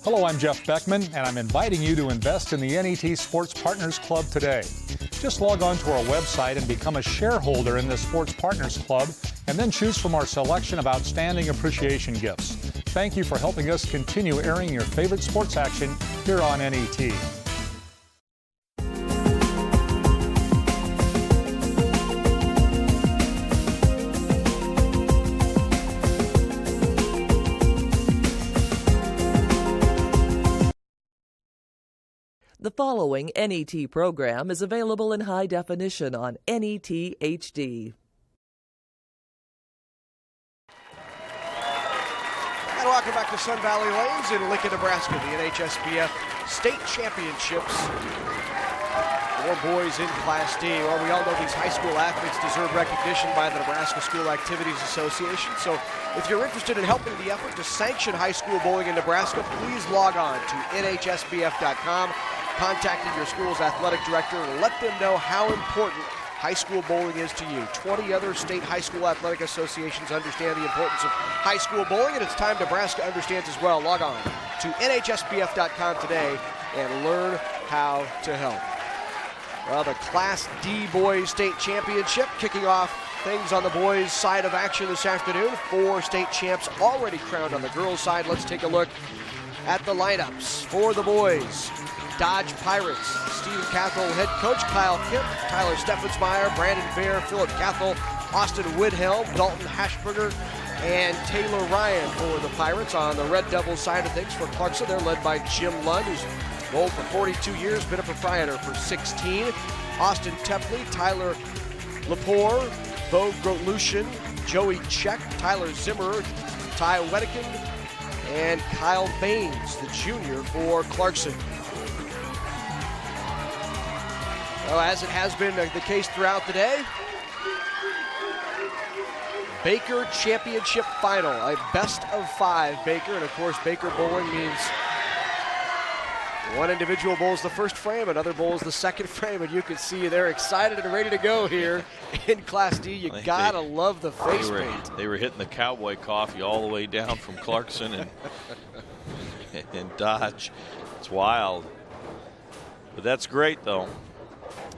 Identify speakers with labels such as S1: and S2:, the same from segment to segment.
S1: Hello, I'm Jeff Beckman, and I'm inviting you to invest in the NET Sports Partners Club today. Just log on to our website and become a shareholder in the Sports Partners Club, and then choose from our selection of outstanding appreciation gifts. Thank you for helping us continue airing your favorite sports action here on NET.
S2: The following NET program is available in high definition on NET HD.
S3: And welcome back to Sun Valley Lanes in Lincoln, Nebraska, the NHSBF State Championships for boys in Class D. Well, we all know these high school athletes deserve recognition by the Nebraska School Activities Association. So if you're interested in helping the effort to sanction high school bowling in Nebraska, please log on to NHSBF.com. Contacting your school's athletic director and let them know how important high school bowling is to you. 20 other state high school athletic associations understand the importance of high school bowling, and it's time Nebraska understands as well. Log on to NHSBF.com today and learn how to help. Well, the Class D Boys State Championship kicking off things on the boys' side of action this afternoon. 4 state champs already crowned on the girls' side. Let's take a look at the lineups for the boys. Dodge Pirates, Stephen Cathell, head coach, Kyle Kemp, Tyler Steffensmeyer, Brandon Bear, Philip Cathell, Austin Widhelm, Dalton Hashberger, and Taylor Ryan for the Pirates. On the Red Devils side of things for Clarkson, they're led by Jim Lund, who's bowled for 42 years, been a proprietor for 16. Austin Tepley, Tyler Lepore, Bo Grotlushin, Joey Check, Tyler Zimmer, Ty Wedekin, and Kyle Baines, the junior for Clarkson. Well, as it has been the case throughout the day, Baker Championship Final, a best of 5 Baker, and of course Baker bowling means one individual bowls the first frame, another bowls the second frame, and you can see they're excited and ready to go here in Class D. You gotta love the face paint.
S4: They were hitting the cowboy coffee all the way down from Clarkson and Dodge. It's wild, but that's great though.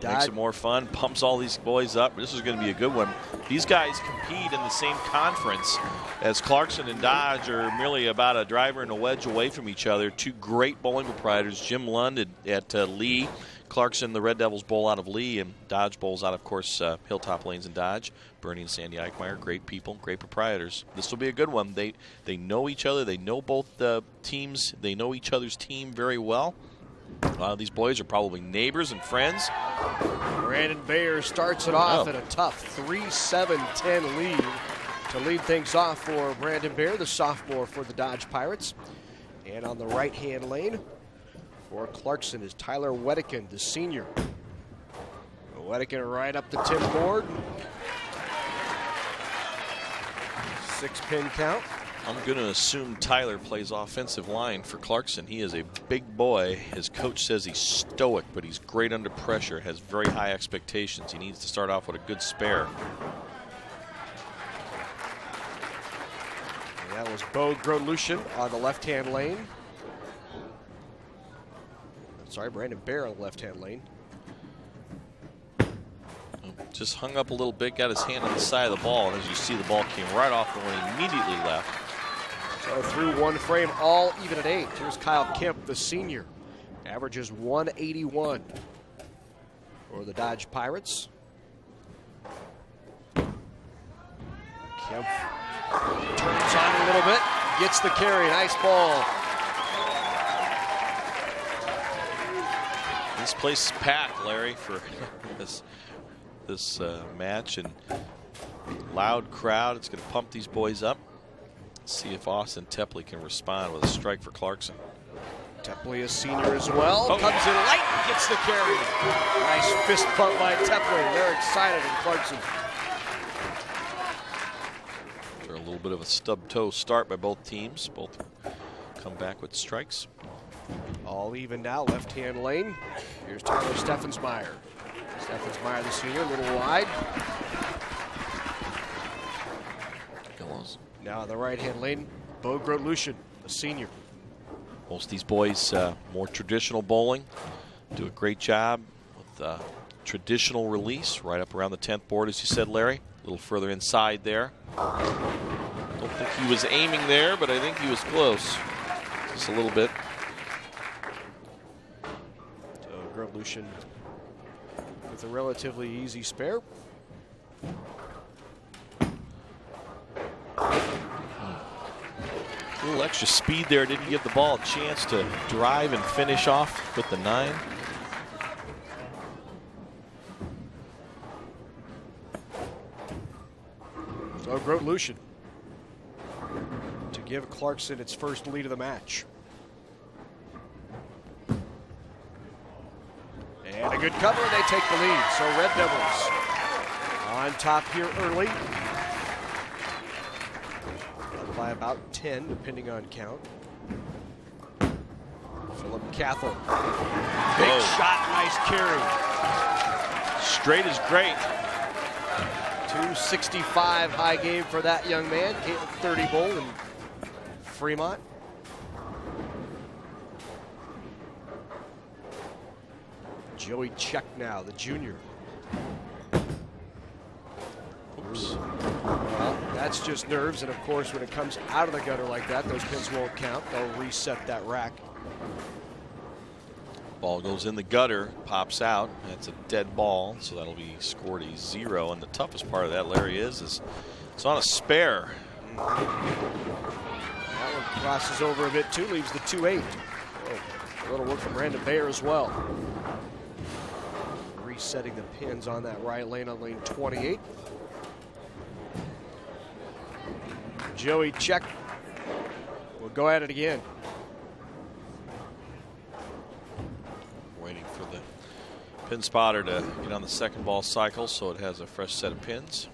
S4: Makes it more fun, pumps all these boys up. This is going to be a good one. These guys compete in the same conference as Clarkson and Dodge are merely about a driver and a wedge away from each other. 2 great bowling proprietors. Jim Lund at Lee. Clarkson, the Red Devils, bowl out of Lee, and Dodge bowls out, of course, Hilltop Lanes and Dodge. Bernie and Sandy Eichmeyer, great people, great proprietors. This will be a good one. They know each other. They know both teams. They know each other's team very well. A lot of these boys are probably neighbors and friends.
S3: Brandon Bayer starts it off at a tough 3-7-10 lead to lead things off for Brandon Bayer, the sophomore for the Dodge Pirates. And on the right-hand lane for Clarkson is Tyler Wedekin, the senior. Wedekin right up the tip board. 6-pin count.
S4: I'm going to assume Tyler plays offensive line for Clarkson. He is a big boy. His coach says he's stoic, but he's great under pressure, has very high expectations. He needs to start off with a good spare.
S3: And that was Bo Grotlushin on the left-hand lane. Sorry, Brandon Bear on the left-hand lane.
S4: Just hung up a little bit, got his hand on the side of the ball, and as you see, the ball came right off the lane, immediately left.
S3: So through one frame, all even at 8. Here's Kyle Kemp, the senior. Averages 181 for the Dodge Pirates. Kemp turns on a little bit, gets the carry. Nice ball.
S4: This place is packed, Larry, for this match, and loud crowd. It's going to pump these boys up. See if Austin Tepley can respond with a strike for Clarkson.
S3: Tepley, a senior as well, comes in light and gets the carry. Nice fist bump by Tepley. They're excited in Clarkson.
S4: After a little bit of a stub toe start by both teams, both come back with strikes.
S3: All even now, left-hand lane. Here's Tyler Steffensmeyer. Steffensmeyer, the senior, a little wide. Now on the right-hand lane, Bo Grotlushin, the senior.
S4: Most of these boys, more traditional bowling, do a great job with traditional release right up around the 10th board, as you said, Larry. A little further inside there. Don't think he was aiming there, but I think he was close. Just a little bit.
S3: So Revolution with a relatively easy spare.
S4: A little extra speed there. Didn't give the ball a chance to drive and finish off with the 9.
S3: So Revolution to give Clarkson its first lead of the match. And a good cover, and they take the lead. So Red Devils on top here early. By about 10, depending on count. Philip Cathell. Big shot, nice carry.
S4: Straight is great.
S3: 265 high game for that young man. Came with 30 bowl in Fremont. Joey Check now, the junior.
S4: Oops.
S3: Well, that's just nerves, and of course, when it comes out of the gutter like that, those pins won't count. They'll reset that rack.
S4: Ball goes in the gutter, pops out. That's a dead ball, so that'll be scored a 0. And the toughest part of that, Larry, is it's on a spare.
S3: That one crosses over a bit too, leaves the 2-8. A little work from Brandon Bayer as well. Resetting the pins on that right lane on lane 28. Joey Check will go at it again.
S4: Waiting for the pin spotter to get on the second ball cycle so it has a fresh set of pins.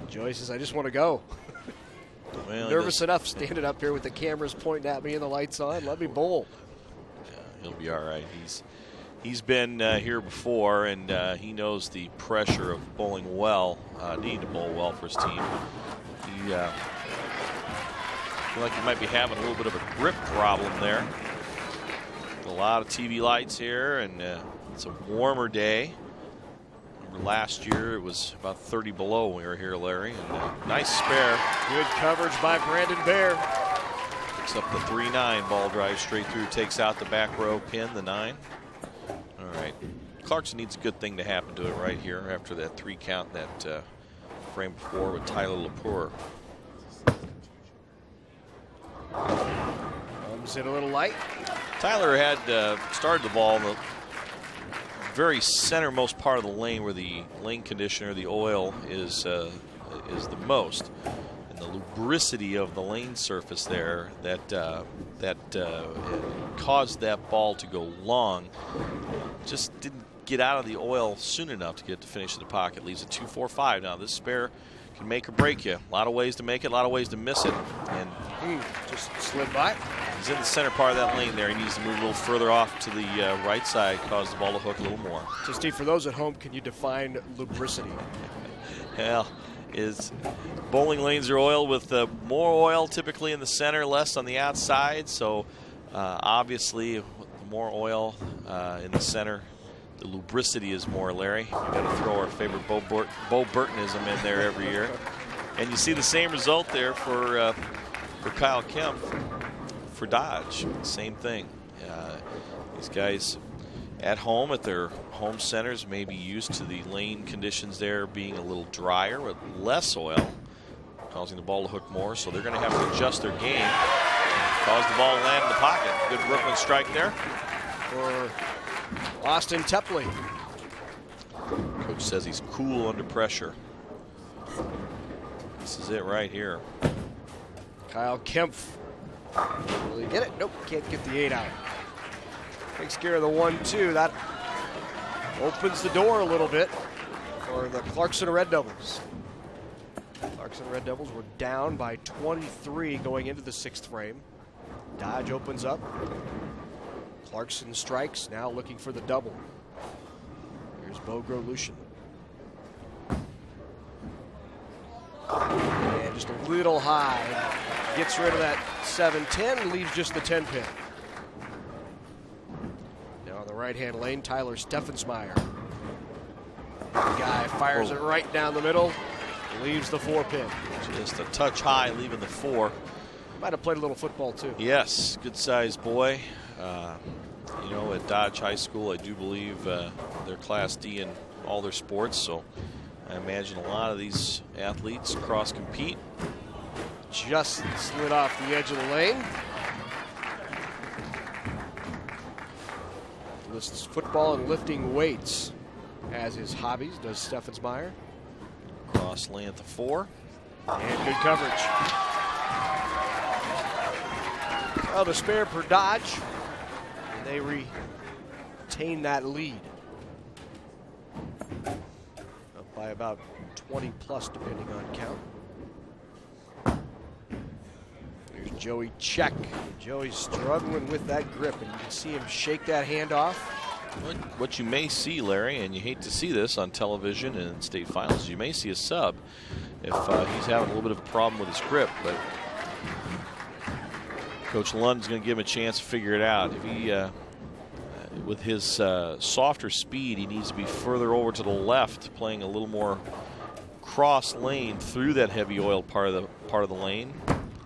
S3: Joey says, I just want to go.
S4: Well,
S3: Nervous enough standing up here with the cameras pointing at me and the lights on. Let me bowl.
S4: Yeah, he'll be all right. He's been here before, and he knows the pressure of bowling well, needing to bowl well for his team. He feel like he might be having a little bit of a grip problem there. A lot of TV lights here, and it's a warmer day. Remember last year it was about 30 below when we were here, Larry. And nice spare.
S3: Good coverage by Brandon Bayer.
S4: Picks up the 3-9. Ball drives straight through, takes out the back row pin, the 9. All right. Clarkson needs a good thing to happen to it right here after that 3 count that frame before with Tyler Lepore.
S3: Comes in a little light.
S4: Tyler had started the ball in the very centermost part of the lane where the lane conditioner, the oil, is the most. And the lubricity of the lane surface there that caused that ball to go long just didn't get out of the oil soon enough to get to finish in the pocket. Leaves a 2-4-5. Now this spare can make or break you. A lot of ways to make it, a lot of ways to miss it. And
S3: just slid by.
S4: he's in the center part of that lane there. He needs to move a little further off to the right side, cause the ball to hook a little more.
S3: So Steve, for those at home, can you define lubricity?
S4: Well, bowling lanes are oiled with more oil typically in the center, less on the outside. So obviously, with the more oil in the center, the lubricity is more, Larry. We've got to throw our favorite Bo Burtonism in there every year. And you see the same result there for Kyle Kemp for Dodge. Same thing. These guys at home at their home centers may be used to the lane conditions there being a little drier with less oil, causing the ball to hook more. So they're going to have to adjust their game, cause the ball to land in the pocket. Good Brooklyn strike there.
S3: For Austin Tepley.
S4: Coach says he's cool under pressure. This is it right here.
S3: Kyle Kempf. Will he get it? Nope, can't get the 8 out. Takes care of the 1-2. That opens the door a little bit for the Clarkson Red Devils. Clarkson Red Devils were down by 23 going into the 6th frame. Dodge opens up. Clarkson strikes, now looking for the double. Here's Bo Grolution. And just a little high. Gets rid of that 7-10, leaves just the 10 pin. Now on the right-hand lane, Tyler Steffensmeyer. The guy fires it right down the middle, leaves the 4 pin.
S4: Just a touch high, leaving the 4.
S3: Might have played a little football too.
S4: Yes, good-sized boy. You know, at Dodge High School, I do believe they're Class D in all their sports, so I imagine a lot of these athletes cross-compete.
S3: Just slid off the edge of the lane. Lists football and lifting weights as his hobbies, does Steffensmeyer.
S4: Cross lane at the 4.
S3: And good coverage. Well, the spare per Dodge, and they retain that lead. Up by about 20 plus, depending on count. There's Joey Check. Joey's struggling with that grip, and you can see him shake that hand off.
S4: What you may see, Larry, and you hate to see this on television and in state finals, you may see a sub if he's having a little bit of a problem with his grip, but Coach Lund's going to give him a chance to figure it out. If he, with his softer speed, he needs to be further over to the left, playing a little more cross lane through that heavy oil part of the lane.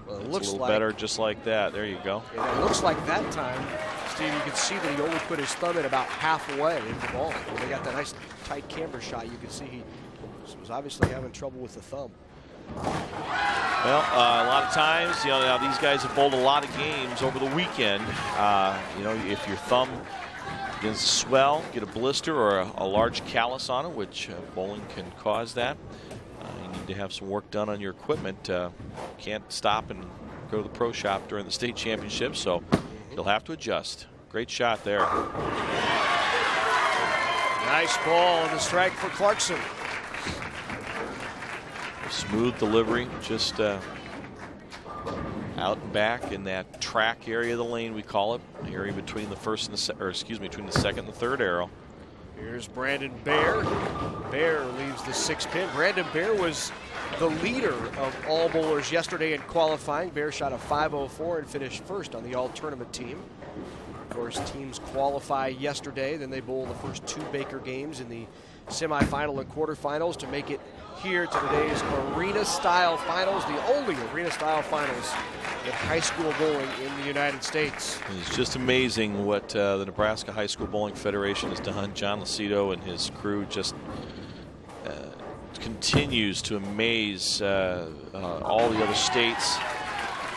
S3: Well, it
S4: looks
S3: looks
S4: a little
S3: like,
S4: better, just like that. There you go.
S3: And it looks like that time, Steve, you can see that he only put his thumb in about halfway into the ball. When they got that nice tight camber shot, you can see he was obviously having trouble with the thumb.
S4: Well, a lot of times, you know, now these guys have bowled a lot of games over the weekend. You know, if your thumb begins to swell, get a blister or a large callus on it, which bowling can cause that, you need to have some work done on your equipment. Can't stop and go to the pro shop during the state championship, so you'll have to adjust. Great shot there.
S3: Nice ball and the strike for Clarkson.
S4: Smooth delivery, just out and back in that track area of the lane, we call it, the area between the first and between the second and the third arrow.
S3: Here's Brandon Bear. Bear leaves the 6 pin. Brandon Bear was the leader of all bowlers yesterday in qualifying. Bear shot a 5.04 and finished first on the all-tournament team. Of course, teams qualify yesterday, then they bowl the first 2 Baker games in the semifinal and quarterfinals to make it here to today's arena-style finals, the only arena-style finals in high school bowling in the United States.
S4: It's just amazing what the Nebraska High School Bowling Federation has done. John Lucido and his crew just continues to amaze all the other states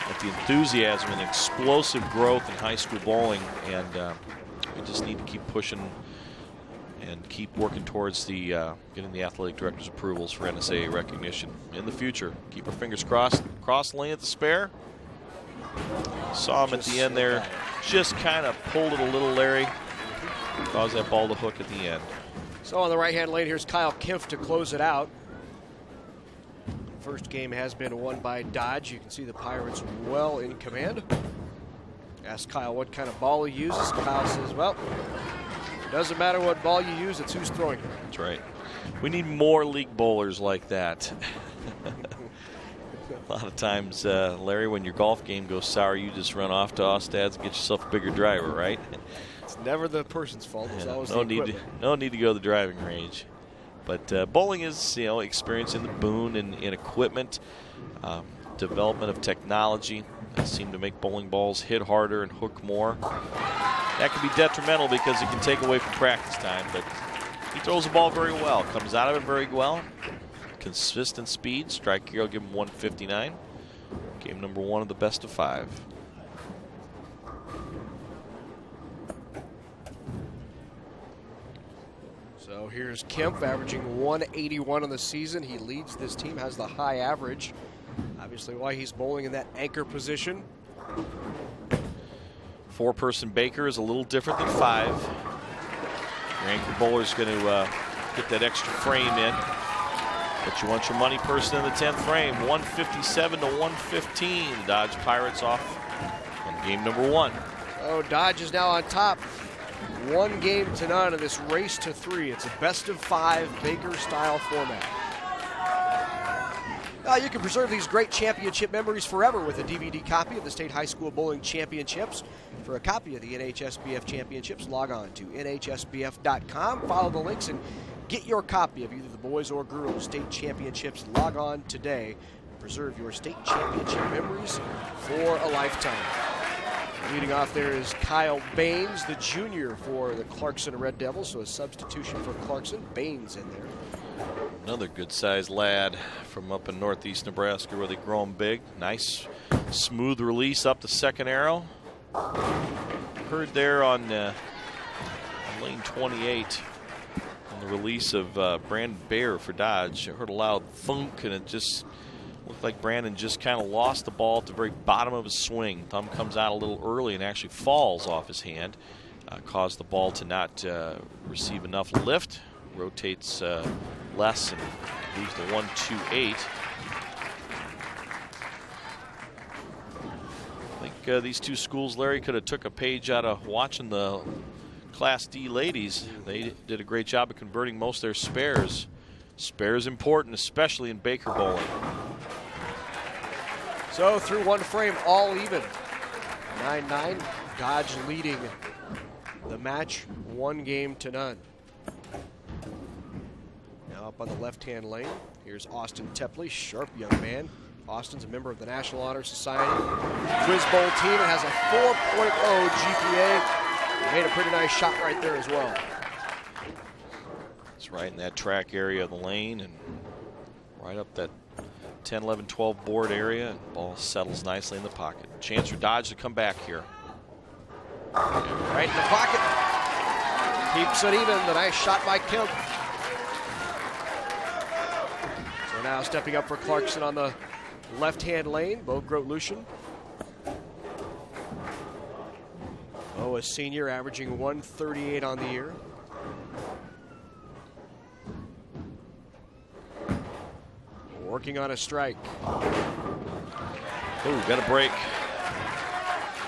S4: at the enthusiasm and explosive growth in high school bowling, and we just need to keep pushing and keep working towards the getting the athletic director's approvals for NSAA recognition in the future. Keep our fingers crossed. Cross lane at the spare. Saw him at the end there. Just kind of pulled it a little, Larry. Caused that ball to hook at the end.
S3: So on the right-hand lane, here's Kyle Kimpf to close it out. First game has been won by Dodge. You can see the Pirates well in command. Ask Kyle what kind of ball he uses. Kyle says, well, doesn't matter what ball you use, it's who's throwing it.
S4: That's right. We need more league bowlers like that. A lot of times, Larry, when your golf game goes sour, you just run off to Ostad's and get yourself a bigger driver, right?
S3: It's never the person's fault. It's always the equipment.
S4: No need to go to the driving range. But bowling is, you know, experience in the boon and in equipment, development of technology that seem to make bowling balls hit harder and hook more. That can be detrimental because it can take away from practice time, but he throws the ball very well, comes out of it very well. Consistent speed. Strike here, I'll give him 159. Game number 1 of the best of 5.
S3: So here's Kimpf averaging 181 on the season. He leads this team, has the high average. Obviously why he's bowling in that anchor position.
S4: 4-person Baker is a little different than 5. Your anchor bowler is going to get that extra frame in. But you want your money person in the 10th frame. 157 to 115. The Dodge Pirates off on game number 1.
S3: Oh, Dodge is now on top. 1 game to none in this race to 3. It's a best of 5 Baker-style format. You can preserve these great championship memories forever with a DVD copy of the State High School Bowling Championships. For a copy of the NHSBF Championships, log on to NHSBF.com. Follow the links and get your copy of either the boys or girls state championships. Log on today. Preserve your state championship memories for a lifetime. Leading off there is Kyle Baines, the junior for the Clarkson Red Devils, so a substitution for Clarkson. Baines in there.
S4: Another good-sized lad from up in northeast Nebraska where they grow him big. Nice, smooth release up the second arrow. Heard there on lane 28 on the release of Brandon Baer for Dodge. I heard a loud thunk, and it just looked like Brandon just kind of lost the ball at the very bottom of his swing. Thumb comes out a little early and actually falls off his hand. Caused the ball to not receive enough lift. Rotates less and leaves the 1-2-8. I think these two schools, Larry, could have took a page out of watching the Class D ladies. They did a great job of converting most of their spares. Spares important, especially in Baker bowling.
S3: So through one frame, all even. 9-9, Dodge leading the match 1-0. Now up on the left-hand lane, here's Austin Tepley, sharp young man. Austin's a member of the National Honor Society Quiz Bowl team and has a 4.0 GPA. He made a pretty nice shot right there as well.
S4: It's right in that track area of the lane and right up that 10, 11, 12 board area. And ball settles nicely in the pocket. Chance for Dodge to come back here.
S3: Right in the pocket. Keeps it even. The nice shot by Kemp. So now stepping up for Clarkson on the left-hand lane, Bo Grote-Lucian. Oh, a senior averaging 138 on the year. Working on a strike.
S4: Oh, got a break.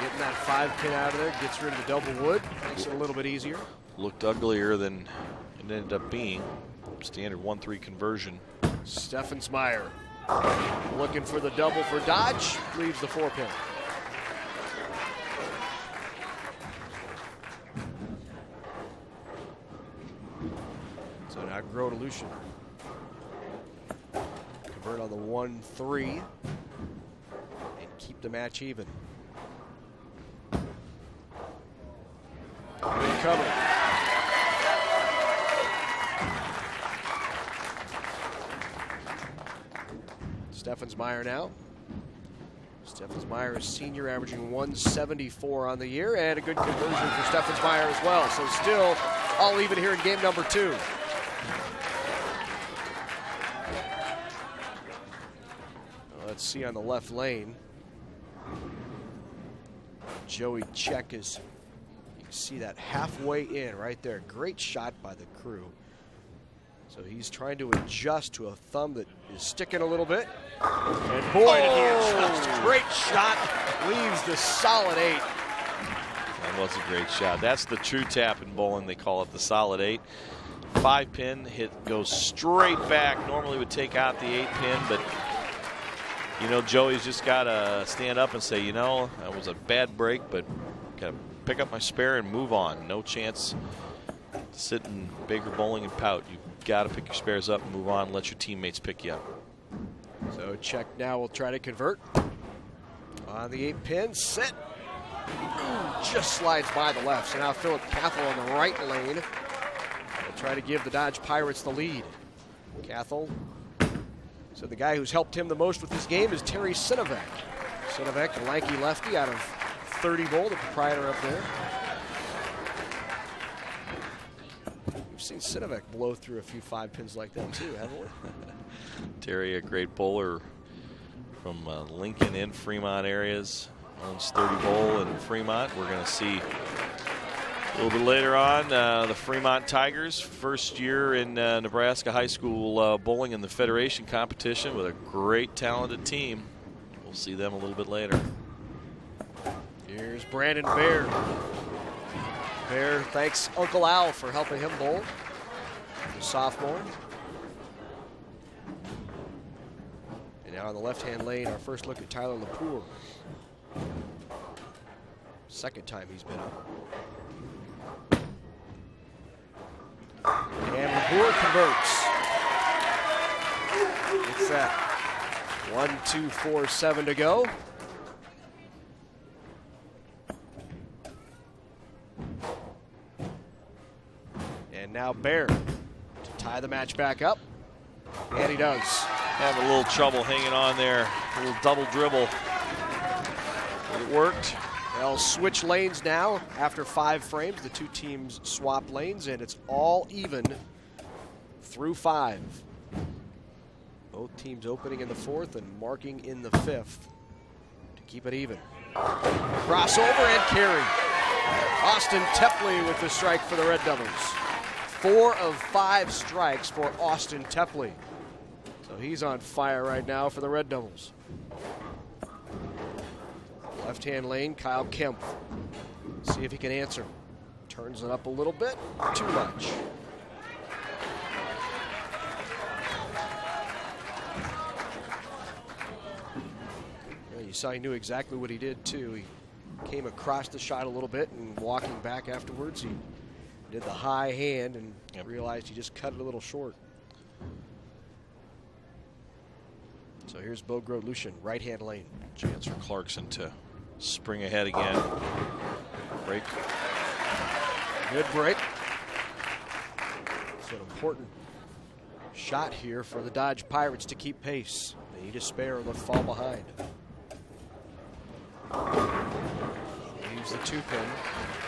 S3: Getting that 5-pin out of there, gets rid of the double wood, makes it a little bit easier.
S4: Looked uglier than it ended up being. Standard 1-3 conversion.
S3: Steffensmeyer looking for the double for Dodge, leaves the 4-pin. So now Grote-Lucian. Convert on the 1-3 and keep the match even. Good cover. Steffensmeyer now. Steffensmeyer is senior, averaging 174 on the year, and a good conversion for Steffensmeyer as well. So still all even here in game number 2. Let's see on the left lane. Joey Check is, you can see that halfway in right there. Great shot by the crew. So he's trying to adjust to a thumb that is sticking a little bit. And boy, did he adjust. Great shot. Leaves the solid 8.
S4: That was a great shot. That's the true tap in bowling. They call it the solid 8. 5-pin hit goes straight back. Normally would take out the 8-pin, but you know, Joey's just got to stand up and say, you know, that was a bad break, but got to pick up my spare and move on. No chance to sit in Baker bowling and pout. You've got to pick your spares up and move on and let your teammates pick you up.
S3: So Check now will try to convert. On the 8-pin, sit. Ooh, just slides by the left. So now Philip Cathell on the right lane will try to give the Dodge Pirates the lead. Cathell. So the guy who's helped him the most with this game is Terry Sinovac. Sinovac, a lanky lefty out of 30 Bowl, the proprietor up there. We've seen Sinovac blow through a few 5-pins like that too, haven't we?
S4: Terry, a great bowler from Lincoln and Fremont areas. Owns 30 Bowl in Fremont. We're going to see a little bit later on the Fremont Tigers, first year in Nebraska high school bowling in the Federation competition with a great talented team. We'll see them a little bit later.
S3: Here's Brandon Baer. Baer thanks Uncle Al for helping him bowl. The sophomore. And now on the left-hand lane, our first look at Tyler Lepore. Second time he's been up. And Lepore converts. It's that 1-2-4-7 to go. And now Baer to tie the match back up. And he does.
S4: Having a little trouble hanging on there. A little double dribble. But it worked.
S3: They'll switch lanes now after 5 frames. The two teams swap lanes, and it's all even through 5. Both teams opening in the 4th and marking in the 5th to keep it even. Crossover and carry. Austin Tepley with the strike for the Red Devils. 4 of 5 strikes for Austin Tepley. So he's on fire right now for the Red Devils. Left-hand lane, Kyle Kemp. See if he can answer. Turns it up a little bit, too much. You saw he knew exactly what he did too. He came across the shot a little bit, and walking back afterwards, he did the high hand and realized he just cut it a little short. So here's Bo Grodt-Lucien, right-hand lane.
S4: Chance for Clarkson to spring ahead again. Break.
S3: Good break. It's an important shot here for the Dodge Pirates to keep pace. They need a spare or they'll fall behind. Leaves the 2-pin.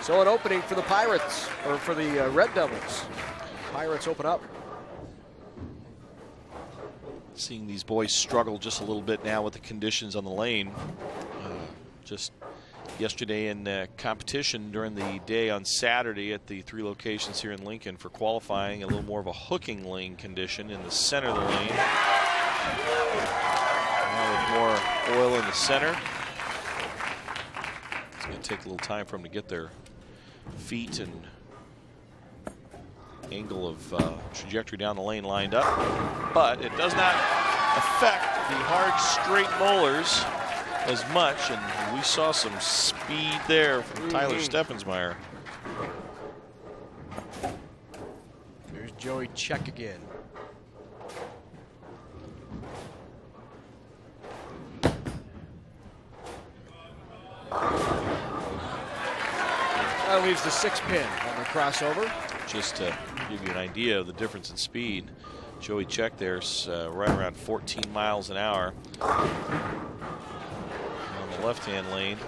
S3: So an opening for the Pirates, or for the Red Devils. Pirates open up.
S4: Seeing these boys struggle just a little bit now with the conditions on the lane. Just yesterday in competition during the day on Saturday at the 3 locations here in Lincoln for qualifying, a little more of a hooking lane condition in the center of the lane. Now with more oil in the center. It's going to take a little time for them to get their feet and angle of trajectory down the lane lined up, but it does not affect the hard straight bowlers as much, and we saw some speed there from Tyler Steffensmeyer.
S3: There's Joey Check again. That leaves the 6-pin on the crossover.
S4: Just to give you an idea of the difference in speed, Joey Check there's right around 14 miles an hour on the left-hand lane.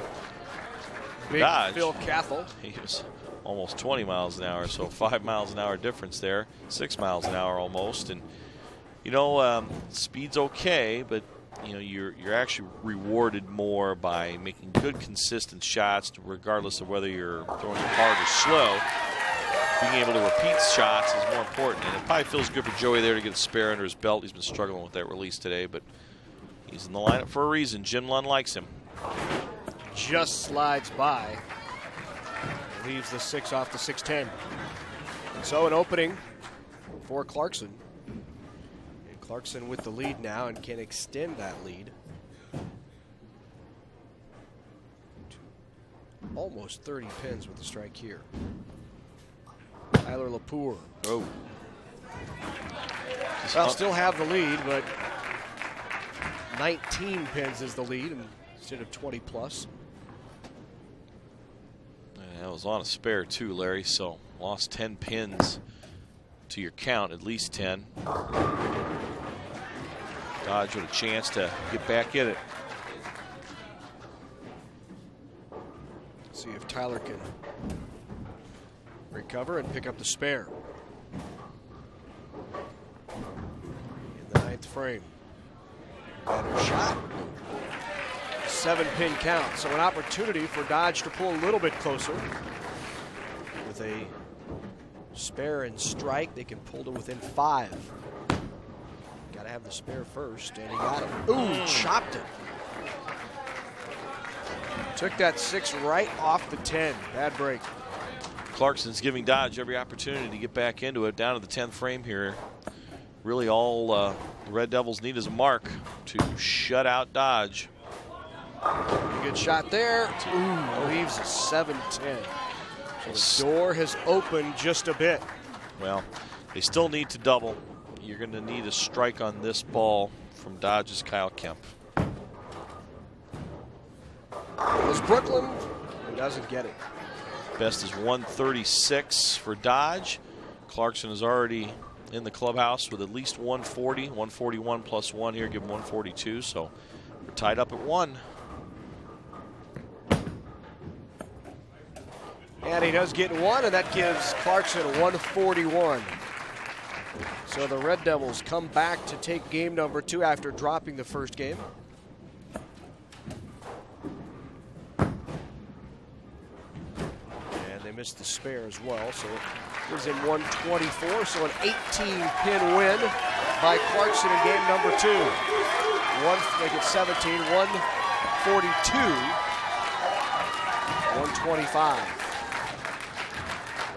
S3: Big
S4: Dodge,
S3: Phil Cathell.
S4: he was almost 20 miles an hour, so 5 miles an hour difference there, 6 miles an hour almost. And you know, speed's okay, but you know, you're actually rewarded more by making good, consistent shots, regardless of whether you're throwing it hard or slow. Being able to repeat shots is more important, and it probably feels good for Joey there to get a spare under his belt. He's been struggling with that release today, but he's in the lineup for a reason. Jim Lund likes him.
S3: Just slides by. Leaves the 6 off the 6-10. So an opening for Clarkson. And Clarkson with the lead now and can extend that lead to almost 30 pins with the strike here. Tyler Lepore.
S4: Oh.
S3: Well, still have the lead, but 19 pins is the lead instead of 20 plus.
S4: That was on a spare too, Larry, so lost 10 pins to your count, at least 10. Dodge with a chance to get back in it.
S3: See if Tyler can recover and pick up the spare. In the 9th frame. Better shot. 7-pin count. So an opportunity for Dodge to pull a little bit closer. With a spare and strike, they can pull to within 5. Got to have the spare first, and he got it. Ooh, chopped it. Took that 6 right off the 10. Bad break.
S4: Clarkson's giving Dodge every opportunity to get back into it. Down to the 10th frame here. Really all the Red Devils need is a mark. to shut out Dodge.
S3: Good shot there. Ooh, leaves a 7-10. So the door has opened just a bit.
S4: Well, they still need to double. You're going to need a strike on this ball from Dodge's Kyle Kemp.
S3: It's Brooklyn who doesn't get it.
S4: Best is 136 for Dodge. Clarkson is already in the clubhouse with at least 140, 141 plus 1 here, give him 142. So we're tied up at 1.
S3: And he does get 1, and that gives Clarkson 141. So the Red Devils come back to take game number 2 after dropping the first game. And they missed the spare as well, so it gives him 124. So an 18-pin win by Clarkson in game number 2. Make it 17, 142, 125.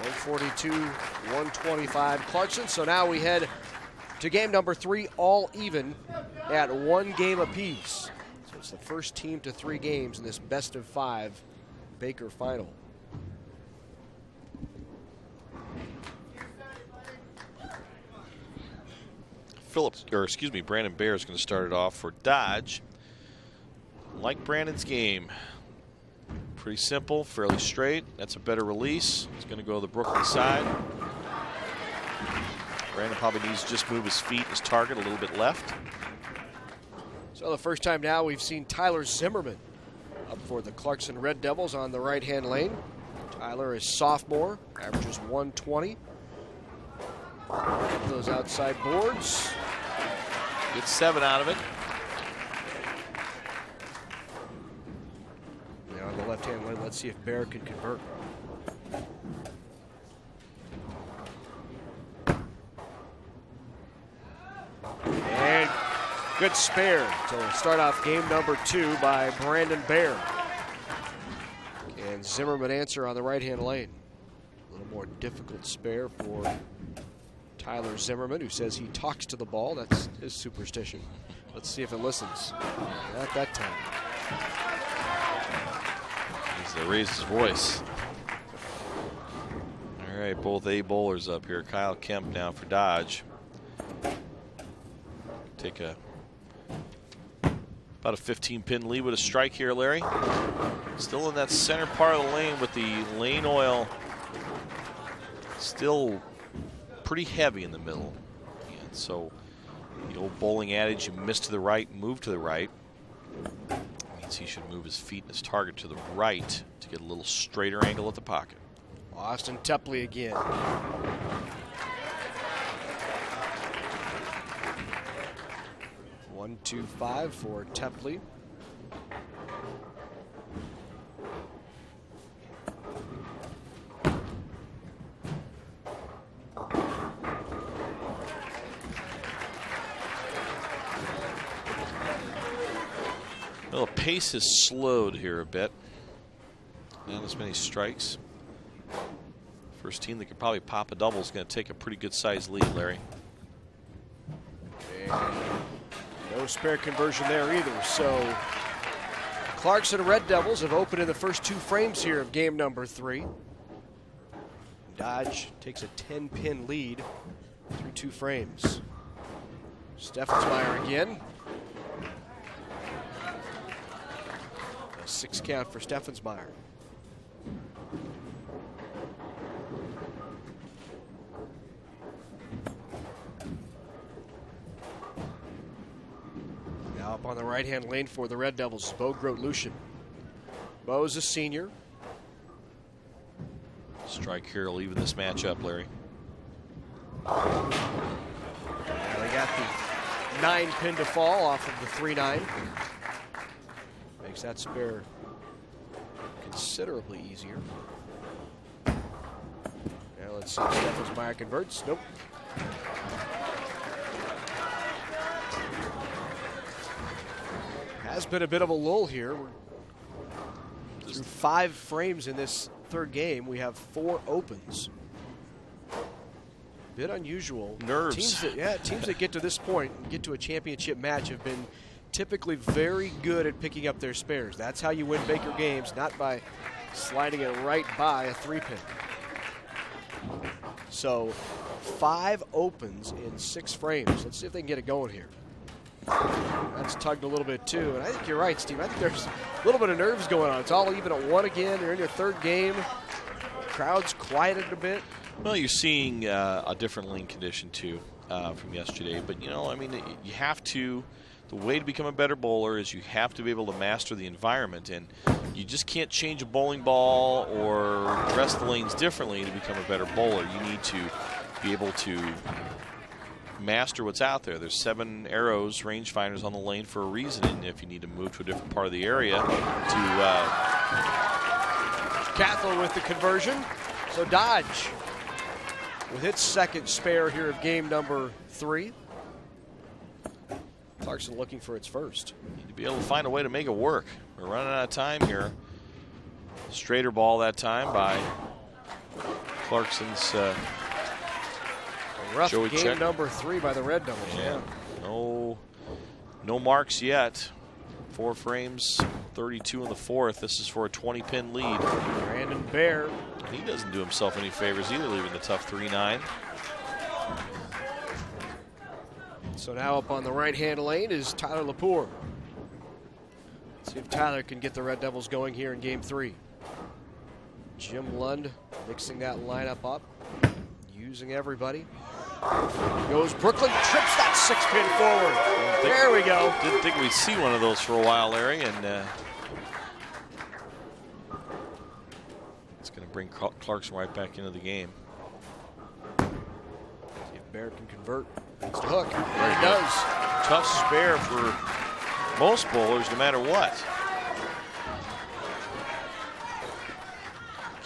S3: 142, 125 Clarkson. So now we head to game number 3, all even at 1 game apiece. So it's the first team to 3 games in this best of 5 Baker final.
S4: Brandon Baer is going to start it off for Dodge. Like Brandon's game. Pretty simple, fairly straight. That's a better release. He's going to go to the Brooklyn side. Brandon probably needs to just move his feet, his target a little bit left.
S3: So the first time now we've seen Tyler Zimmerman up for the Clarkson Red Devils on the right-hand lane. Tyler is sophomore, averages 120. Those outside boards.
S4: Gets 7 out of it.
S3: On the left-hand lane, let's see if Bear can convert. And good spare to start off game number 2 by Brandon Bear. And Zimmerman answer on the right-hand lane. A little more difficult spare for Tyler Zimmerman, who says he talks to the ball. That's his superstition. Let's see if it listens. Not that time.
S4: To raise his voice. All right, both A bowlers up here. Kyle Kemp now for Dodge. Take about a 15-pin lead with a strike here, Larry. Still in that center part of the lane with the lane oil still pretty heavy in the middle. And so the old bowling adage, you miss to the right, move to the right. He should move his feet and his target to the right to get a little straighter angle at the pocket.
S3: Austin Tepley again. 1-2-5 for Tepley.
S4: Well, the pace has slowed here a bit. Not as many strikes. First team that could probably pop a double is going to take a pretty good sized lead, Larry.
S3: And no spare conversion there either. So Clarkson Red Devils have opened in the first 2 frames here of game number 3. Dodge takes a 10-pin lead through 2 frames. Steffensmeyer again. 6 count for Steffensmeyer. Now up on the right-hand lane for the Red Devils, Bo Grote-Lucien. Bo's a senior.
S4: Strike here will even this match up, Larry.
S3: Now they got the 9-pin to fall off of the 3-9. Makes that spare considerably easier. Now let's see if Steffensmeyer converts. Nope. Has been a bit of a lull here. We're through 5 frames in this 3rd game. We have 4 opens. Bit unusual.
S4: Nerves.
S3: Teams that get to this point, get to a championship match, have been typically very good at picking up their spares. That's how you win Baker games, not by sliding it right by a 3-pin. So 5 opens in 6 frames. Let's see if they can get it going here. That's tugged a little bit too, and I think you're right, Steve. I think there's a little bit of nerves going on. It's all even at 1 again. You're in your 3rd game. Crowd's quieted a bit.
S4: Well, you're seeing a different lane condition too from yesterday, but I mean, you have to. The way to become a better bowler is you have to be able to master the environment, and you just can't change a bowling ball or dress the lanes differently to become a better bowler. You need to be able to master what's out there. There's 7 arrows, rangefinders on the lane for a reason, and if you need to move to a different part of the area to
S3: Cathell with the conversion. So Dodge with its 2nd spare here of game number 3. Clarkson looking for its first.
S4: Need to be able to find a way to make it work. We're running out of time here. Straighter ball that time by Clarkson's
S3: rough
S4: Joey
S3: game
S4: Check.
S3: number 3 by the Red Devils.
S4: Yeah. No marks yet. 4 frames, 32 in the 4th. This is for a 20-pin lead.
S3: Brandon Bear.
S4: He doesn't do himself any favors either, leaving the tough 3-9.
S3: So now up on the right-hand lane is Tyler Lepore. Let's see if Tyler can get the Red Devils going here in game 3. Jim Lund mixing that lineup up, using everybody. Goes Brooklyn, trips that 6-pin forward. There we go.
S4: Didn't think we'd see one of those for a while, Larry, and it's going to bring Clarkson right back into the game.
S3: See if Bear can convert. Needs to hook. There he does.
S4: Tough spare for most bowlers, no matter what.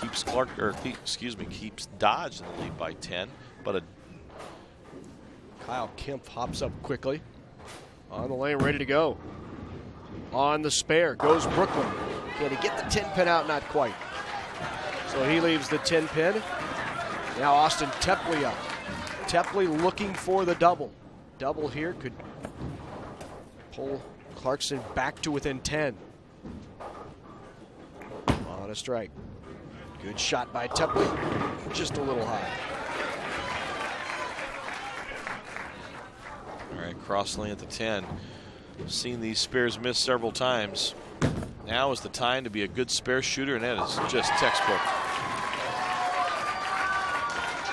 S4: Keeps Dodge in the lead by 10, but
S3: Kyle Kemp hops up quickly. On the lane, ready to go. On the spare goes Brooklyn. Can he get the 10-pin out? Not quite. So he leaves the 10-pin. Now Austin Tepley up. Tepley looking for the double. Double here could pull Clarkson back to within 10. On a strike. Good shot by Tepley. Just a little high.
S4: all right, cross lane at the 10. Seen these spares miss several times. Now is the time to be a good spare shooter, and that is just textbook.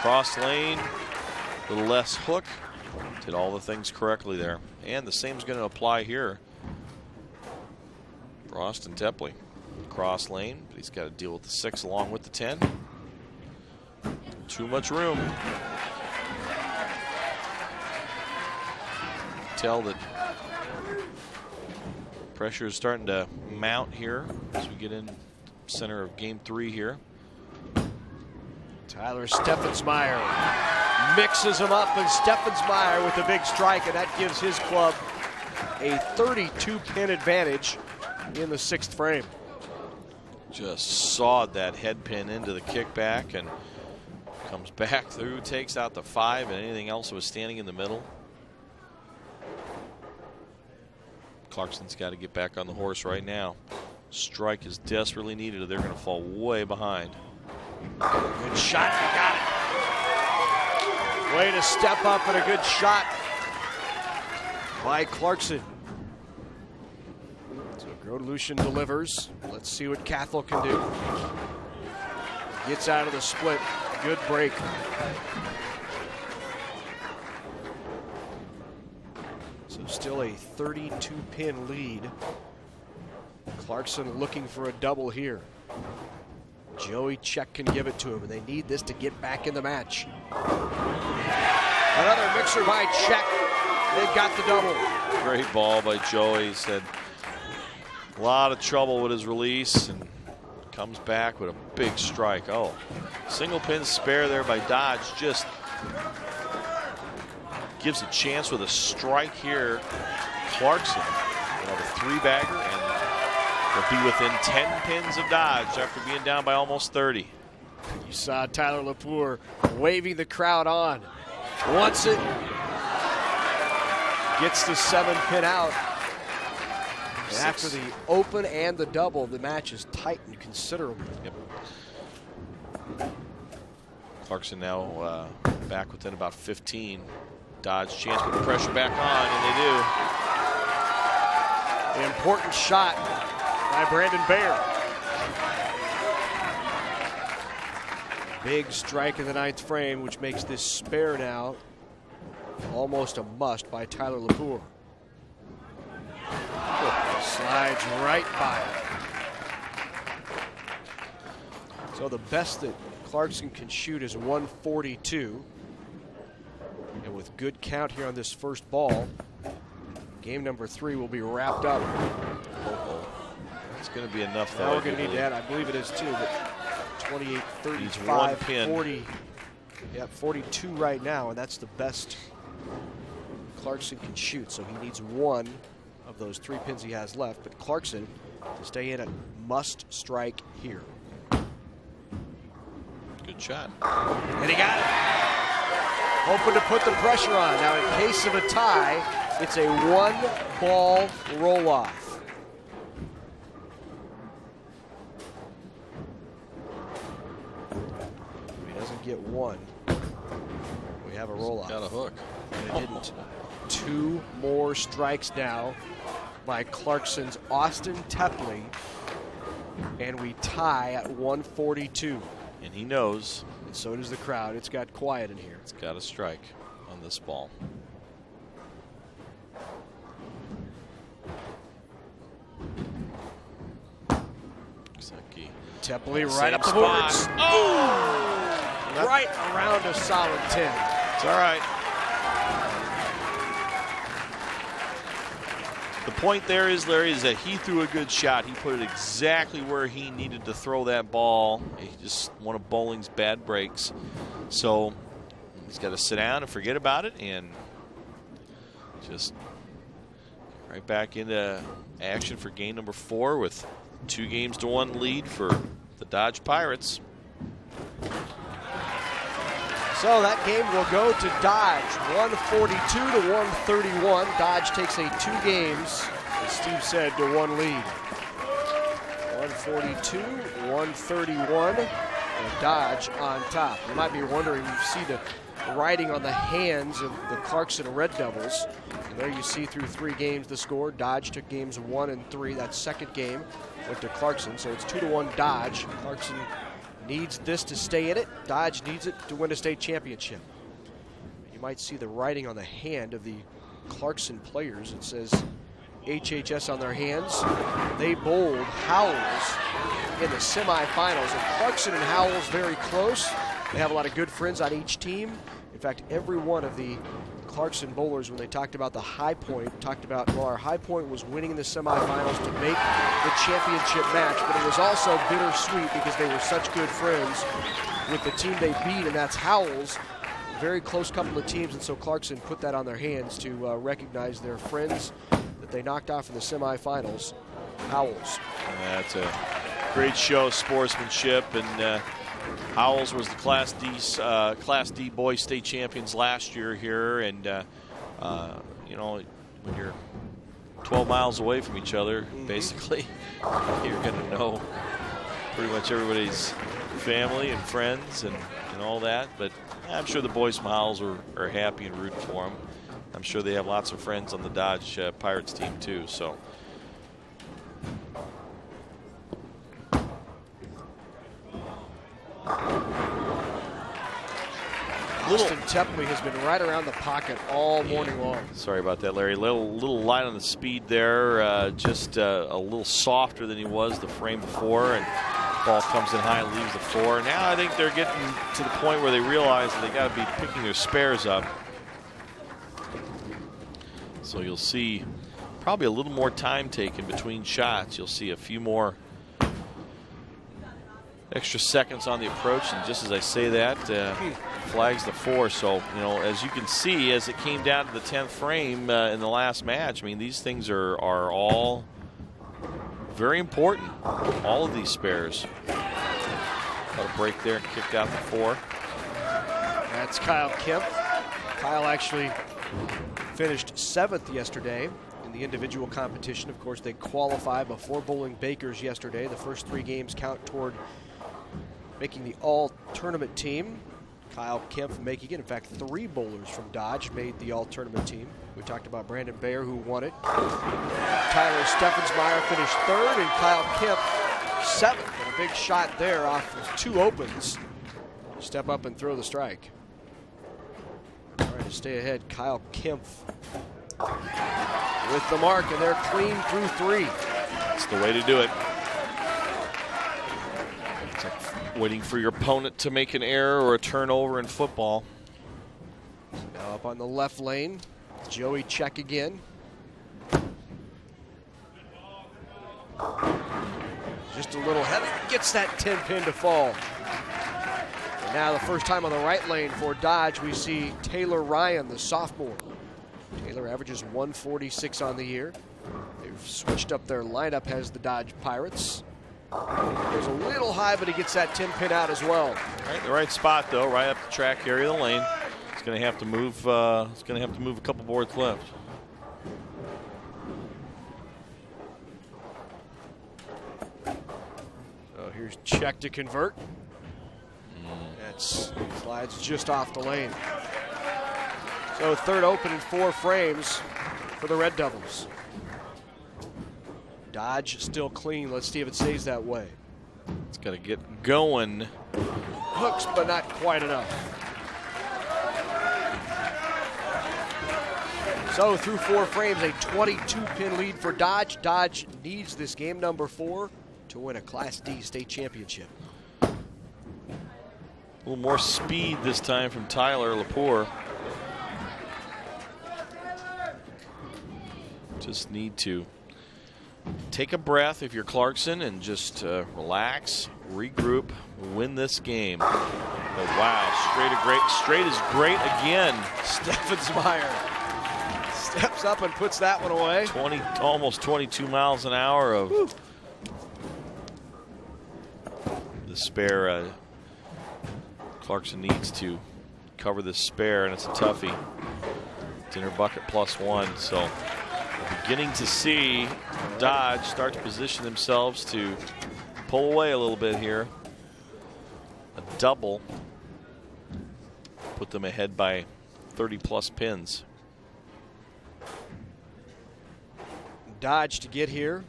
S4: Cross lane, a little less hook. Did all the things correctly there. And the same is going to apply here for Austin Tepley. Cross lane, but he's got to deal with the 6 along with the 10. Too much room. Tell that pressure is starting to mount here as we get in center of game 3 here.
S3: Tyler Steffensmeyer mixes him up, and Steffensmeyer with a big strike, and that gives his club a 32-pin advantage in the 6th frame.
S4: Just sawed that head pin into the kickback and comes back through, takes out the 5 and anything else that was standing in the middle. Clarkson's got to get back on the horse right now. Strike is desperately needed or they're going to fall way behind.
S3: Good shot, he got it. Way to step up and a good shot by Clarkson. So Grodelution delivers. Let's see what Cathell can do. Gets out of the split. Good break. So still a 32-pin lead. Clarkson looking for a double here. Joey Check can give it to him, and they need this to get back in the match. Another mixer by Check. They've got the double.
S4: Great ball by Joey. He's had a lot of trouble with his release and comes back with a big strike. Oh, single pin spare there by Dodge. Just gives a chance with a strike here. Clarkson will have a 3-bagger and will be within 10 pins of Dodge after being down by almost 30.
S3: You saw Tyler Lepore waving the crowd on. Wants it. Gets the 7-pin out. And after the open and the double, the match is tightened considerably.
S4: Yep. Clarkson now back within about 15. Dodge chance, put the pressure back on, and they do.
S3: An important shot by Brandon Baer. Big strike in the 9th frame, which makes this spare now almost a must by Tyler Lepore. Slides right by it. So the best that Clarkson can shoot is 142. And with good count here on this first ball, game number 3 will be wrapped up.
S4: It's going to be enough.
S3: Now we're going to need that. I believe it is too, but 28, 35, 40. Yeah, 42 right now, and that's the best Clarkson can shoot. So he needs 1 of those 3 pins he has left. But Clarkson, to stay in it, must strike here.
S4: Good shot.
S3: And he got it. Hoping to put the pressure on. Now, in case of a tie, it's a 1-ball roll-off. If he doesn't get 1, we have a roll-off.
S4: Got a hook.
S3: And it didn't. 2 more strikes now by Clarkson's Austin Tepley, and we tie at 142.
S4: And he knows.
S3: And so does the crowd. It's got quiet in here.
S4: It's got a strike on this ball.
S3: Tepley right up the
S4: spot.
S3: boards.
S4: Oh!
S3: Right around a solid 10.
S4: It's all right. The point there is, Larry, is that he threw a good shot. He put it exactly where he needed to throw that ball. He just one of bowling's bad breaks. So he's got to sit down and forget about it and just right back into action for game number 4 with 2-1 lead for the Dodge Pirates.
S3: So that game will go to Dodge, 142 to 131. Dodge takes a 2 games, as Steve said, to 1 lead. 142, 131, and Dodge on top. You might be wondering, you see the writing on the hands of the Clarkson Red Devils. And there you see through 3 games the score. Dodge took games 1 and 3. That second game went to Clarkson, so it's 2-1 Dodge. Clarkson needs this to stay in it. Dodge needs it to win a state championship. You might see the writing on the hand of the Clarkson players. It says HHS on their hands. They bowled Howells in the semifinals. And Clarkson and Howells very close. They have a lot of good friends on each team. In fact, every one of the Clarkson bowlers, when they talked about the high point, talked about, well, our high point was winning the semifinals to make the championship match, but it was also bittersweet because they were such good friends with the team they beat, and that's Howells. Very close couple of teams, and so Clarkson put that on their hands to recognize their friends that they knocked off in the semifinals, Howells.
S4: That's a great show of sportsmanship, and Howells was the Class D boys state champions last year here, and you know, when you're 12 miles away from each other, basically, you're going to know pretty much everybody's family and friends and all that. But I'm sure the boys from Howells are happy and rooting for them. I'm sure they have lots of friends on the Dodge Pirates team too. So.
S3: Austin Tepley has been right around the pocket all morning long.
S4: Sorry about that, Larry. Little light on the speed there. Just a little softer than he was the frame before, and ball comes in high and leaves the 4. Now I think they're getting to the point where they realize that they got to be picking their spares up. So you'll see probably a little more time taken between shots. You'll see a few more extra seconds on the approach, and just as I say that, flags the 4. So, you know, as you can see, as it came down to the 10th frame in the last match, I mean, these things are all very important. All of these spares. Got a break there and kicked out the 4.
S3: That's Kyle Kemp. Kyle actually finished 7th yesterday in in the individual competition. Of course, they qualify before bowling Bakers yesterday. The first 3 games count toward making the all-tournament team. Kyle Kempf making it. In fact, 3 bowlers from Dodge made the all-tournament team. We talked about Brandon Bayer, who won it. Tyler Steffensmeyer finished 3rd, and Kyle Kempf 7th. And a big shot there off of 2 opens. Step up and throw the strike. Trying to stay ahead, Kyle Kempf with the mark, and they're clean through 3.
S4: That's the way to do it. It's like waiting for your opponent to make an error or a turnover in football.
S3: Now up on the left lane, Joey check again. Just a little heavy, gets that 10 pin to fall. And now the first time on the right lane for Dodge, we see Taylor Ryan, the sophomore. Taylor averages 146 on the year. They've switched up their lineup, has the Dodge Pirates. Goes a little high, but he gets that 10 pin out as well.
S4: Right, the right spot though, right up the track area of the lane. It's going to have to move. It's going to have to move a couple boards left.
S3: So here's check to convert. That slides just off the lane. So 3rd open in 4 frames for the Red Devils. Dodge still clean. Let's see if it stays that way.
S4: It's got to get going.
S3: Hooks, but not quite enough. So through 4 frames, a 22-pin lead for Dodge. Dodge needs this game number 4 to win a Class D state championship.
S4: A little more speed this time from Tyler Lepore. Just need to take a breath if you're Clarkson and just relax, regroup, win this game. But wow, straight is great again.
S3: Steffensmeyer steps up and puts that one away.
S4: Almost 22 miles an hour of the spare. Clarkson needs to cover this spare, and it's a toughie. Dinner bucket +1, so we're beginning to see Dodge start to position themselves to pull away a little bit here. A double put them ahead by 30+ pins.
S3: Dodge to get here.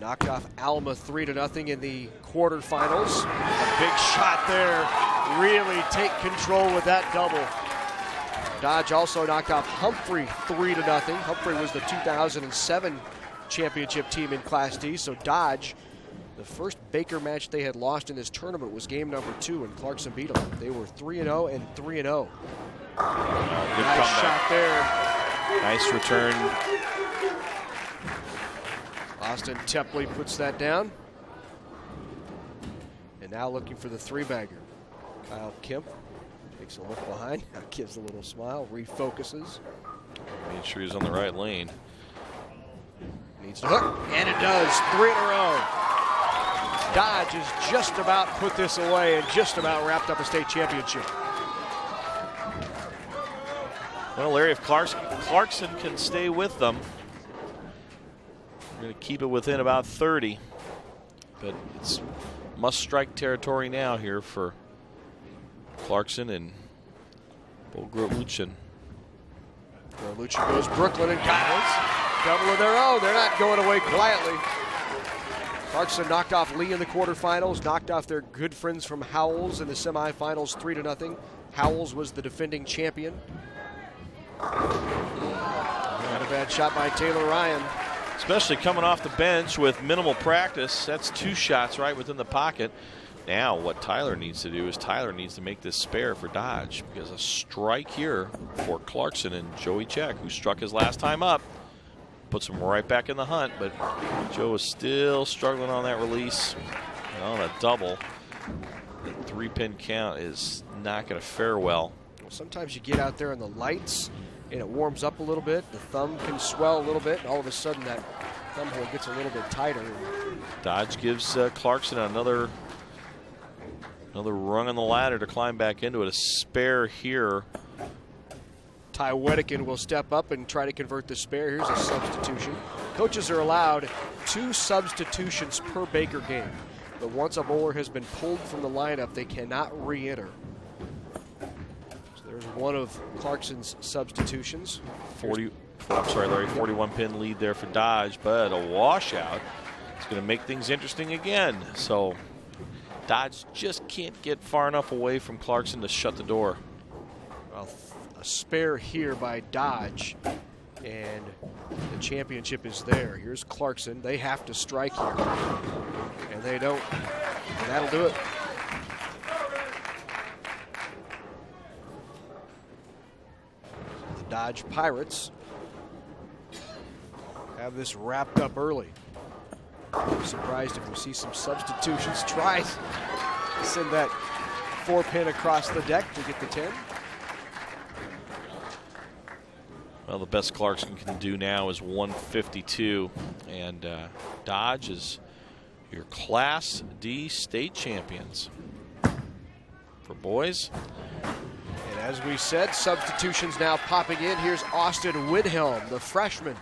S3: Knocked off Alma 3-0 in the quarterfinals. A big shot there. Really take control with that double. Dodge also knocked off Humphrey 3-0. Humphrey was the 2007 championship team in Class D. So Dodge, the first Baker match they had lost in this tournament was game number 2, and Clarkson beat them. They were 3-0 and 3-0. Nice shot there.
S4: Nice return.
S3: Austin Tepley puts that down. And now looking for the 3-bagger. Kyle Kemp takes a look behind, gives a little smile, refocuses.
S4: Made sure he's on the right lane.
S3: Needs to hook, and it does. 3 in a row. Dodge has just about put this away and just about wrapped up a state championship.
S4: Well, Larry, if Clarkson can stay with them, we're going to keep it within about 30. But it's must-strike territory now here for Clarkson and Bogorluchin.
S3: Bogorluchin goes Brooklyn and Kyles. Double of their own. They're not going away quietly. Clarkson knocked off Lee in the quarterfinals, knocked off their good friends from Howells in the semifinals 3-0. Howells was the defending champion. Not a bad shot by Taylor Ryan.
S4: Especially coming off the bench with minimal practice. That's 2 shots right within the pocket. Now what Tyler needs to do is Tyler needs to make this spare for Dodge, because a strike here for Clarkson and Joey Check, who struck his last time up, puts him right back in the hunt. But Joe is still struggling on that release. And on a double, the 3-pin count is not going to fare well.
S3: Well, sometimes you get out there in the lights and it warms up a little bit. The thumb can swell a little bit, and all of a sudden that thumb hole gets a little bit tighter.
S4: Dodge gives Clarkson another rung on the ladder to climb back into it. A spare here
S3: Ty Wedekin will step up and try to convert the spare. Here's a substitution. Coaches are allowed 2 substitutions per Baker game, but once a bowler has been pulled from the lineup, they cannot re-enter. So there's one of Clarkson's substitutions.
S4: 41-pin lead there for Dodge, but a washout. It's going to make things interesting again. So Dodge just can't get far enough away from Clarkson to shut the door.
S3: Well, a spare here by Dodge, and the championship is there. Here's Clarkson. They have to strike here, and they don't. And that'll do it. The Dodge Pirates have this wrapped up early. I'm surprised if we see some substitutions. Try to send that 4-pin across the deck to get the 10.
S4: Well, the best Clarkson can do now is 152, and Dodge is your Class D state champions. For boys.
S3: And as we said, substitutions now popping in. Here's Austin Widhelm, the freshman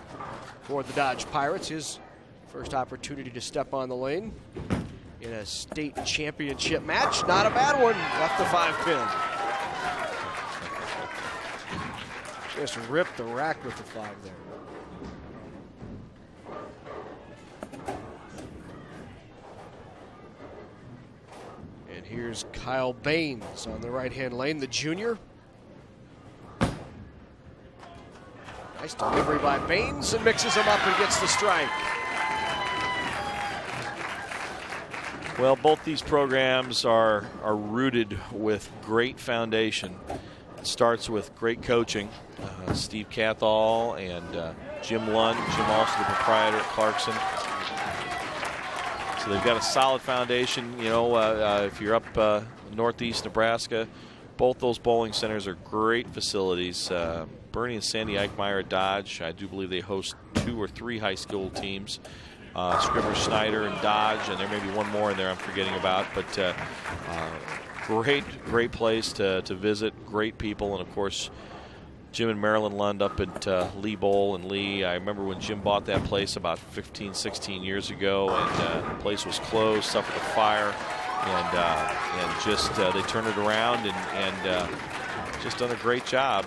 S3: for the Dodge Pirates. His first opportunity to step on the lane in a state championship match. Not a bad one. Left the 5-pin. Just ripped the rack with the 5 there. And here's Kyle Baines on the right-hand lane, the junior. Nice delivery by Baines, and mixes him up and gets the strike.
S4: Well, both these programs are rooted with great foundation. It starts with great coaching. Steve Cathall and Jim Lund. Jim also the proprietor at Clarkson. So they've got a solid foundation. You know, if you're up northeast Nebraska, both those bowling centers are great facilities. Bernie and Sandy Eichmeyer at Dodge, I do believe they host 2 or 3 high school teams. Scribner Snyder and Dodge, and there may be one more in there I'm forgetting about, but great place to visit, great people, and of course Jim and Marilyn Lund up at Lee Bowl and Lee. I remember when Jim bought that place about 15, 16 years ago, and the place was closed, suffered a fire, and just they turned it around and just done a great job.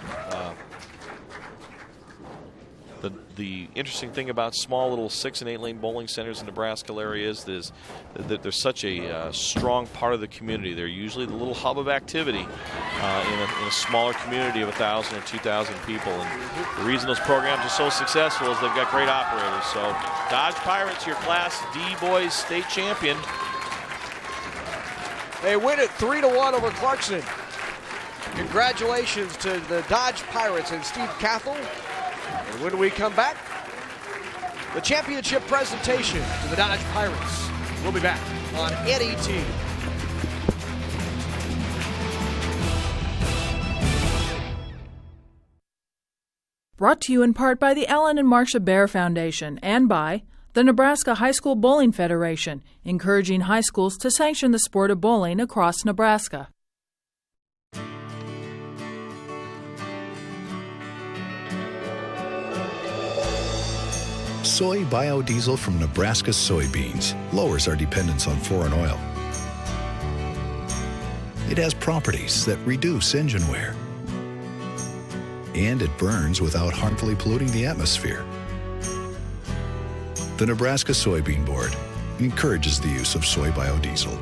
S4: The interesting thing about small little 6- and 8-lane bowling centers in Nebraska areas is that they're such a strong part of the community. They're usually the little hub of activity in a smaller community of 1,000 or 2,000 people. And the reason those programs are so successful is they've got great operators. So Dodge Pirates, your Class D boys state champion.
S3: They win it 3-1 over Clarkson. Congratulations to the Dodge Pirates and Steve Cathall. And when we come back, the championship presentation to the Dodge Pirates. We'll be back on NET.
S5: Brought to you in part by the Ellen and Marcia Baer Foundation and by the Nebraska High School Bowling Federation, encouraging high schools to sanction the sport of bowling across Nebraska.
S6: Soy biodiesel from Nebraska soybeans lowers our dependence on foreign oil. It has properties that reduce engine wear. And it burns without harmfully polluting the atmosphere. The Nebraska Soybean Board encourages the use of soy biodiesel.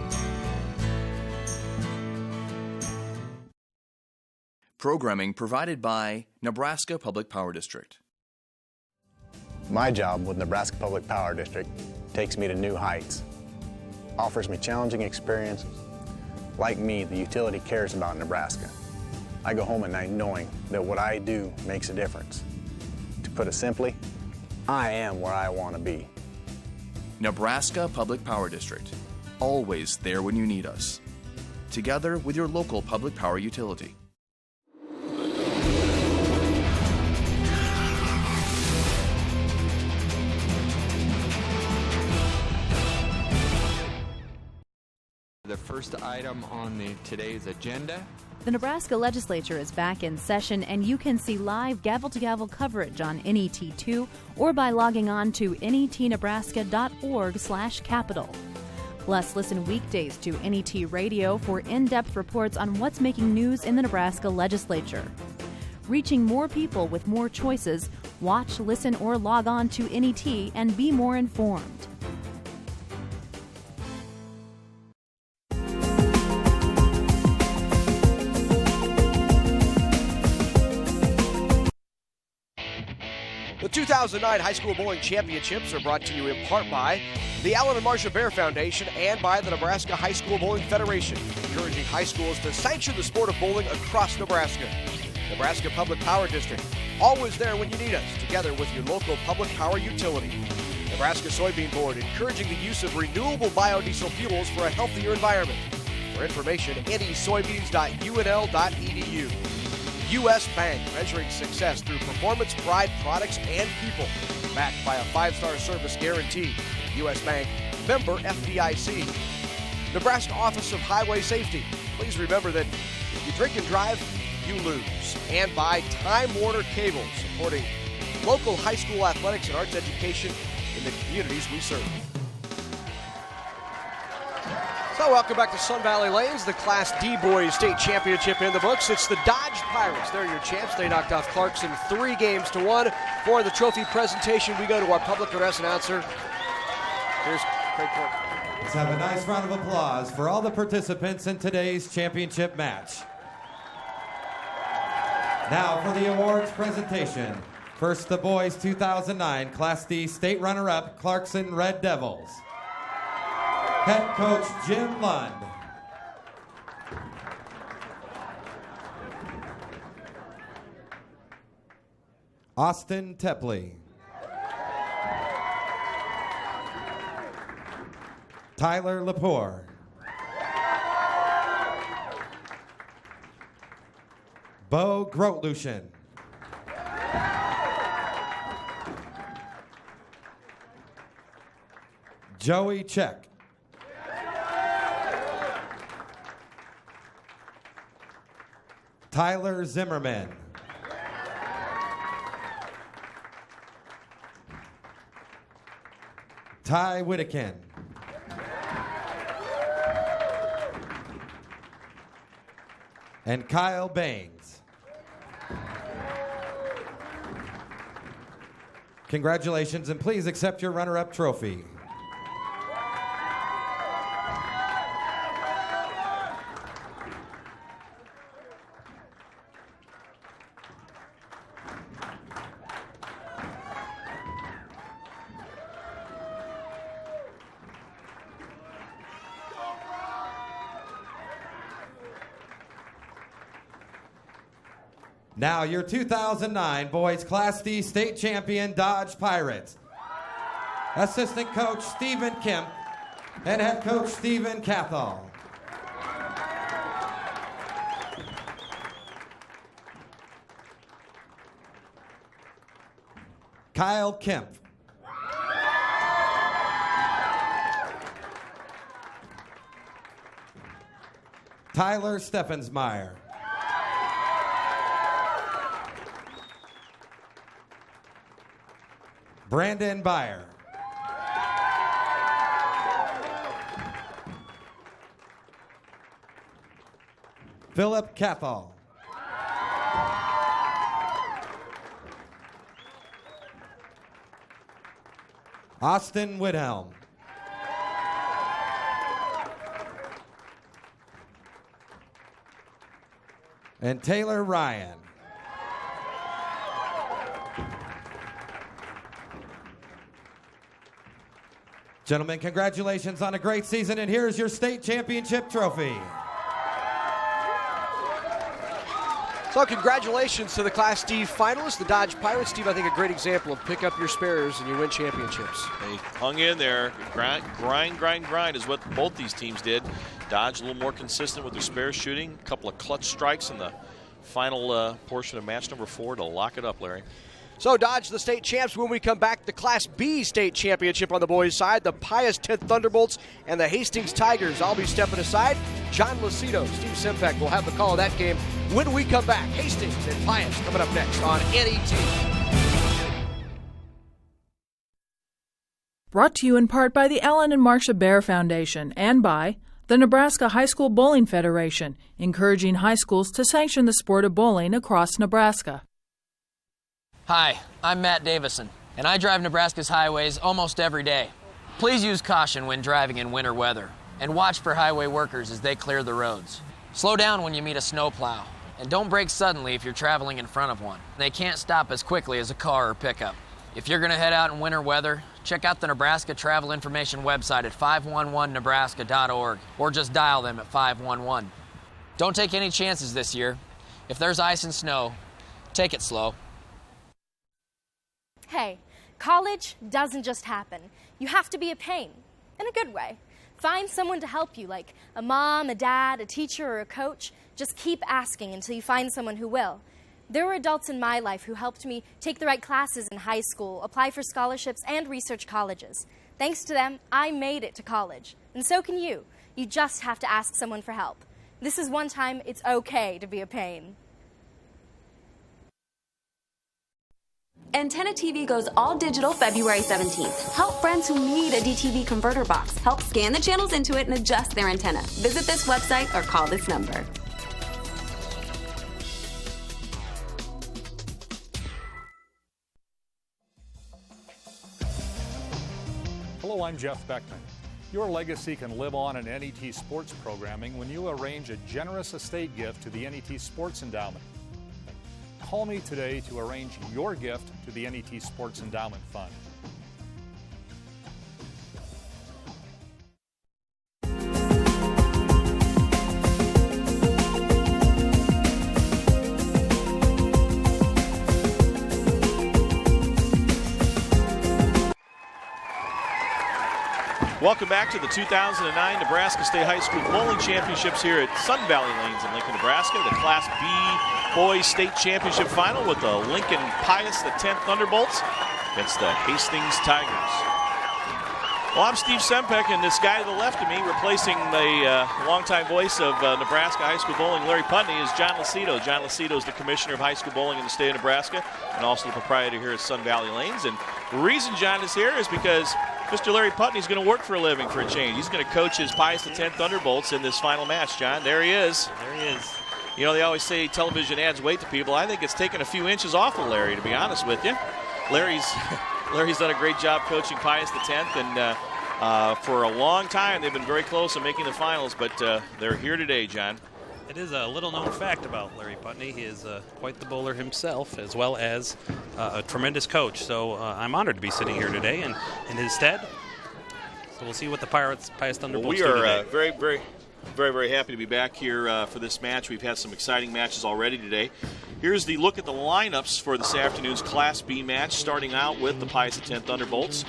S7: Programming provided by Nebraska Public Power District.
S8: My job with Nebraska Public Power District takes me to new heights, offers me challenging experiences. Like me, the utility cares about Nebraska. I go home at night knowing that what I do makes a difference. To put it simply, I am where I want to be.
S7: Nebraska Public Power District, always there when you need us. Together with your local public power utility.
S9: The first item on today's agenda The Nebraska legislature is back in session, and you can see live gavel-to-gavel coverage on NET2 or by logging on to netnebraska.org/Capitol. Plus, listen weekdays to NET Radio for in-depth reports on what's making news in the Nebraska legislature. Reaching more people with more choices, watch, listen, or log on to NET and be more informed.
S3: The 2009 High School Bowling Championships are brought to you in part by the Alan and Marcia Bear Foundation and by the Nebraska High School Bowling Federation, encouraging high schools to sanction the sport of bowling across Nebraska. Nebraska Public Power District, always there when you need us, together with your local public power utility. Nebraska Soybean Board, encouraging the use of renewable biodiesel fuels for a healthier environment. For information, nesoybeans.unl.edu. U.S. Bank, measuring success through performance, pride, products, and people. Backed by a 5-star service guarantee. U.S. Bank, member FDIC. Nebraska Office of Highway Safety. Please remember that if you drink and drive, you lose. And by Time Warner Cable, supporting local high school athletics and arts education in the communities we serve. So welcome back to Sun Valley Lanes, the Class D Boys State Championship in the books. It's the Dodge Pirates. They're your champs. They knocked off Clarkson 3-1. For the trophy presentation, we go to our public address announcer. Here's Craig Court.
S10: Let's have a nice round of applause for all the participants in today's championship match. Now for the awards presentation. First, the boys 2009 Class D State runner-up Clarkson Red Devils. Head coach Jim Lund. Austin Tepley. Tyler Lepore. Bo Grotlushin. Joey Check. Tyler Zimmerman. Ty Whittakin. And Kyle Bangs. Congratulations, and please accept your runner-up trophy. Now, your 2009 Boys Class D State Champion Dodge Pirates. Assistant Coach Stephen Kemp and Head Coach Stephen Cathall. Kyle Kemp. Tyler Steffensmeyer. Brandon Byer. Philip Cathall. Austin Whithelm. And Taylor Ryan. Gentlemen, congratulations on a great season, and here's your state championship trophy.
S3: So congratulations to the Class D finalists, the Dodge Pirates. Steve, I think a great example of pick up your spares and you win championships.
S4: They hung in there. Grind is what both these teams did. Dodge a little more consistent with their spare shooting. A couple of clutch strikes in the final portion of match number 4 to lock it up, Larry.
S3: So Dodge, the state champs. When we come back, the Class B state championship on the boys' side, the Pius 10th Thunderbolts and the Hastings Tigers. I'll be stepping aside. John Lucido, Steve Simpek will have the call of that game when we come back. Hastings and Pius coming up next on NET.
S5: Brought to you in part by the Ellen and Marcia Bear Foundation and by the Nebraska High School Bowling Federation, encouraging high schools to sanction the sport of bowling across Nebraska.
S11: Hi, I'm Matt Davison, and I drive Nebraska's highways almost every day. Please use caution when driving in winter weather, and watch for highway workers as they clear the roads. Slow down when you meet a snowplow, and don't brake suddenly if you're traveling in front of one. They can't stop as quickly as a car or pickup. If you're going to head out in winter weather, check out the Nebraska Travel Information website at 511nebraska.org, or just dial them at 511. Don't take any chances this year. If there's ice and snow, take it slow.
S12: Hey, college doesn't just happen. You have to be a pain, in a good way. Find someone to help you, like a mom, a dad, a teacher, or a coach. Just keep asking until you find someone who will. There were adults in my life who helped me take the right classes in high school, apply for scholarships, and research colleges. Thanks to them, I made it to college. And so can you. You just have to ask someone for help. This is one time it's okay to be a pain.
S13: Antenna TV goes all digital February 17th. Help friends who need a DTV converter box. Help scan the channels into it and adjust their antenna. Visit this website or call this number.
S1: Hello, I'm Jeff Beckman. Your legacy can live on in NET sports programming when you arrange a generous estate gift to the NET Sports Endowment. Call me today to arrange your gift to the NET Sports Endowment Fund.
S4: Welcome back to the 2009 Nebraska State High School Bowling Championships here at Sun Valley Lanes in Lincoln, Nebraska. The Class B Boys State Championship Final with the Lincoln Pius, the 10th Thunderbolts, against the Hastings Tigers. Well, I'm Steve Simpek, and this guy to the left of me, replacing the longtime voice of Nebraska High School Bowling, Larry Putney, is John Lucido. John Lucido is the commissioner of high school bowling in the state of Nebraska and also the proprietor here at Sun Valley Lanes. And the reason John is here is because Mr. Larry Putney is going to work for a living for a change. He's going to coach his Pius the 10th Thunderbolts in this final match, John. There he is.
S14: There he is.
S4: You know, they always say television adds weight to people. I think it's taken a few inches off of Larry, to be honest with you. Larry's done a great job coaching Pius the 10th, and for a long time they've been very close in making the finals, but they're here today, John.
S14: It is a little-known fact about Larry Putney. He is quite the bowler himself, as well as a tremendous coach. So I'm honored to be sitting here today in his stead. So we'll see what the Pius Thunderbolts do today.
S4: We are very happy to be back here for this match. We've had some exciting matches already today. Here's the look at the lineups for this afternoon's Class B match, starting out with the Pius X Thunderbolts.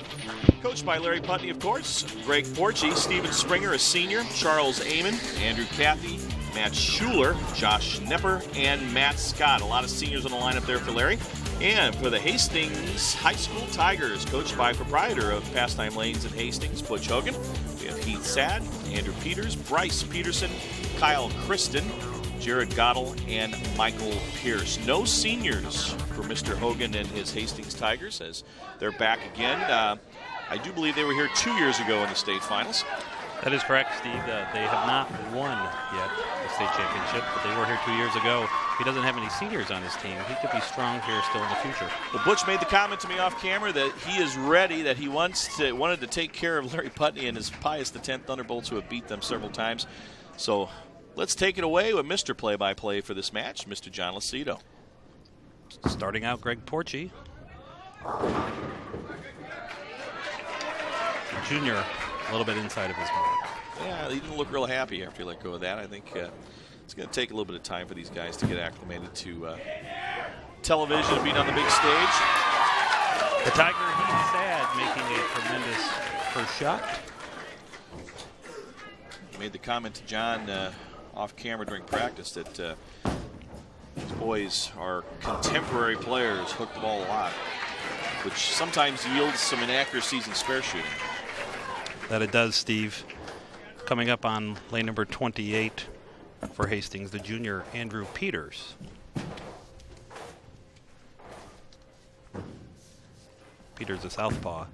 S4: Coached by Larry Putney, of course, Greg Porchy, Steven Springer, a senior, Charles Amon, Andrew Cathy, Matt Schuler, Josh Nepper, and Matt Scott. A lot of seniors on the lineup there for Larry. And for the Hastings High School Tigers, coached by proprietor of Pastime Lanes in Hastings, Butch Hogan. We have Heath Sad, Andrew Peters, Bryce Peterson, Kyle Kristen, Jared Goddell, and Michael Pierce. No seniors for Mr. Hogan and his Hastings Tigers as they're back again. I do believe they were here 2 years ago in the state finals.
S14: That is correct, Steve. They have not won yet the state championship, but they were here 2 years ago. He doesn't have any seniors on his team. He could be strong here still in the future.
S4: Well, Butch made the comment to me off camera that he is ready, that he wanted to take care of Larry Putney and his Pius the 10th Thunderbolts, who have beat them several times. So let's take it away with Mr. Play-by-Play for this match, Mr. John Lucido.
S14: Starting out, Greg Porchy. Junior, a little bit inside of his mark.
S4: Yeah, he didn't look real happy after he let go of that. I think it's going to take a little bit of time for these guys to get acclimated to television and being on the big stage.
S14: The Tiger, Heath Sad, making a tremendous first shot. He
S4: made the comment to John off camera during practice that his boys, our contemporary players, hook the ball a lot, which sometimes yields some inaccuracies in spare shooting.
S14: That it does, Steve. Coming up on lane number 28 for Hastings, the junior Andrew Peters. Peters, a southpaw.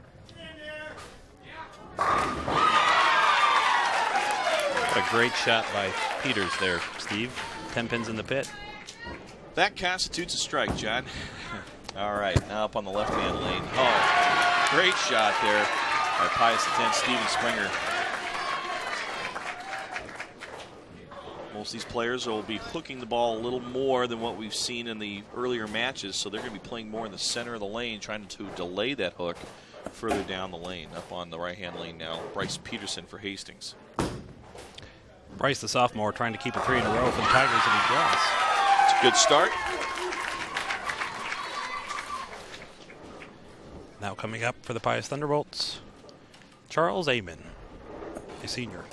S14: What a great shot by Peters there, Steve. 10 pins in the pit.
S4: That constitutes a strike, John. All right, now up on the left-hand lane. Oh, great shot there by Pius X, Steven Springer. Most of these players will be hooking the ball a little more than what we've seen in the earlier matches, so they're going to be playing more in the center of the lane, trying to delay that hook further down the lane. Up on the right-hand lane now, Bryce Peterson for Hastings.
S14: Bryce, the sophomore, trying to keep it 3 in a row for the Tigers, and he does.
S4: It's a good start.
S14: Now coming up for the Pius Thunderbolts, Charles Amon, a senior.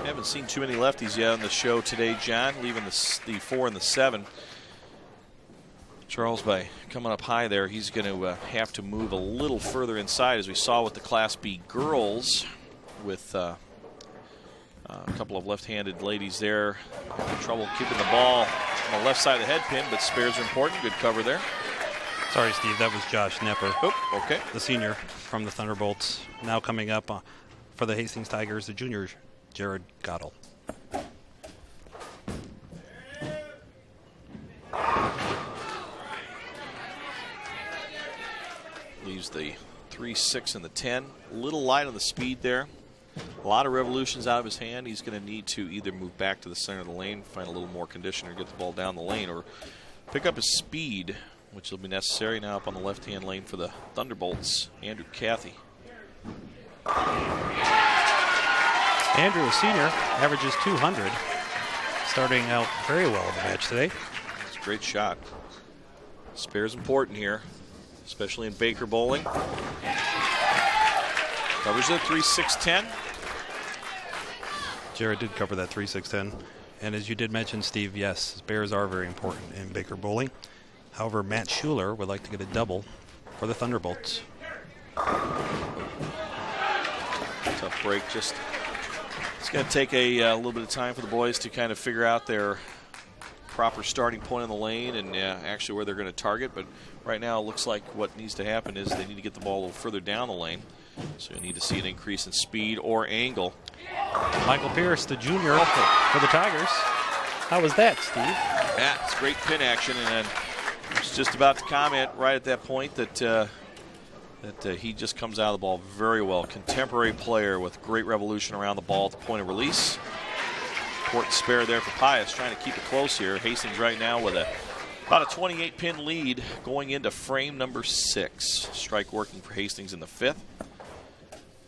S4: Haven't seen too many lefties yet on the show today, John, leaving the 4 and the 7. Charles, by coming up high there, he's going to have to move a little further inside, as we saw with the Class B girls, with a couple of left-handed ladies there having trouble keeping the ball on the left side of the head pin, but spares are important. Good cover there.
S14: Sorry, Steve, that was Josh Nepper.
S4: Oh, okay.
S14: The senior from the Thunderbolts. Now coming up for the Hastings Tigers, the junior Jared Goddell.
S4: Leaves the 3, 6, and the 10. A little light on the speed there. A lot of revolutions out of his hand. He's going to need to either move back to the center of the lane, find a little more condition, or get the ball down the lane, or pick up his speed, which will be necessary. Now up on the left-hand lane for the Thunderbolts, Andrew Cathy.
S14: Andrew, a senior, averages 200. Starting out very well in the match today.
S4: It's a great shot. Spare's important here, especially in Baker bowling. Covers it 3, 6, 10.
S14: Jared did cover that 3, 6, 10. And as you did mention, Steve, yes, spares are very important in Baker bowling. However, Matt Schuler would like to get a double for the Thunderbolts.
S4: Tough break. It's going to take a little bit of time for the boys to kind of figure out their proper starting point in the lane and actually where they're going to target. But right now it looks like what needs to happen is they need to get the ball a little further down the lane. So you need to see an increase in speed or angle.
S14: Michael Pierce, the junior for the Tigers. How was that, Steve?
S4: Yeah, it's great pin action, and I was just about to comment right at that point that he just comes out of the ball very well. Contemporary player with great revolution around the ball at the point of release. Important spare there for Pius, trying to keep it close here. Hastings right now with about a 28-pin lead going into frame number 6. Strike working for Hastings in the 5th.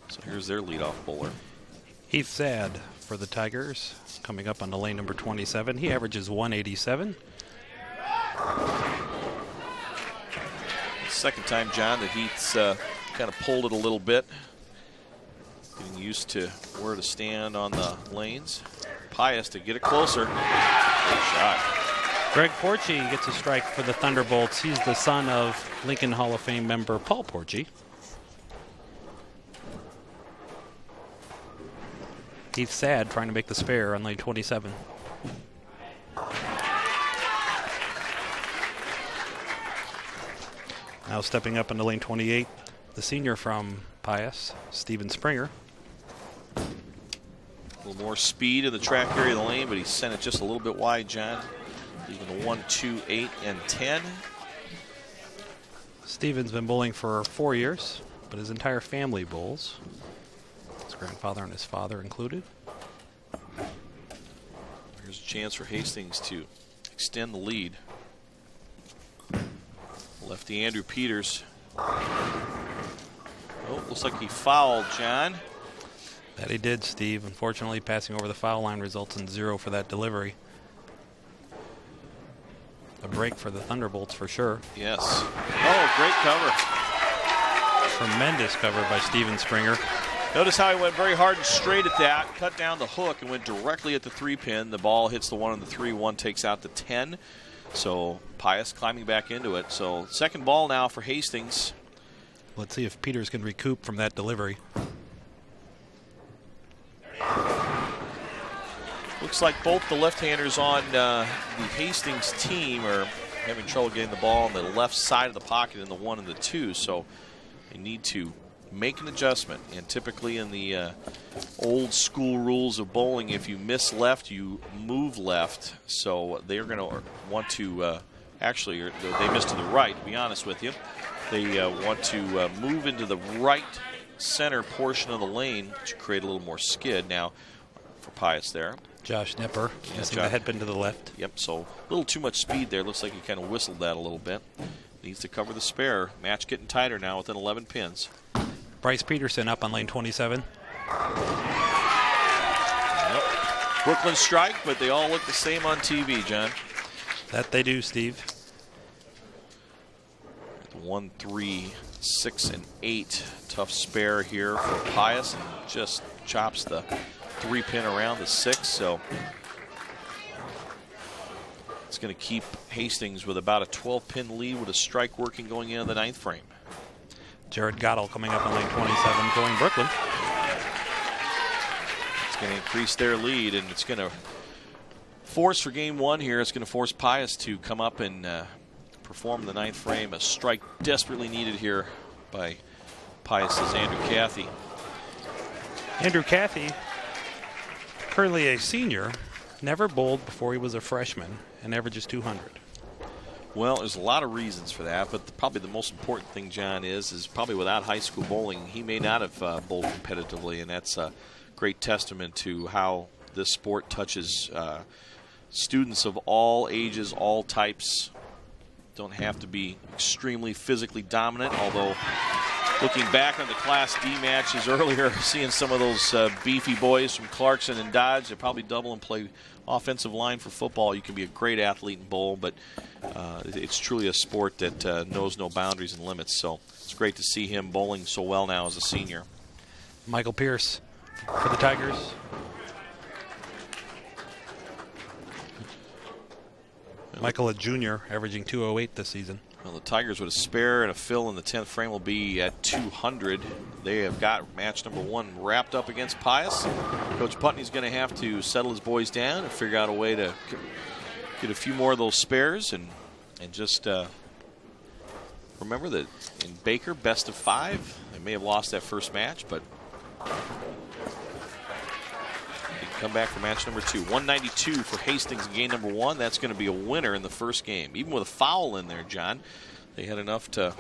S4: So here's their leadoff bowler.
S14: Heath Sad for the Tigers, coming up on the lane number 27. He averages 187.
S4: Second time, John, that Heath's kind of pulled it a little bit. Getting used to where to stand on the lanes. Pius to get it closer. Great shot.
S14: Greg Porchy gets a strike for the Thunderbolts. He's the son of Lincoln Hall of Fame member Paul Porchy. Heath Sad trying to make the spare on lane 27. Now stepping up into lane 28, the senior from Pius, Steven Springer.
S4: A little more speed in the track area of the lane, but he sent it just a little bit wide, John. Leaving the 1, 2, 8, and 10.
S14: Steven's been bowling for 4 years, but his entire family bowls. His grandfather and his father included.
S4: Here's a chance for Hastings to extend the lead. Lefty Andrew Peters. Oh, looks like he fouled, John.
S14: That he did, Steve. Unfortunately, passing over the foul line results in 0 for that delivery. A break for the Thunderbolts for sure.
S4: Yes. Oh, great cover.
S14: Tremendous cover by Steven Springer.
S4: Notice how he went very hard and straight at that, cut down the hook and went directly at the 3-pin. The ball hits the 1 on the 3, 1 takes out the 10. So Pius climbing back into it. So second ball now for Hastings.
S14: Let's see if Peters can recoup from that delivery.
S4: Looks like both the left-handers on the Hastings team are having trouble getting the ball on the left side of the pocket in the 1 and the 2. So they need to make an adjustment. And typically in the old school rules of bowling, if you miss left, you move left. So they're going to want to actually, they missed to the right, to be honest with you. They want to move into the right center portion of the lane to create a little more skid. Now for Pius there.
S14: Josh Nepper, missing the headpin to the left.
S4: Yep, so a little too much speed there. Looks like he kind of whistled that a little bit. Needs to cover the spare. Match getting tighter now within 11 pins.
S14: Bryce Peterson up on lane 27.
S4: Yep. Brooklyn strike, but they all look the same on TV, John.
S14: That they do, Steve.
S4: 1, 3, 6, and 8. Tough spare here for Pius, and just chops the 3-pin around the 6. So it's going to keep Hastings with about a 12-pin lead with a strike working going into the 9th frame.
S14: Jared Goddell coming up on lane 27, going Brooklyn.
S4: It's going to increase their lead, and it's going to force for game 1 here. It's going to force Pius to come up and perform the 9th frame. A strike desperately needed here by Pius's Andrew Cathy.
S14: Andrew Cathy, currently a senior, never bowled before he was a freshman and averages 200.
S4: Well, there's a lot of reasons for that, but probably the most important thing, John, is probably without high school bowling, he may not have bowled competitively, and that's a great testament to how this sport touches students of all ages, all types. Don't have to be extremely physically dominant, although looking back on the Class D matches earlier, seeing some of those beefy boys from Clarkson and Dodge, they probably double and play offensive line for football. You can be a great athlete and bowl, but it's truly a sport that knows no boundaries and limits. So it's great to see him bowling so well now as a senior.
S14: Michael Pierce for the Tigers. Michael, a junior, averaging 208 this season.
S4: Well, the Tigers with a spare and a fill in the 10th frame will be at 200. They have got match number 1 wrapped up against Pius. Coach Putney's going to have to settle his boys down and figure out a way to get a few more of those spares and just remember that in Baker, best of 5. They may have lost that first match, but come back for match number 2. 192 for Hastings in game number 1. That's going to be a winner in the first game. Even with a foul in there, John, they had enough to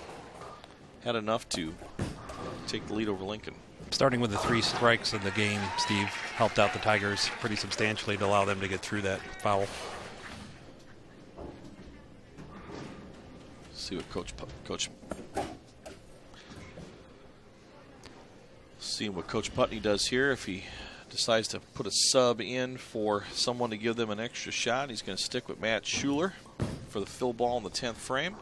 S4: take the lead over Lincoln.
S14: Starting with the 3 strikes in the game, Steve, helped out the Tigers pretty substantially to allow them to get through that foul.
S4: See what seeing what Coach Putney does here. If he decides to put a sub in for someone to give them an extra shot, he's going to stick with Matt Schuler for the fill ball in the 10th frame.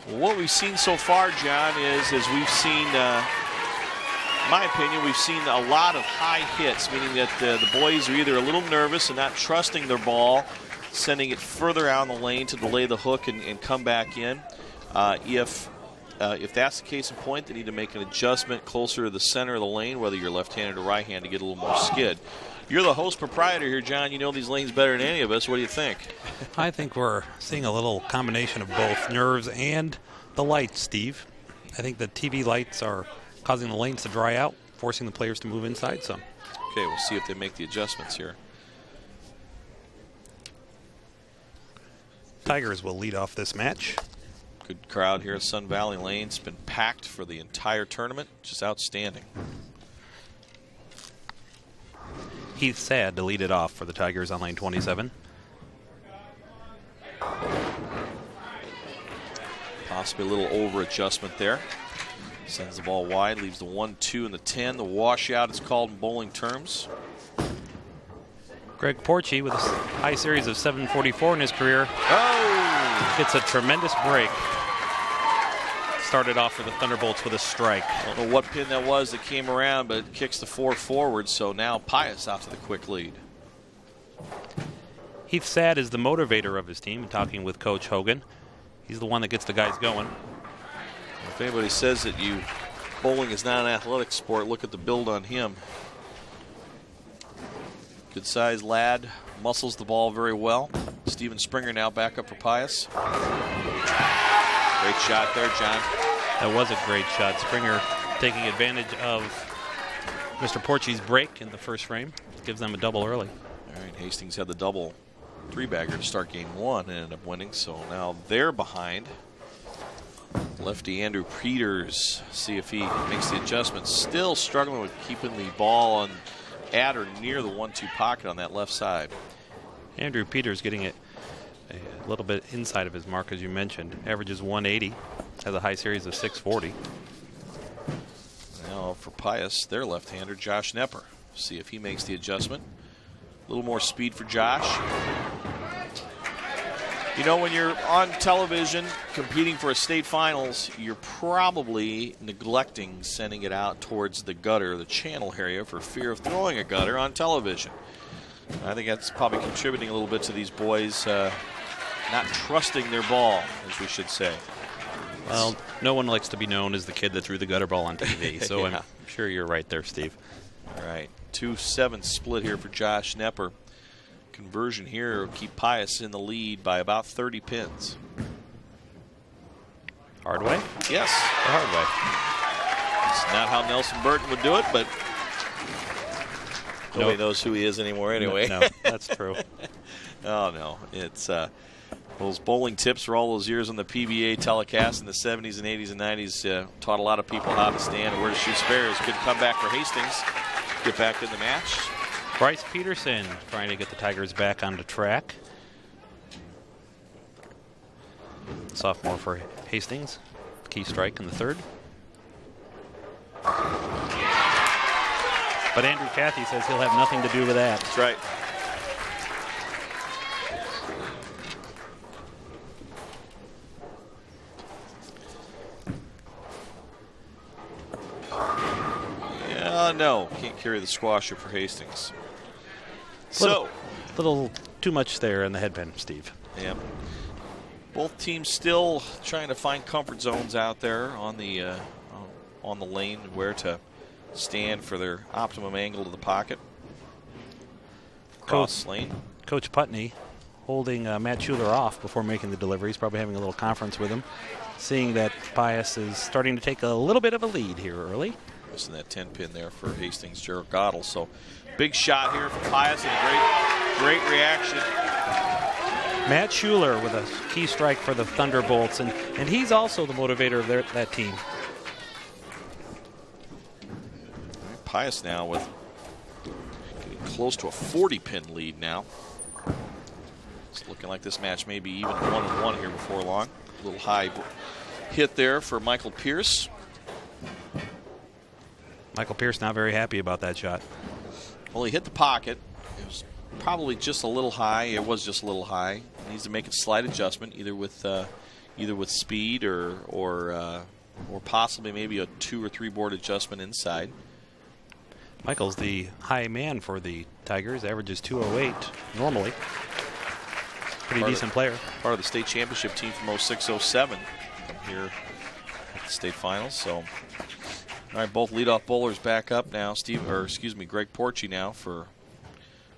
S4: Well, what we've seen so far, John, is we've seen, in my opinion, we've seen a lot of high hits, meaning that the boys are either a little nervous and not trusting their ball, sending it further out in the lane to delay the hook and come back in. If that's the case in point, they need to make an adjustment closer to the center of the lane, whether you're left-handed or right-handed, to get a little more skid. You're the host proprietor here, John. You know these lanes better than any of us. What do you think?
S14: I think we're seeing a little combination of both nerves and the lights, Steve. I think the TV lights are causing the lanes to dry out, forcing the players to move inside some.
S4: Okay, we'll see if they make the adjustments here.
S14: Tigers will lead off this match.
S4: Good crowd here at Sun Valley Lane. It's been packed for the entire tournament. Just outstanding.
S14: Heath Sad to lead it off for the Tigers on lane 27.
S4: Possibly a little over adjustment there. Sends the ball wide, leaves the 1-2 and the 10. The washout is called in bowling terms.
S14: Greg Porchy with a high series of 744 in his career.
S4: Oh!
S14: Gets a tremendous break. started off for the Thunderbolts with a strike.
S4: I don't know what pin that was that came around, but it kicks the 4 forward, so now Pius out to the quick lead.
S14: Heath Sad is the motivator of his team, talking with Coach Hogan. He's the one that gets the guys going.
S4: If anybody says that bowling is not an athletic sport, look at the build on him. Good-sized lad, muscles the ball very well. Steven Springer now back up for Pius. Great shot there, John.
S14: That was a great shot. Springer taking advantage of Mr. Porchy's break in the first frame. Gives them a double early.
S4: All right, Hastings had the double three-bagger to start game 1 and ended up winning, so now they're behind. Lefty Andrew Peters, see if he makes the adjustment. Still struggling with keeping the ball at or near the 1-2 pocket on that left side.
S14: Andrew Peters getting it a little bit inside of his mark, as you mentioned. Averages 180, has a high series of 640.
S4: Now for Pius, their left-hander, Josh Nepper. See if he makes the adjustment. A little more speed for Josh. You know, when you're on television competing for a state finals, you're probably neglecting sending it out towards the gutter, the channel area, for fear of throwing a gutter on television. I think that's probably contributing a little bit to these boys not trusting their ball, as we should say.
S14: Well, no one likes to be known as the kid that threw the gutter ball on TV, so
S4: yeah.
S14: I'm sure you're right there, Steve.
S4: All right, 2-7 split here for Josh Nepper. Conversion here will keep Pius in the lead by about 30 pins.
S14: Hard way?
S4: Yes.
S14: The hard way.
S4: It's not how Nelson Burton would do it, but nobody knows who he is anymore anyway.
S14: No, that's true.
S4: Oh, no. It's those bowling tips for all those years on the PBA telecast in the 70s and 80s and 90s taught a lot of people how to stand and where to shoot spares. Good comeback for Hastings. Get back in the match.
S14: Bryce Peterson trying to get the Tigers back on the track. Sophomore for Hastings. Key strike in the third. But Andrew Cathy says he'll have nothing to do with that.
S4: That's right. No, can't carry the squasher for Hastings.
S14: Little too much there in the headband, Steve.
S4: Yeah. Both teams still trying to find comfort zones out there on the lane, where to stand for their optimum angle to the pocket. Cross lane.
S14: Coach Putney holding Matt Schuler off before making the delivery. He's probably having a little conference with him, seeing that Pius is starting to take a little bit of a lead here early.
S4: Missing that 10 pin there for Hastings, Gerald Goddell. So big shot here for Pius and a great reaction.
S14: Matt Schuler with a key strike for the Thunderbolts, and he's also the motivator of that team.
S4: Pius now with getting close to a 40-pin lead now. It's looking like this match may be even 1-1 here before long. A little high hit there for Michael Pierce.
S14: Michael Pierce not very happy about that shot.
S4: Well, he hit the pocket. It was probably just a little high. It was just a little high. He needs to make a slight adjustment, either with speed or possibly maybe a 2 or 3 board adjustment inside.
S14: Michael's the high man for the Tigers. Averages 208 normally. Pretty decent player.
S4: Part of the state championship team from 06-07 here at the state finals. So. All right, both leadoff bowlers back up now. Greg Porchy now for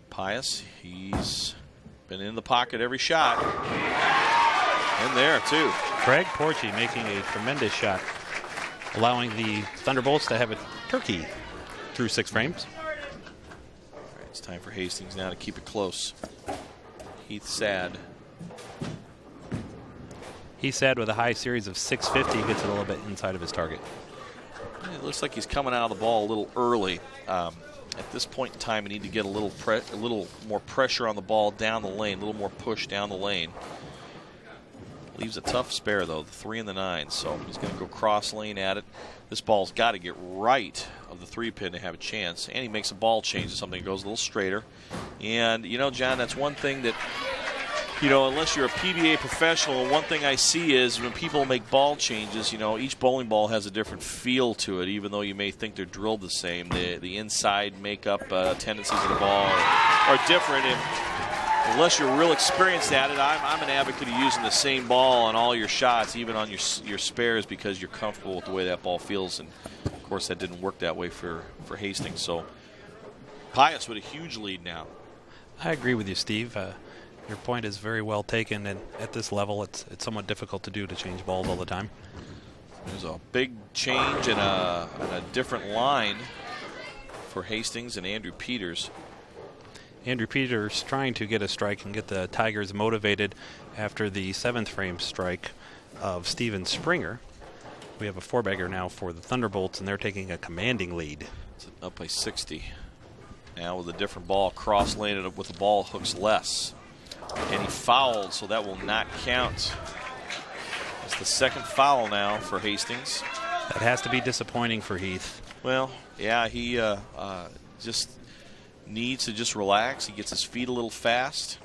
S4: Pius. He's been in the pocket every shot. And there, too.
S14: Greg Porchy making a tremendous shot, allowing the Thunderbolts to have a turkey through 6 frames.
S4: All right, it's time for Hastings now to keep it close. Heath Sad.
S14: Heath Sad with a high series of 650 gets it a little bit inside of his target.
S4: It looks like he's coming out of the ball a little early. At this point in time, we need to get a little more pressure on the ball down the lane, a little more push down the lane. Leaves a tough spare, though, the 3 and the 9, so he's going to go cross lane at it. This ball's got to get right of the 3-pin to have a chance, and he makes a ball change to something that goes a little straighter. And, you know, John, that's one thing that You know, unless you're a PBA professional, one thing I see is when people make ball changes, you know, each bowling ball has a different feel to it, even though you may think they're drilled the same. The inside makeup tendencies of the ball are different. And unless you're real experienced at it, I'm an advocate of using the same ball on all your shots, even on your spares, because you're comfortable with the way that ball feels. And, of course, that didn't work that way for Hastings. So Pius with a huge lead now.
S14: I agree with you, Steve. Your point is very well taken, and at this level, it's somewhat difficult to change balls all the time.
S4: There's a big change and a different line for Hastings and Andrew Peters.
S14: Andrew Peters trying to get a strike and get the Tigers motivated after the 7th frame strike of Steven Springer. We have a 4-bagger now for the Thunderbolts, and they're taking a commanding lead.
S4: It's up by 60. Now with a different ball, cross lane with the ball hooks less. And he fouled, so that will not count. It's the second foul now for Hastings.
S14: That has to be disappointing for Heath.
S4: Well, yeah, he just needs to just relax. He gets his feet a little fast.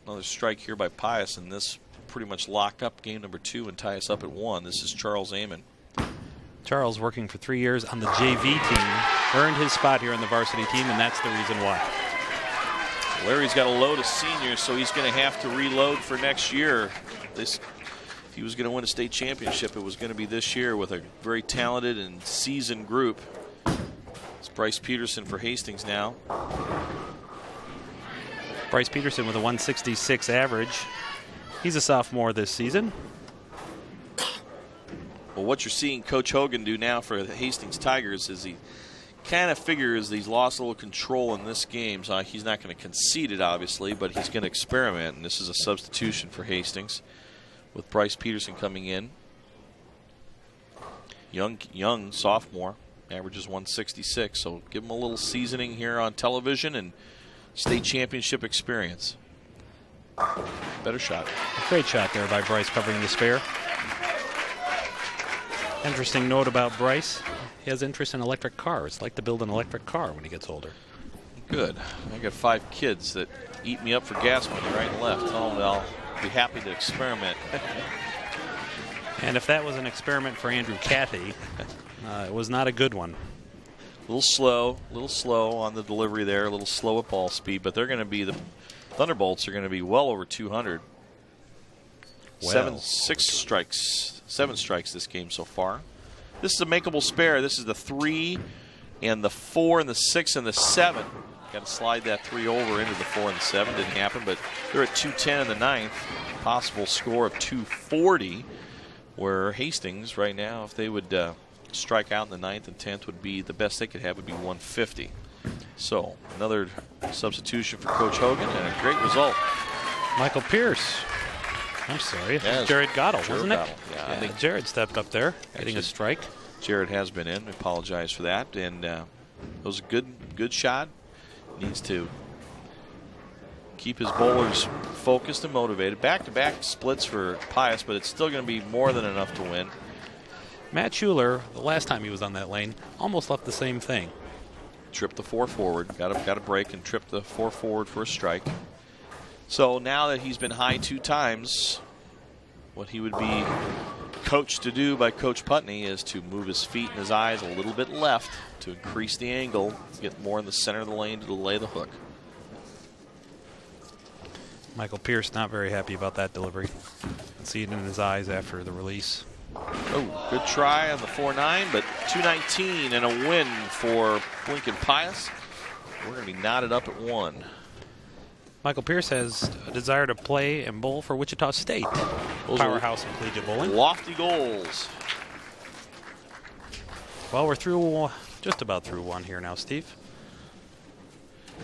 S4: Another strike here by Pius, and this pretty much lock up game number 2 and tie us up at 1. This is Charles Amon.
S14: Charles, working for 3 years on the JV team, earned his spot here on the varsity team, and that's the reason why.
S4: Larry's got a load of seniors, so he's going to have to reload for next year. If he was going to win a state championship, it was going to be this year with a very talented and seasoned group. It's Bryce Peterson for Hastings now.
S14: Bryce Peterson with a 166 average. He's a sophomore this season.
S4: Well, what you're seeing Coach Hogan do now for the Hastings Tigers is he kind of figures he's lost a little control in this game. So he's not going to concede it, obviously, but he's going to experiment. And this is a substitution for Hastings with Bryce Peterson coming in. Young sophomore, averages 166. So give him a little seasoning here on television and state championship experience. Better shot.
S14: A great shot there by Bryce covering the spare. Interesting note about Bryce. He has interest in electric cars. Like to build an electric car when he gets older.
S4: Good. I got 5 kids that eat me up for gas money right and left. Tell them I'll be happy to experiment.
S14: And if that was an experiment for Andrew Cathy, it was not a good one.
S4: A little slow on the delivery there, a little slow at ball speed, but they're going to be, the Thunderbolts are going to be well over 200.
S14: Well.
S4: 7 strikes this game so far. This is a makeable spare. This is the 3 and the 4 and the 6 and the 7. Got to slide that 3 over into the 4 and the 7. Didn't happen, but they're at 210 in the 9th. Possible score of 240, where Hastings right now, if they would strike out in the 9th and 10th, would be the best they could have would be 150. So another substitution for Coach Hogan and a great result.
S14: Michael Pierce. I'm sorry,
S4: yeah,
S14: Jared Gottle, wasn't it?
S4: Yeah,
S14: I think Jared stepped up there, getting a strike.
S4: Jared has been in. I apologize for that. And it was a good shot. Needs to keep his bowlers focused and motivated. Back-to-back splits for Pius, but it's still going to be more than enough to win.
S14: Matt Schuler, the last time he was on that lane, almost left the same thing.
S4: Tripped the 4 forward. Got a break and tripped the 4 forward for a strike. So now that he's been high 2 times, what he would be coached to do by Coach Putney is to move his feet and his eyes a little bit left to increase the angle, get more in the center of the lane to delay the hook.
S14: Michael Pierce not very happy about that delivery. See it in his eyes after the release.
S4: Oh, good try on the 4-9, but 219 and a win for Lincoln Pius. We're going to be knotted up at 1.
S14: Michael Pierce has a desire to play and bowl for Wichita State.
S4: Those
S14: powerhouse in collegiate bowling.
S4: Lofty goals.
S14: Well, we're through, just about through 1 here now, Steve.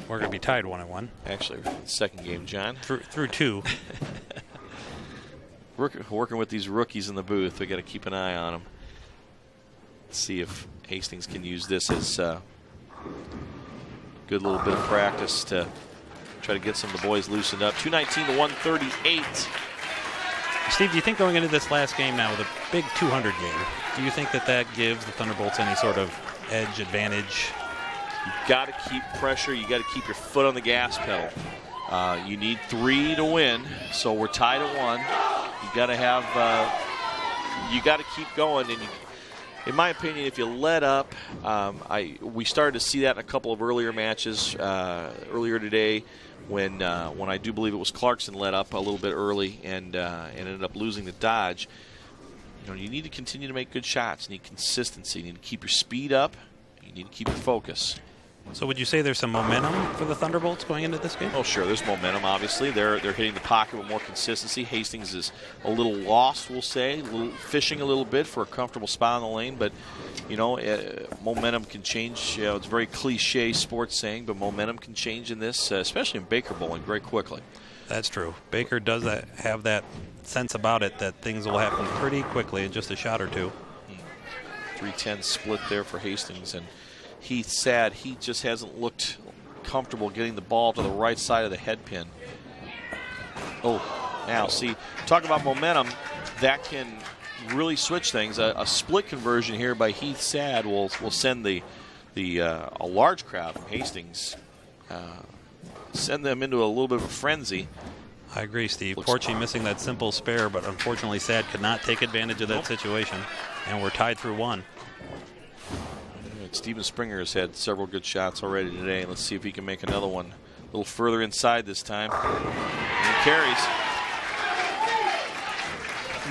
S14: We're going to be tied 1-1.
S4: Actually, second game, John.
S14: Through 2.
S4: Working with these rookies in the booth, we got to keep an eye on them. See if Hastings can use this as a good little bit of practice to try to get some of the boys loosened up. 219 to 138.
S14: Steve, do you think going into this last game now with a big 200 game, do you think that gives the Thunderbolts any sort of edge, advantage?
S4: You've got to keep pressure. You got to keep your foot on the gas pedal. You need 3 to win, so we're tied at 1. You got to have, you got to keep going. And in my opinion, if you let up, we started to see that in a couple of earlier matches earlier today, when I do believe it was Clarkson let up a little bit early and ended up losing to Dodge. You need to continue to make good shots. You need consistency. You need to keep your speed up. You need to keep your focus.
S14: So would you say there's some momentum for the Thunderbolts going into this game?
S4: Oh, sure. There's momentum, obviously. They're hitting the pocket with more consistency. Hastings is a little lost, we'll say, fishing a little bit for a comfortable spot in the lane. But, momentum can change. It's a very cliche sports saying, but momentum can change in this, especially in Baker bowling, very quickly.
S14: That's true. Baker does have that sense about it that things will happen pretty quickly in just a shot or two.
S4: 3-10 split there for Hastings, and Heath's sad. He just hasn't looked comfortable getting the ball to the right side of the head pin. Oh, now see, talk about momentum. That can really switch things. A split conversion here by Heath Sad will send a large crowd from Hastings, send them into a little bit of a frenzy.
S14: I agree, Steve. Porchy missing that simple spare, but unfortunately Sad could not take advantage of that situation, and we're tied through 1.
S4: Steven Springer has had several good shots already today. Let's see if he can make another one a little further inside this time. And he carries.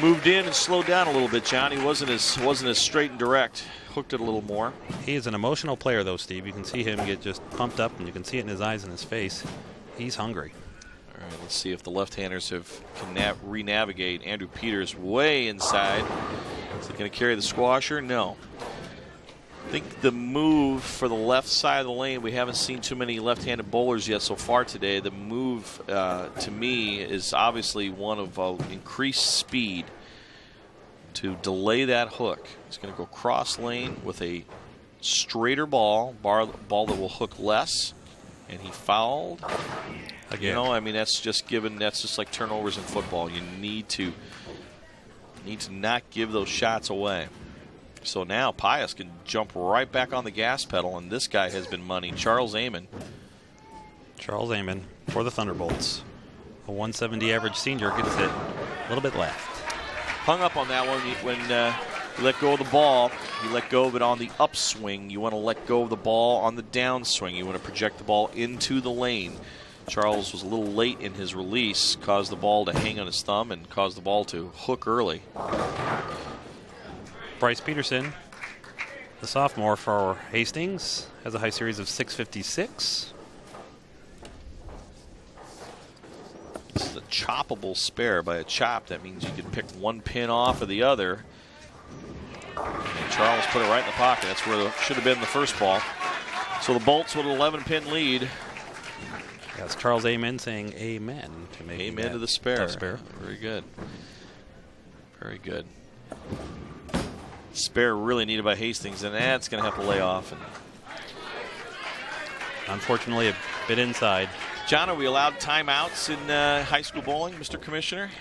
S4: Moved in and slowed down a little bit, John. He wasn't as straight and direct. Hooked it a little more.
S14: He is an emotional player, though, Steve. You can see him get just pumped up, and you can see it in his eyes and his face. He's hungry.
S4: All right, let's see if the left-handers can re-navigate. Andrew Peters way inside. Is he going to carry the squasher? No. I think the move for the left side of the lane, we haven't seen too many left-handed bowlers yet so far today. The move, to me, is obviously one of increased speed to delay that hook. He's going to go cross lane with a straighter ball that will hook less, and he fouled.
S14: Again.
S4: That's just like turnovers in football. You need to not give those shots away. So now Pius can jump right back on the gas pedal, and this guy has been money. Charles Amon.
S14: Charles Amon for the Thunderbolts. A 170 average senior gets it a little bit left.
S4: Hung up on that one when you let go of the ball. You let go of it on the upswing. You want to let go of the ball on the downswing. You want to project the ball into the lane. Charles was a little late in his release, caused the ball to hang on his thumb and caused the ball to hook early.
S14: Bryce Peterson, the sophomore for Hastings, has a high series of 656.
S4: This is a choppable spare. By a chop, that means you can pick one pin off of the other. And Charles put it right in the pocket. That's where it should have been the first ball. So the Bolts with an 11-pin lead.
S14: That's Charles Amen saying amen to make
S4: amen to the spare. Very good. Very good. Spare really needed by Hastings, and that's going to have to lay off. And
S14: unfortunately, a bit inside.
S4: John, are we allowed timeouts in high school bowling, Mr. Commissioner?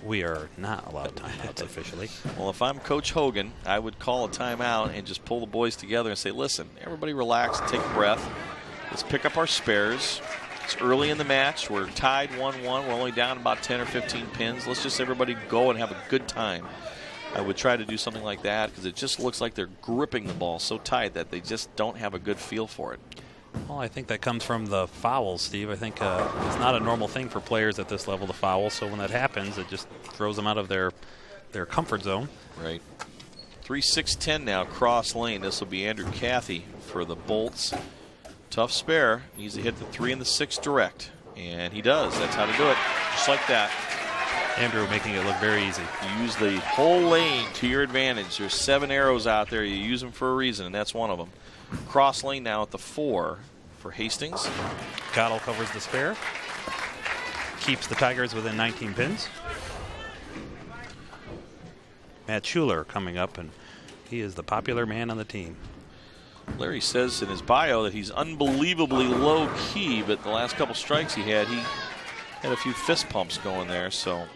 S14: We are not allowed timeouts officially.
S4: Well, if I'm Coach Hogan, I would call a timeout and just pull the boys together and say, listen, everybody relax and take a breath. Let's pick up our spares. It's early in the match. We're tied 1-1. We're only down about 10 or 15 pins. Let's just everybody go and have a good time. I would try to do something like that because it just looks like they're gripping the ball so tight that they just don't have a good feel for it.
S14: Well, I think that comes from the fouls, Steve. I think it's not a normal thing for players at this level to foul, so when that happens, it just throws them out of their comfort zone.
S4: Right. 3-6-10 now, cross lane. This will be Andrew Cathy for the Bolts. Tough spare. Needs to hit the 3 and the 6 direct, and he does. That's how to do it, just like that.
S14: Andrew making it look very easy.
S4: You use the whole lane to your advantage. There's 7 arrows out there. You use them for a reason, and that's one of them. Cross lane now at the 4 for Hastings.
S14: Cottle covers the spare. Keeps the Tigers within 19 pins. Matt Schuler coming up, and he is the popular man on the team.
S4: Larry says in his bio that he's unbelievably low-key, but the last couple strikes he had a few fist pumps going there. So,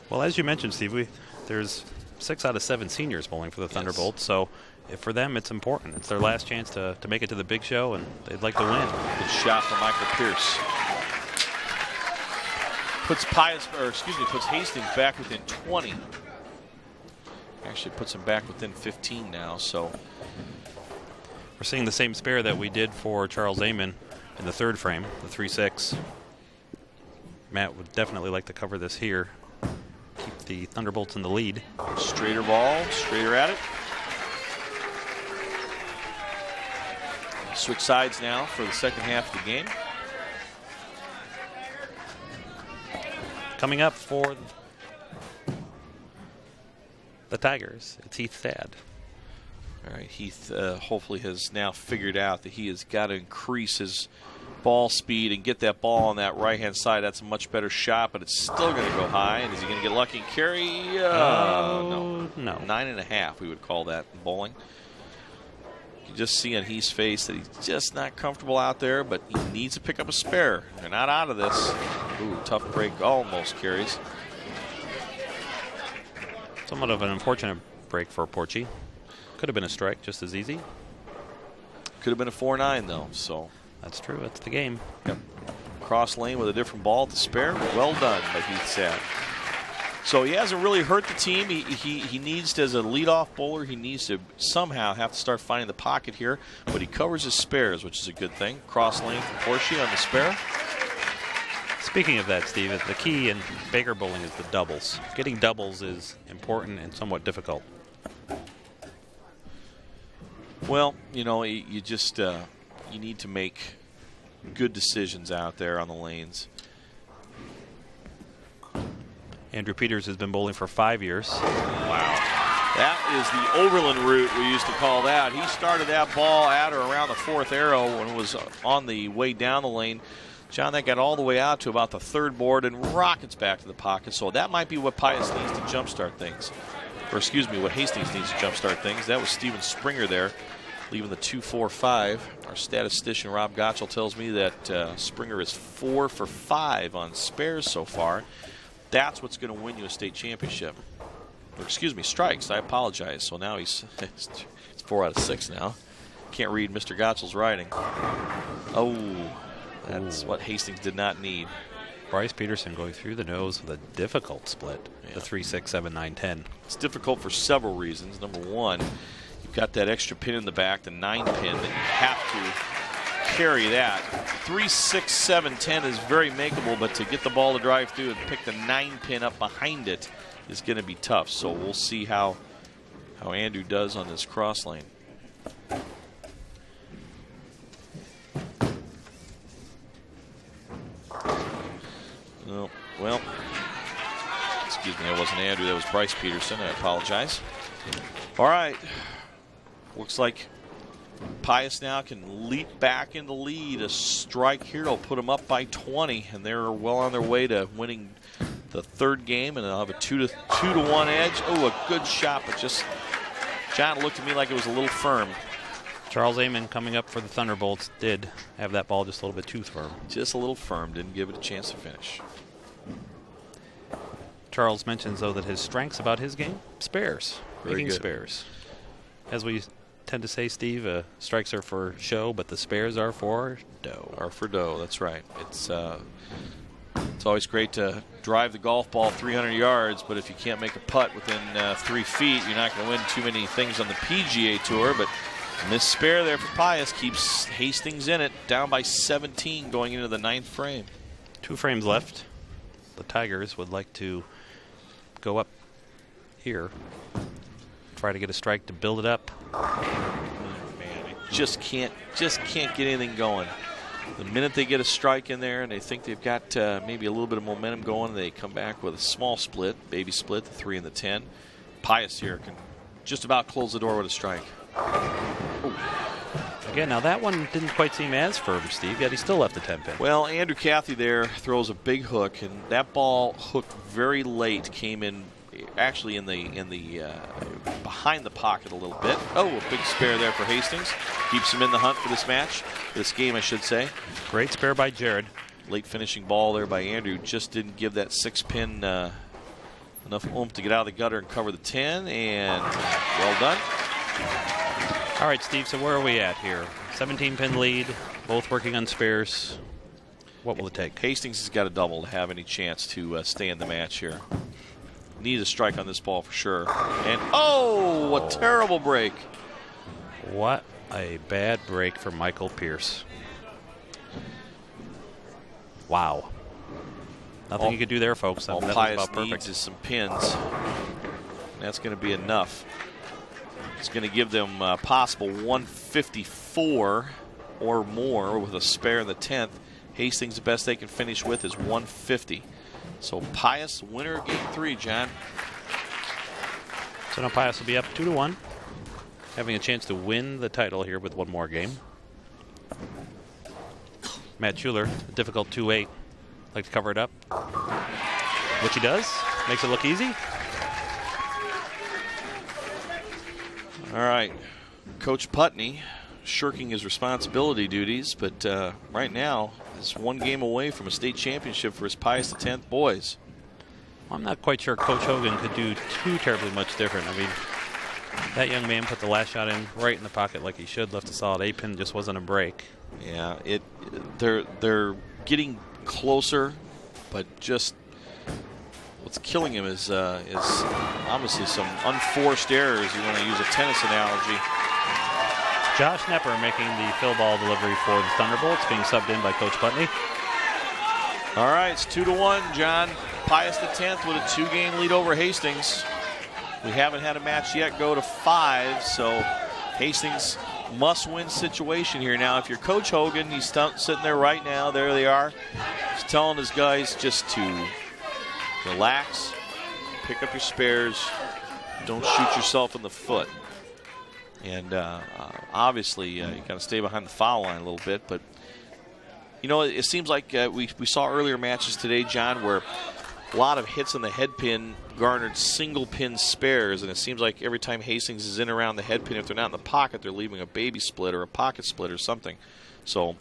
S14: well, as you mentioned, Steve, there's 6 out of 7 seniors bowling for the Thunderbolts, so for them it's important. It's their last chance to make it to the big show, and they'd like to win.
S4: Good shot from Michael Pierce. puts puts Hastings back within 20. Actually puts him back within 15 now, so.
S14: We're seeing the same spare that we did for Charles Amon in the third frame, the 3-6. Matt would definitely like to cover this here. Keep the Thunderbolts in the lead.
S4: Straighter ball, straighter at it. Switch sides now for the second half of the game.
S14: Coming up for the Tigers, it's Heath Thad.
S4: All right, Heath hopefully has now figured out that he has got to increase his ball speed and get that ball on that right-hand side. That's a much better shot, but it's still going to go high. And is he going to get lucky and carry? No. 9.5, we would call that in bowling. You can just see on Heath's face that he's just not comfortable out there, but he needs to pick up a spare. They're not out of this. Ooh, tough break, almost carries.
S14: Somewhat of an unfortunate break for Porchy. Could have been a strike just as easy.
S4: Could have been a 4-9 though, so.
S14: That's true, that's the game.
S4: Yep. Cross lane with a different ball at the spare. Well done by Heath Thad. So he hasn't really hurt the team. He needs to, as a leadoff bowler, he needs to somehow have to start finding the pocket here, but he covers his spares, which is a good thing. Cross lane from Porchy on the spare.
S14: Speaking of that, Steve, the key in Baker bowling is the doubles. Getting doubles is important and somewhat difficult.
S4: Well, you know, you just you need to make good decisions out there on the lanes.
S14: Andrew Peters has been bowling for 5 years.
S4: Wow. That is the Overland route, we used to call that. He started that ball at or around the fourth arrow when it was on the way down the lane. John, that got all the way out to about the third board and rockets back to the pocket. So that might be what Pius needs to jumpstart things. Or excuse me, what Hastings needs to jumpstart things. That was Steven Springer there, leaving the 2-4-5. Our statistician, Rob Gottschall, tells me that Springer is 4 for 5 on spares so far. That's what's going to win you a state championship. Or excuse me, strikes. I apologize. So now it's 4 out of 6 now. Can't read Mr. Gottschall's writing. Oh, that's what Hastings did not need.
S14: Bryce Peterson going through the nose with a difficult split. Yeah. The 3-6, 7-9, 10.
S4: It's difficult for several reasons. Number one, you've got that extra pin in the back, the 9 pin, that you have to carry that. 3-6, 7, 10 is very makeable, but to get the ball to drive through and pick the 9 pin up behind it is going to be tough. So we'll see how Andrew does on this cross lane. Oh, well, excuse me, that wasn't Andrew, that was Bryce Peterson. I apologize. All right. Looks like Pius now can leap back in the lead. A strike here will put them up by 20, and they're well on their way to winning the third game, and they'll have a 2-1 edge. Oh, a good shot, but just John looked at me like it was a little firm.
S14: Charles Amon coming up for the Thunderbolts did have that ball just a little bit too firm.
S4: Just a little firm, didn't give it a chance to finish.
S14: Charles mentions, though, that his strengths about his game, spares, making spares. As we tend to say, Steve, strikes are for show, but the spares are for dough.
S4: Are for dough, that's right. It's always great to drive the golf ball 300 yards, but if you can't make a putt within 3 feet, you're not going to win too many things on the PGA Tour. But this spare there for Pius keeps Hastings in it, down by 17 going into the 9th frame.
S14: 2 frames left. The Tigers would like to go up here, try to get a strike to build it up.
S4: Man, it just can't get anything going. The minute they get a strike in there and they think they've got maybe a little bit of momentum going, they come back with a small split, baby split, the 3 and the 10. Pius here can just about close the door with a strike. Ooh.
S14: Again, now that one didn't quite seem as firm, Steve, yet he still left the 10 pin.
S4: Well, Andrew Cathy there throws a big hook, and that ball hooked very late, came in actually in the behind the pocket a little bit. Oh, a big spare there for Hastings. Keeps him in the hunt for this match, this game, I should say.
S14: Great spare by Jared.
S4: Late finishing ball there by Andrew. Just didn't give that 6-pin enough oomph to get out of the gutter and cover the 10, and well done.
S14: All right, Steve, so where are we at here? 17-pin lead, both working on spares. What will it take?
S4: Hastings has got a double to have any chance to stay in the match here. Need a strike on this ball for sure. And, a terrible break.
S14: What a bad break for Michael Pierce. Wow. Nothing you could do there, folks.
S4: All
S14: that
S4: Pius
S14: was about
S4: needs
S14: perfect.
S4: is some pins. That's going to be enough. It's going to give them possible 154 or more with a spare in the 10th. Hastings, the best they can finish with is 150. So Pius, winner of game 3, John.
S14: So now Pius will be up 2-1, having a chance to win the title here with one more game. Matt Schuler, a difficult 2-8, like to cover it up, which he does. Makes it look easy.
S4: All right, Coach Putney shirking his responsibility duties, but right now is one game away from a state championship for his Pius X boys.
S14: I'm not quite sure Coach Hogan could do too terribly much different. I mean, that young man put the last shot in right in the pocket like he should. Left a solid 8-pin, just wasn't a break.
S4: Yeah, they're getting closer, but just what's killing him is obviously some unforced errors. You want to use a tennis analogy.
S14: Josh Nepper making the fill ball delivery for the Thunderbolts, being subbed in by Coach Putney.
S4: All right, it's 2-1, John. Pius X with a 2-game lead over Hastings. We haven't had a match yet go to 5, so Hastings must-win situation here. Now, if you're Coach Hogan, he's sitting there right now. There they are. He's telling his guys just to relax, pick up your spares, don't shoot yourself in the foot. And obviously, you got to stay behind the foul line a little bit. But, you know, it seems like we saw earlier matches today, John, where a lot of hits on the head pin garnered single pin spares. And it seems like every time Hastings is in around the head pin, if they're not in the pocket, they're leaving a baby split or a pocket split or something. So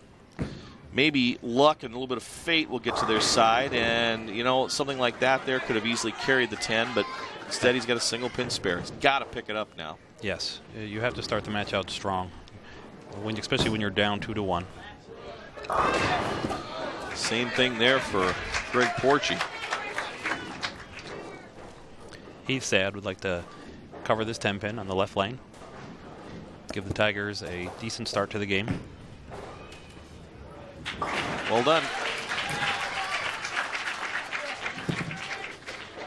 S4: maybe luck and a little bit of fate will get to their side. And, you know, something like that there could have easily carried the 10. But instead, he's got a single pin spare. He's got to pick it up now.
S14: Yes, you have to start the match out strong, especially when you're down 2-1.
S4: Same thing there for Greg Porchy.
S14: Heath Sad would like to cover this 10-pin on the left lane, give the Tigers a decent start to the game.
S4: Well done.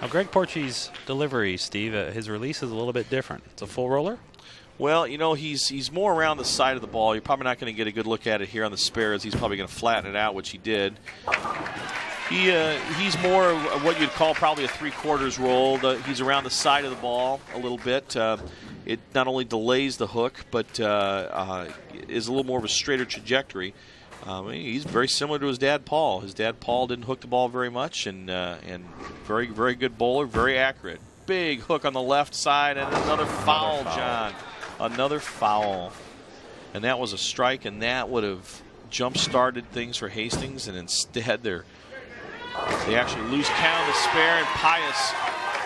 S14: Now, Greg Porchy's delivery, Steve, his release is a little bit different. It's a full roller.
S4: Well, you know, he's more around the side of the ball. You're probably not going to get a good look at it here on the spares. He's probably going to flatten it out, which he did. He's more what you'd call probably a three-quarters roll. He's around the side of the ball a little bit. It not only delays the hook, but is a little more of a straighter trajectory. He's very similar to his dad, Paul. His dad, Paul, didn't hook the ball very much, and very, very good bowler, very accurate. Big hook on the left side, and another foul, John. Another foul. And that was a strike, and that would have jump-started things for Hastings, and instead they actually lose count of the spare, and Pius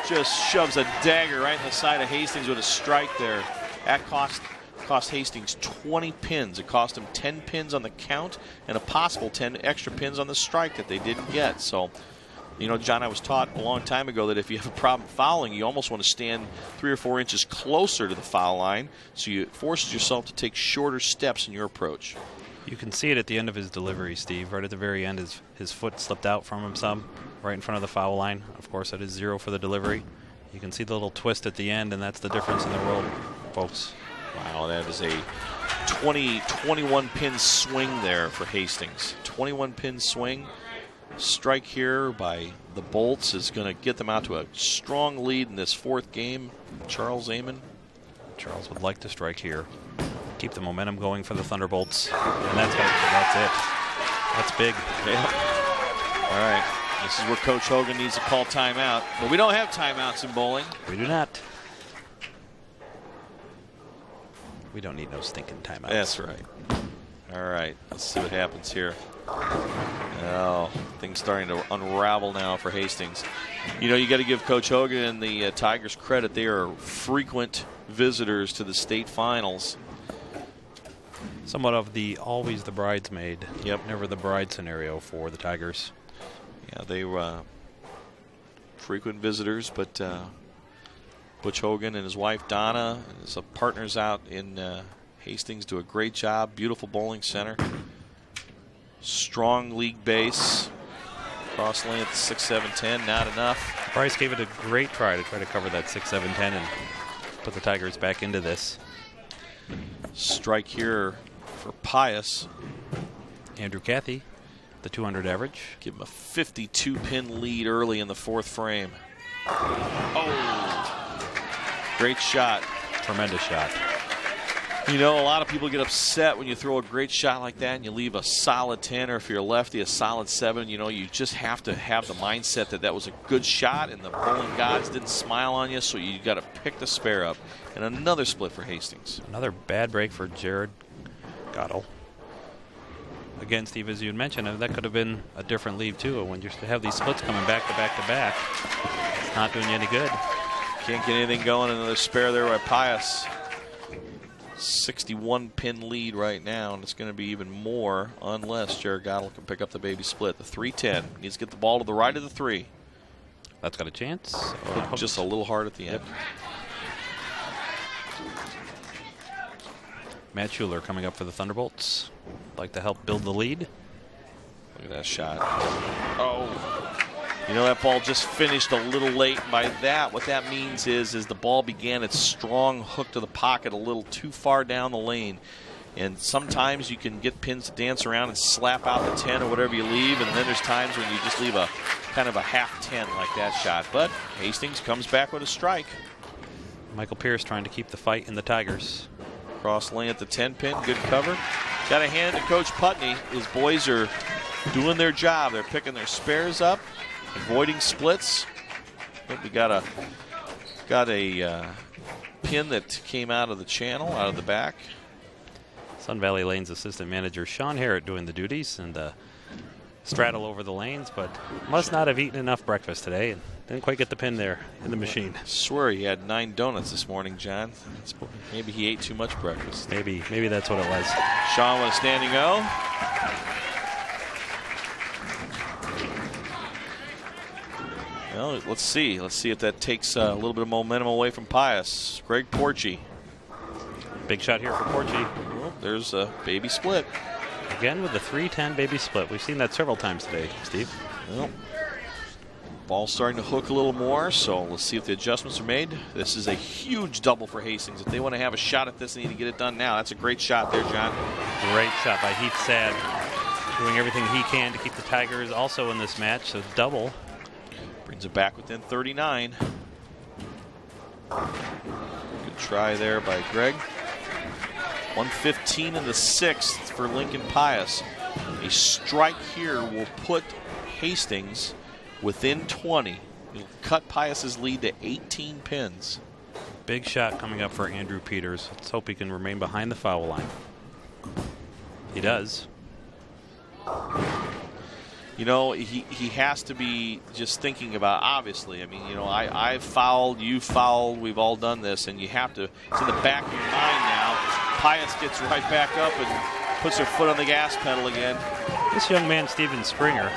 S4: just shoves a dagger right in the side of Hastings with a strike there. That cost Hastings 20 pins. It cost him 10 pins on the count and a possible 10 extra pins on the strike that they didn't get. So, you know, John, I was taught a long time ago that if you have a problem fouling, you almost want to stand 3 or 4 inches closer to the foul line, so it forces yourself to take shorter steps in your approach.
S14: You can see it at the end of his delivery, Steve. Right at the very end, his foot slipped out from him some, right in front of the foul line. Of course, that is 0 for the delivery. You can see the little twist at the end, and that's the difference in the world, folks.
S4: Wow, that is a 21 pin swing there for Hastings. 21 pin swing. Strike here by the Bolts is going to get them out to a strong lead in this 4th game. Charles Amon.
S14: Charles would like to strike here. Keep the momentum going for the Thunderbolts. And that's it. That's big.
S4: Yeah. All right. This is where Coach Hogan needs to call timeout. But we don't have timeouts in bowling.
S14: We do not. We don't need no stinking timeouts.
S4: That's right. All right. Let's see what happens here. Oh, things starting to unravel now for Hastings. You know, you got to give Coach Hogan and the Tigers credit. They are frequent visitors to the state finals.
S14: Somewhat of always the bridesmaid, never the bride scenario for the Tigers.
S4: Yeah, they were frequent visitors, but Butch Hogan and his wife Donna, his partners out in Hastings, do a great job. Beautiful bowling center. Strong league base. Cross lane at the 6-7-10, not enough.
S14: Bryce gave it a great try to cover that 6-7-10 and put the Tigers back into this.
S4: Strike here for Pius.
S14: Andrew Cathy, the 200 average.
S4: Give him a 52-pin lead early in the fourth frame. Oh, great shot.
S14: Tremendous shot.
S4: You know, a lot of people get upset when you throw a great shot like that and you leave a solid 10, or if you're a lefty, a solid 7. You know, you just have to have the mindset that was a good shot and the bowling gods didn't smile on you, so you got to pick the spare up. And another split for Hastings.
S14: Another bad break for Jared Gatto. Again, Steve, as you had mentioned, that could have been a different lead too. When you have these splits coming back to back to back, it's not doing you any good.
S4: Can't get anything going. Another spare there by Pius. 61-pin lead right now, and it's going to be even more unless Jared Gatto can pick up the baby split. The 3-10 needs to get the ball to the right of the 3.
S14: That's got a chance.
S4: Just a little hard at the end.
S14: Matt Schuler coming up for the Thunderbolts. Like to help build the lead.
S4: Look at that shot. Oh. You know, that ball just finished a little late. By that, what that means is the ball began its strong hook to the pocket a little too far down the lane. And sometimes you can get pins to dance around and slap out the 10 or whatever you leave, and then there's times when you just leave a kind of a half 10 like that shot. But Hastings comes back with a strike.
S14: Michael Pierce trying to keep the fight in the Tigers.
S4: Cross lane at the 10-pin, good cover. Got to hand it to Coach Putney. His boys are doing their job. They're picking their spares up, avoiding splits. But we got a pin that came out of the channel, out of the back.
S14: Sun Valley Lanes assistant manager Sean Harrett doing the duties and straddle over the lanes, but must not have eaten enough breakfast today and didn't quite get the pin there in the machine.
S4: I swear he had 9 donuts this morning, John. Maybe he ate too much breakfast.
S14: Maybe that's what it was.
S4: Sean with a standing O. Well, let's see. Let's see if that takes a little bit of momentum away from Pius. Greg Porchy.
S14: Big shot here for Porchy.
S4: Well, there's a baby split.
S14: Again with the 3-10 baby split. We've seen that several times today, Steve.
S4: Well, ball's starting to hook a little more, so let's see if the adjustments are made. This is a huge double for Hastings. If they want to have a shot at this, they need to get it done now. That's a great shot there, John.
S14: Great shot by Heath Sad. Doing everything he can to keep the Tigers also in this match, so double.
S4: Brings it back within 39. Good try there by Greg. 1:15 in the 6th for Lincoln Pius. A strike here will put Hastings within 20. It'll cut Pius's lead to 18 pins.
S14: Big shot coming up for Andrew Peters. Let's hope he can remain behind the foul line. He does.
S4: You know, he has to be just thinking about, obviously, I mean, you know, I've fouled, you fouled, we've all done this, and you have to, it's in the back of your mind now. Pius gets right back up and puts her foot on the gas pedal again.
S14: This young man, Steven Springer,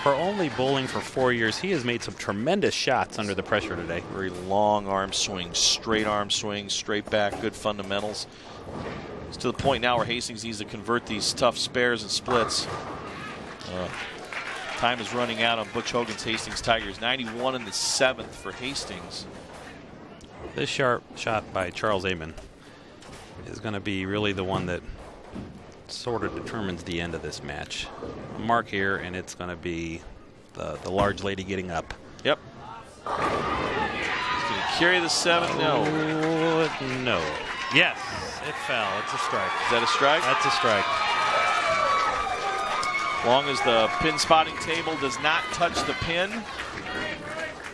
S14: for only bowling for 4 years, he has made some tremendous shots under the pressure today.
S4: Very long arm swing, straight arm swing, straight back, good fundamentals. It's to the point now where Hastings needs to convert these tough spares and splits. Time is running out on Butch Hogan's Hastings Tigers. 91 in the 7th for Hastings.
S14: This sharp shot by Charles Amon is going to be really the one that sort of determines the end of this match. Mark here, and it's going to be the large lady getting up.
S4: Yep. He's going to carry the 7. No.
S14: No. Yes, it fell. It's a strike.
S4: Is that a strike?
S14: That's a strike.
S4: As long as the pin spotting table does not touch the pin,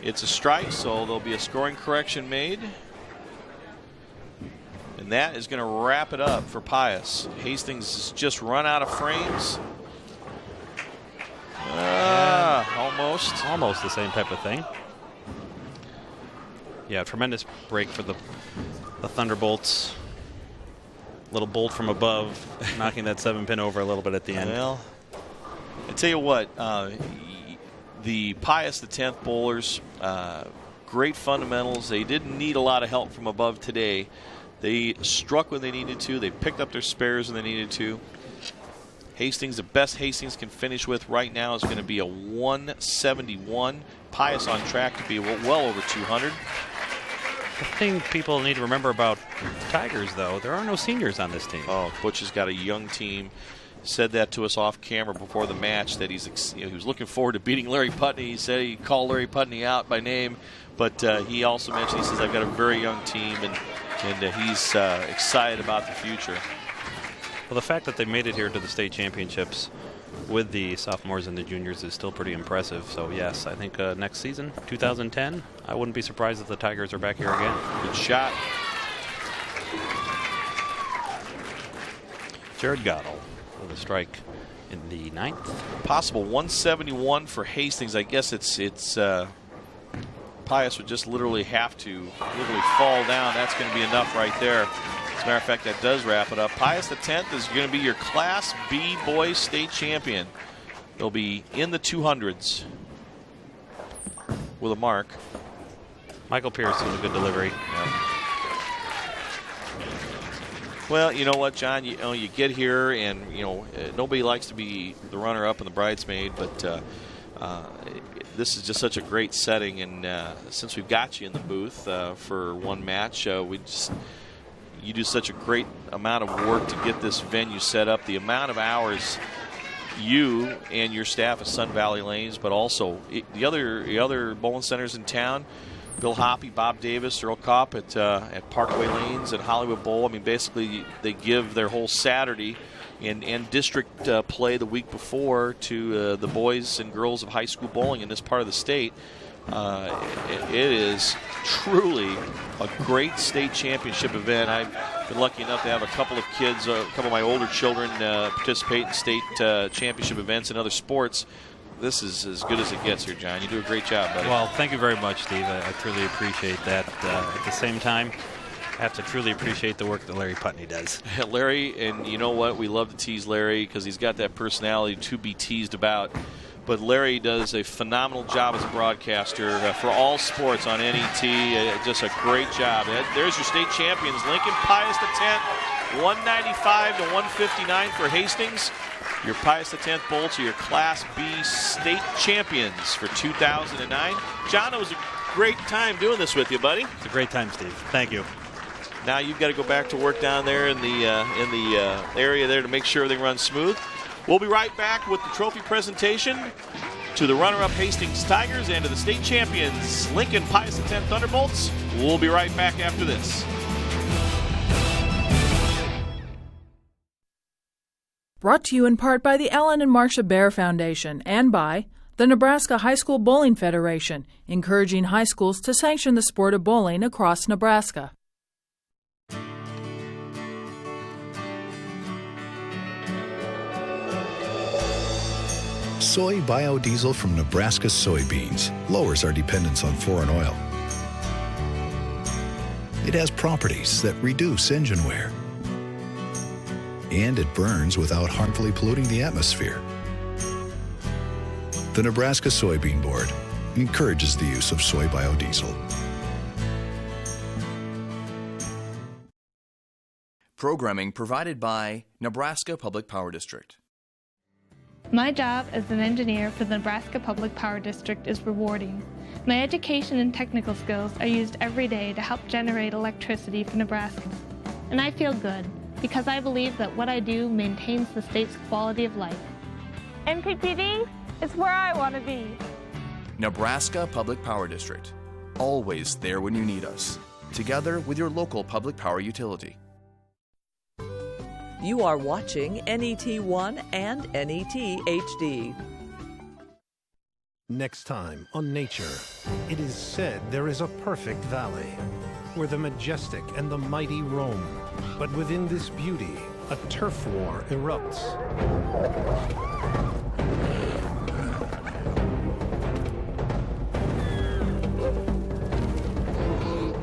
S4: it's a strike, so there'll be a scoring correction made. And that is going to wrap it up for Pius. Hastings has just run out of frames. Almost.
S14: Almost the same type of thing. Yeah, tremendous break for the Thunderbolts. little bolt from above, knocking that 7-pin over a little bit at the end.
S4: Well, I tell you what, the Pius, the 10th bowlers, great fundamentals. They didn't need a lot of help from above today. They struck when they needed to. They picked up their spares when they needed to. Hastings, the best Hastings can finish with right now is going to be a 171. Pius on track to be well over 200.
S14: The thing people need to remember about the Tigers, though, there are no seniors on this team.
S4: Oh, Butch has got a young team. Said that to us off camera before the match, that he was looking forward to beating Larry Putney. He said he called Larry Putney out by name, but he also mentioned, he says, I've got a very young team, and he's excited about the future.
S14: Well, the fact that they made it here to the state championships with the sophomores and the juniors is still pretty impressive. So, yes, I think next season, 2010, I wouldn't be surprised if the Tigers are back here again.
S4: Good shot.
S14: Jared Goddell with a strike in the 9th.
S4: Possible 171 for Hastings. I guess it's Pius would just literally have to fall down. That's going to be enough right there. As a matter of fact, that does wrap it up. Pius the 10th is going to be your Class B boys state champion. They'll be in the 200s with a mark.
S14: Michael Pierce with a good delivery.
S4: Yep. Well, you know what, John? You get here, and nobody likes to be the runner-up and the bridesmaid, but this is just such a great setting. And since we've got you in the booth for one match, you do such a great amount of work to get this venue set up. The amount of hours you and your staff at Sun Valley Lanes, but also the other bowling centers in town. Bill Hoppy, Bob Davis, Earl Kopp at Parkway Lanes and Hollywood Bowl. I mean, basically they give their whole Saturday and district play the week before to the boys and girls of high school bowling in this part of the state. It is truly a great state championship event. I've been lucky enough to have a couple of kids, a couple of my older children participate in state championship events and other sports. This is as good as it gets here, John. You do a great job, buddy.
S14: Well, thank you very much, Steve. I truly appreciate that. At the same time, I have to truly appreciate the work that Larry Putney does.
S4: Larry, and you know what? We love to tease Larry because he's got that personality to be teased about. But Larry does a phenomenal job as a broadcaster for all sports on NET. Just a great job. There's your state champions. Lincoln Pius the 10th, 195 to 159 for Hastings. Your Pius the 10th Bolts are your Class B state champions for 2009. John, it was a great time doing this with you, buddy.
S14: It's a great time, Steve. Thank you.
S4: Now you've got to go back to work down there in the area there to make sure everything runs smooth. We'll be right back with the trophy presentation to the runner-up Hastings Tigers and to the state champions Lincoln Pius the 10th Thunderbolts. We'll be right back after this.
S5: Brought to you in part by the Ellen and Marcia Bear Foundation and by the Nebraska High School Bowling Federation, encouraging high schools to sanction the sport of bowling across Nebraska.
S6: Soy biodiesel from Nebraska soybeans lowers our dependence on foreign oil. It has properties that reduce engine wear. And it burns without harmfully polluting the atmosphere. The Nebraska Soybean Board encourages the use of soy biodiesel.
S7: Programming provided by Nebraska Public Power District.
S15: My job as an engineer for the Nebraska Public Power District is rewarding. My education and technical skills are used every day to help generate electricity for Nebraska. And I feel good, because I believe that what I do maintains the state's quality of life.
S16: NPPD is where I want to be.
S7: Nebraska Public Power District. Always there when you need us. Together with your local public power utility.
S2: You are watching NET1 and NET HD.
S17: Next time on Nature, it is said there is a perfect valley where the majestic and the mighty roam. But within this beauty, a turf war erupts.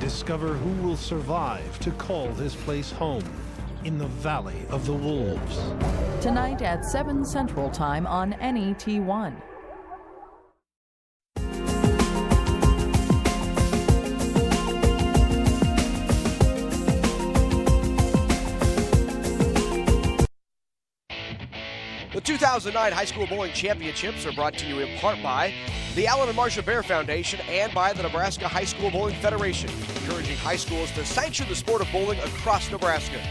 S17: Discover who will survive to call this place home. in the Valley of the Wolves.
S5: Tonight at 7 Central Time on NET1.
S3: The 2009 High School Bowling Championships are brought to you in part by the Alan and Marcia Bear Foundation and by the Nebraska High School Bowling Federation, encouraging high schools to sanction the sport of bowling across Nebraska.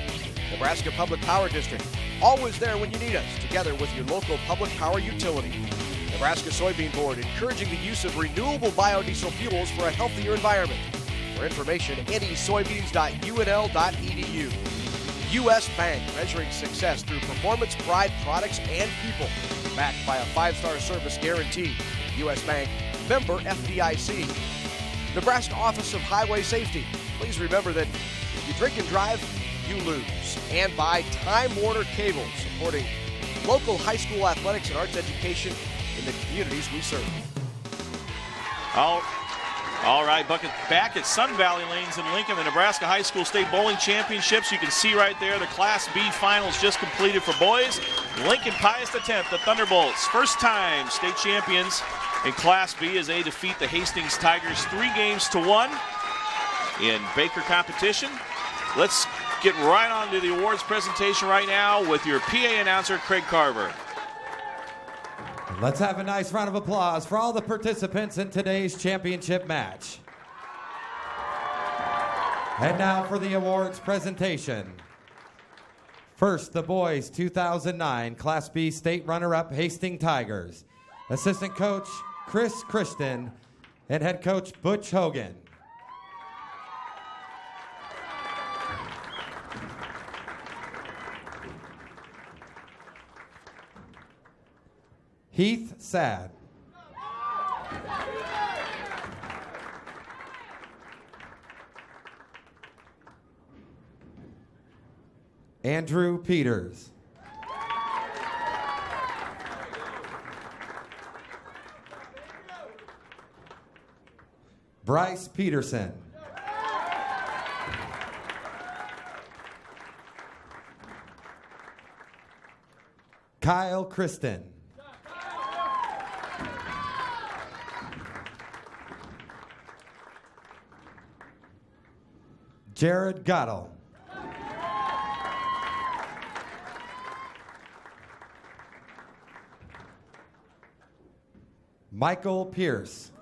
S3: Nebraska Public Power District, always there when you need us, together with your local public power utility. Nebraska Soybean Board, encouraging the use of renewable biodiesel fuels for a healthier environment. For information, nesoybeans.unl.edu. U.S. Bank, measuring success through performance, pride, products, and people. Backed by a 5-star service guarantee. U.S. Bank, member FDIC. Nebraska Office of Highway Safety. Please remember that if you drink and drive, you lose. And by Time Warner Cable, supporting local high school athletics and arts education in the communities we serve.
S4: All right, Bucket, back at Sun Valley Lanes in Lincoln, the Nebraska High School State Bowling Championships. You can see right there the Class B finals just completed for boys. Lincoln Pius X, the Thunderbolts, first time state champions in Class B as they defeat the Hastings Tigers 3-1 in Baker competition. Let's get right on to the awards presentation right now with your PA announcer, Craig Carver.
S10: Let's have a nice round of applause for all the participants in today's championship match. And now for the awards presentation. First, the boys 2009 Class B state runner-up Hastings Tigers. Assistant coach Chris Christen and head coach Butch Hogan. Heath Sad. Andrew Peters. Bryce Peterson. Kyle Kristen. Jared Gottel. Michael Pierce.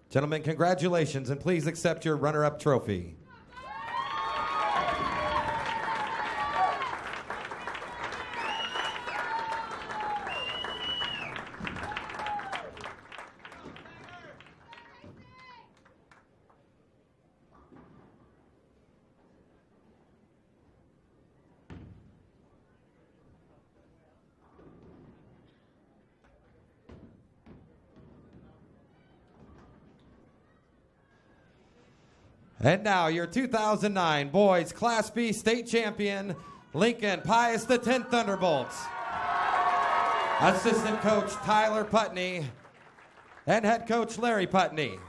S10: Gentlemen, congratulations, and please accept your runner-up trophy. And now your 2009 boys Class B state champion, Lincoln Pius X Thunderbolts. Assistant coach Tyler Putney and head coach Larry Putney.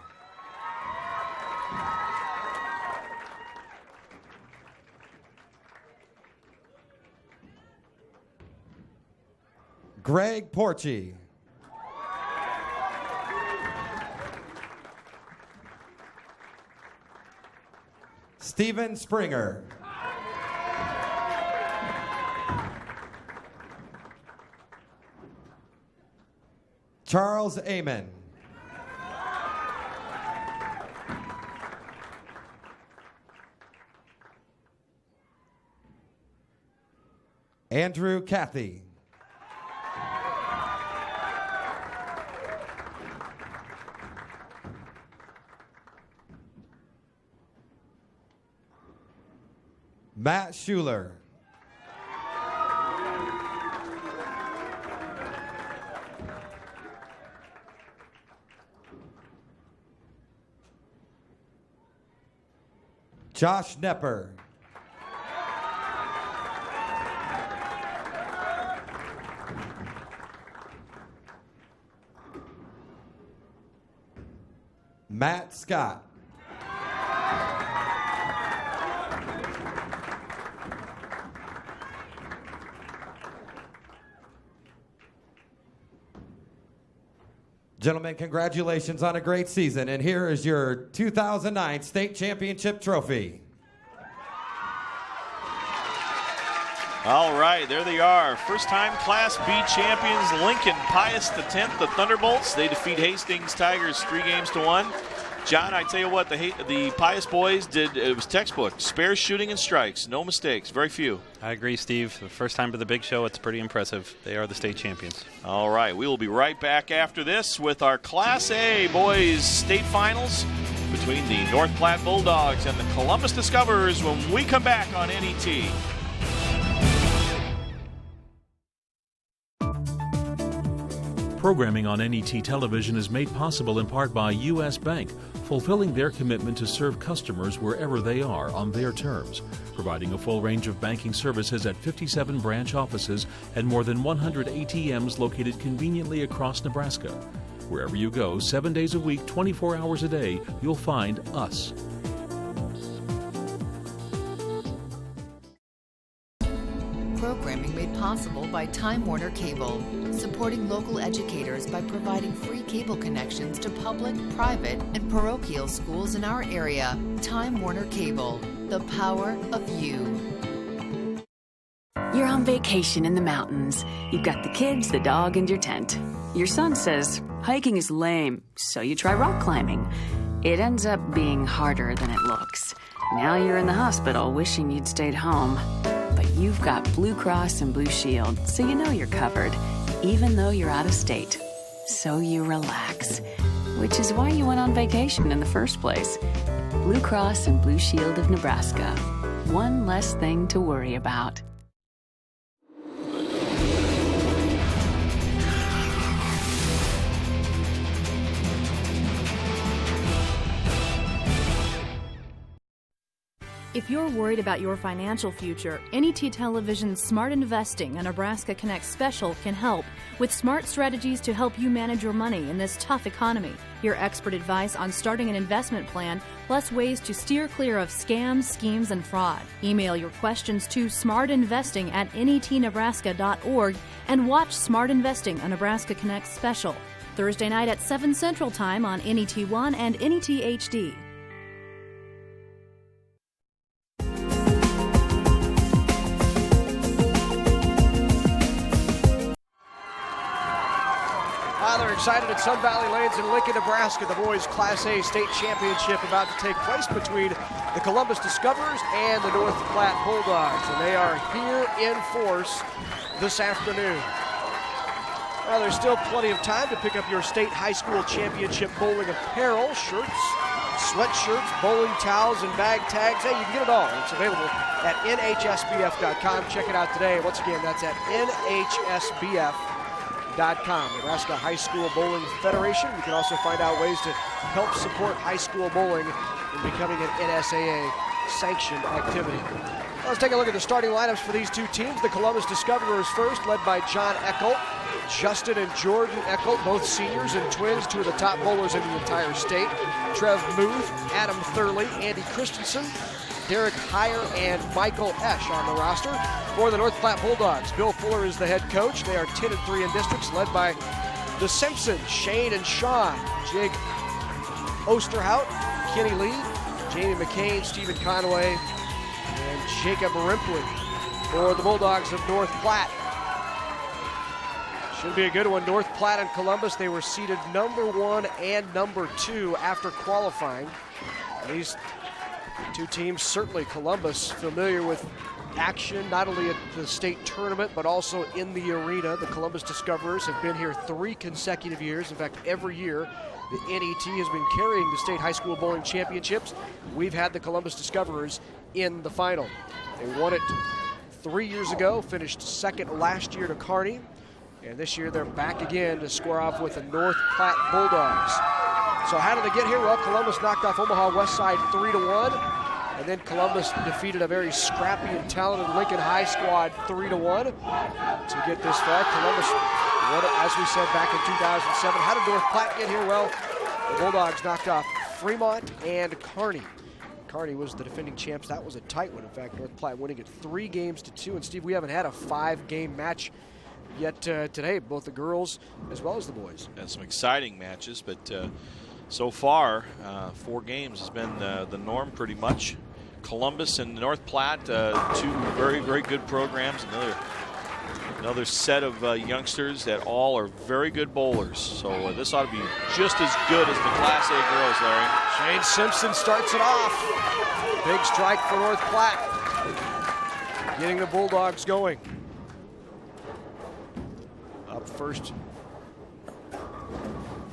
S10: Greg Porchy. Stephen Springer. Charles Amon. Andrew Cathy. Matt Schuler. Josh Nepper. Matt Scott. Gentlemen, congratulations on a great season, and here is your 2009 state championship trophy.
S4: All right, there they are. First-time Class B champions, Lincoln Pius the 10th, the Thunderbolts. They defeat Hastings Tigers 3-1. John, I tell you what, the Pius boys did, it was textbook. Spare shooting and strikes, no mistakes, very few.
S14: I agree, Steve. The first time to the big show, it's pretty impressive. They are the state champions.
S4: All right, we will be right back after this with our Class A boys state finals between the North Platte Bulldogs and the Columbus Discoverers when we come back on NET.
S18: Programming on NET television is made possible in part by U.S. Bank, fulfilling their commitment to serve customers wherever they are on their terms, providing a full range of banking services at 57 branch offices and more than 100 ATMs located conveniently across Nebraska. Wherever you go, 7 days a week, 24 hours a day, you'll find us.
S19: Programming made possible by Time Warner Cable, supporting local educators by providing free cable connections to public, private, and parochial schools in our area. Time Warner Cable, the power of you.
S20: You're on vacation in the mountains. You've got the kids, the dog, and your tent. Your son says, hiking is lame, so you try rock climbing. It ends up being harder than it looks. Now you're in the hospital wishing you'd stayed home. But you've got Blue Cross and Blue Shield, so you know you're covered, even though you're out of state. So you relax, which is why you went on vacation in the first place. Blue Cross and Blue Shield of Nebraska. One less thing to worry about.
S9: If you're worried about your financial future, NET Television's Smart Investing, a Nebraska Connect special, can help with smart strategies to help you manage your money in this tough economy. Your expert advice on starting an investment plan, plus ways to steer clear of scams, schemes, and fraud. Email your questions to smartinvesting@netnebraska.org and watch Smart Investing, a Nebraska Connect special, Thursday night at 7 Central Time on NET1 and NET HD.
S3: They're excited at Sun Valley Lanes in Lincoln, Nebraska. The boys' Class A state championship about to take place between the Columbus Discoverers and the North Platte Bulldogs. And they are here in force this afternoon. Well, there's still plenty of time to pick up your state high school championship bowling apparel, shirts, sweatshirts, bowling towels, and bag tags. Hey, you can get it all. It's available at NHSBF.com. Check it out today. Once again, that's at NHSBF.com. Nebraska High School Bowling Federation. You can also find out ways to help support high school bowling in becoming an NSAA sanctioned activity. Let's take a look at the starting lineups for these two teams. The Columbus Discoverers first, led by John Eckelt. Justin and Jordan Eckelt, both seniors and twins, two of the top bowlers in the entire state. Trev Muth, Adam Thurley, Andy Christensen, Derek Heyer, and Michael Esch on the roster. For the North Platte Bulldogs, Bill Fuller is the head coach. They are 10-3 in districts, led by the Simpsons, Shane and Sean, Jake Osterhout, Kenny Lee, Jamie McCain, Stephen Conway, and Jacob Rimpling. For the Bulldogs of North Platte, should be a good one. North Platte and Columbus, they were seeded number 1 and number 2 after qualifying. These two teams, certainly Columbus, familiar with action not only at the state tournament but also in the arena. The Columbus Discoverers have been here 3 consecutive years. In fact, every year the NET has been carrying the state high school bowling championships. We've had the Columbus Discoverers in the final. They won it 3 years ago, finished second last year to Kearney, and this year they're back again to square off with the North Platte Bulldogs. So how did they get here? Well, Columbus knocked off Omaha Westside 3-1, and then Columbus defeated a very scrappy and talented Lincoln High squad 3-1 to get this far. Columbus won it, as we said, back in 2007. How did North Platte get here? Well, the Bulldogs knocked off Fremont and Kearney. Kearney was the defending champs. That was a tight one. In fact, North Platte winning it 3-2. And Steve, we haven't had a 5-game match yet today, both the girls as well as the boys.
S4: And some exciting matches, but so far, 4 games has been the norm pretty much. Columbus and North Platte, 2 very, very good programs. Another set of youngsters that all are very good bowlers. So this ought to be just as good as the Class A girls, Larry.
S3: Shane Simpson starts it off. Big strike for North Platte. Getting the Bulldogs going. Up first